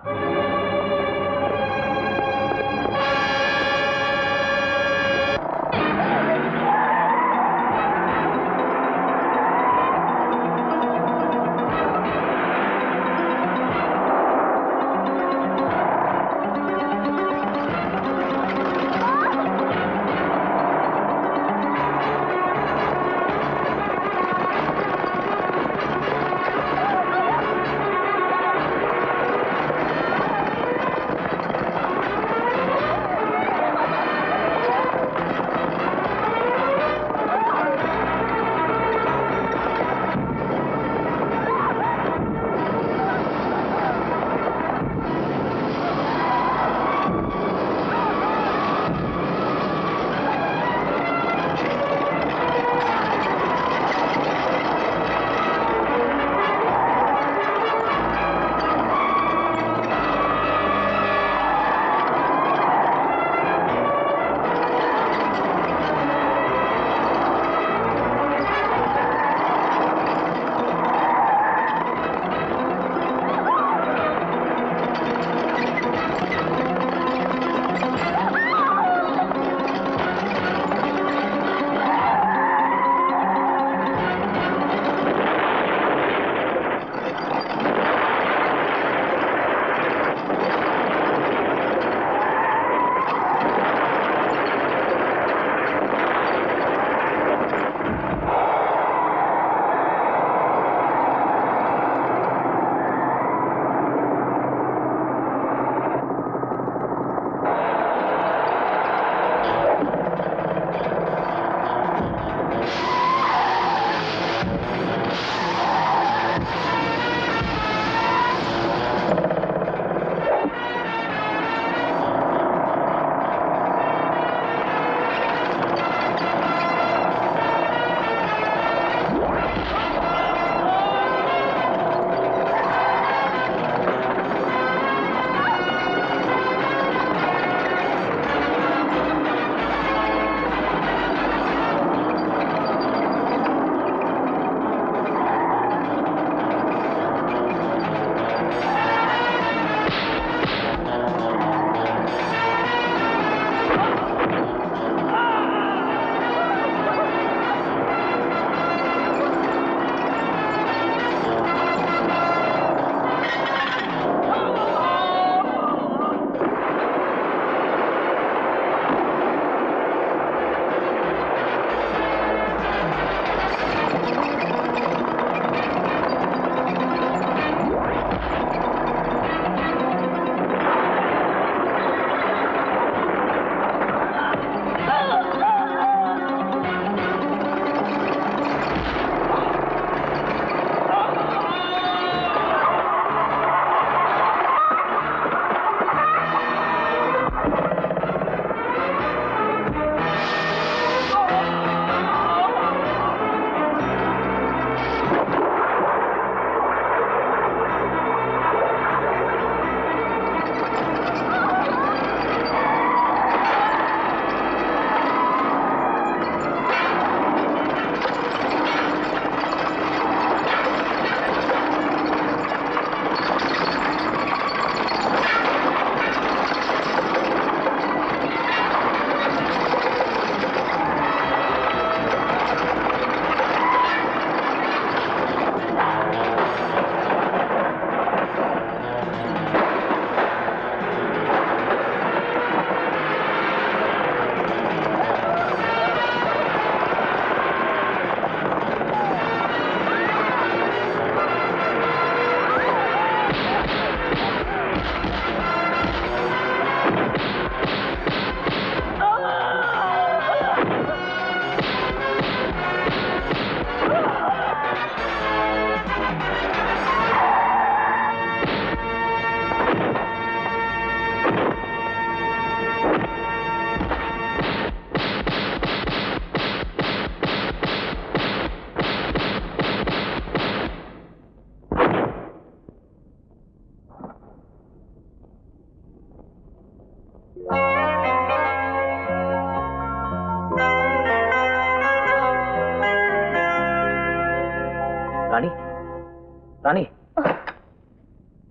ராணி,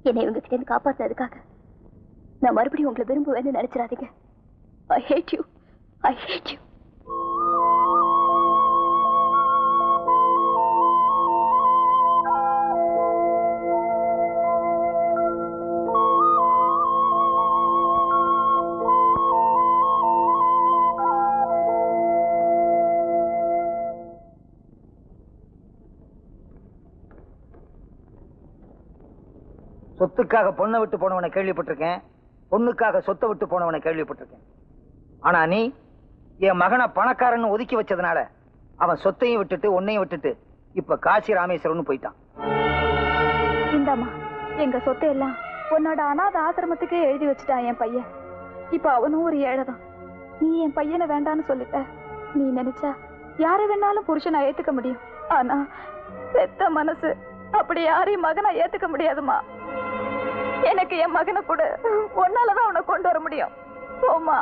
என்னை உங்ககிட்ட இருந்து காப்பாத்துறதுக்காக நான் மறுபடியும் உங்களை விரும்புவேன்னு நினைச்சிடாதீங்க. I hate you. I hate you. சொத்துக்காக பொண்ணை விட்டு போனவனை கேள்விப்பட்டிருக்கேன், பொண்ணுக்காக சொத்தை விட்டு போனவனை கேள்விப்பட்டிருக்கேன். ஆனா நீ என் மகனை பணக்காரன்னு ஒதுக்கி வச்சதுனால அவன் சொத்தையும் விட்டுட்டு உன்னையும் விட்டுட்டு இப்ப காசி ராமேஸ்வரம்னு போயிட்டான். இந்தாம்மா, எங்க சொத்தை எல்லாம் உன்னோட அனாத ஆசிரமத்துக்கே எழுதி வச்சுட்டான் என் பையன். இப்ப அவனும் ஒரு ஏழைதான். நீ என் பையனை வேண்டான்னு சொல்லிட்ட. நீ நினைச்சா யாரை வேணாலும் புருஷனை ஏத்துக்க முடியும். ஆனா பெத்த மனசு அப்படி யாரையும் மகனை ஏத்துக்க முடியாதுமா. எனக்கு என் மகனை கூட ஒன்னாலதான் அவனை கொண்டு வர முடியும். போமா.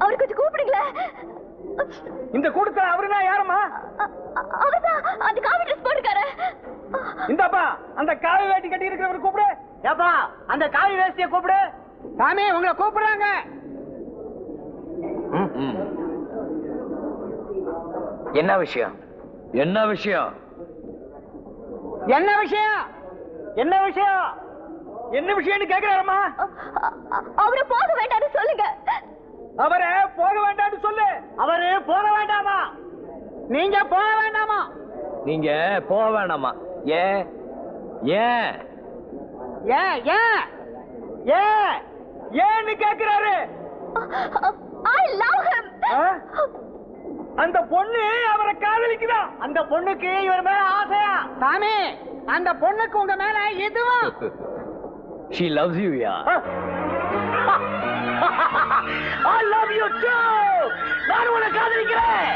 அவரு கொஞ்சம் கூப்பிடுங்களா? இந்த கூட்டத்துல அவருதான் யாரம்மா? அவர்தான் அந்த காவி ட்ரெஸ் போட்டுக்காரு. இந்தாப்பா அந்த காவி வேட்டி கட்டி இருக்கிறவர் கூப்பிடு. ஏப்பா அந்த காவி வேஷ்டியை கூப்பிடு. சாமி உங்களை கூப்பிடுறாங்க. என்ன விஷயம்? என்ன விஷயம்? என்ன விஷயம்? என்ன விஷயம்? என்ன விஷயம்னு கேக்குறாரம்மா? அவரை போக வேண்டாம்னு சொல்லுங்க. அவரை போக வேண்டாம்னு சொல்லு. அவரு போக வேண்டாமா? நீங்க போக வேண்டாமா? நீங்க போக வேண்டாமா? ஏன் ஏன் ஏன் ஏன் ஏன் ஏன்னு கேக்குறாரு. I love him. அந்த பொண்ணு அவரை காதலிக்குதா? அந்த பொண்ணுக்கு இவர் மேல ஆசையா? சாமி அந்த பொண்ணுக்கு உங்க மேல எதுவும்? She loves you, yeah. I love you too. நான் உன்னை காதலிக்கிறேன்.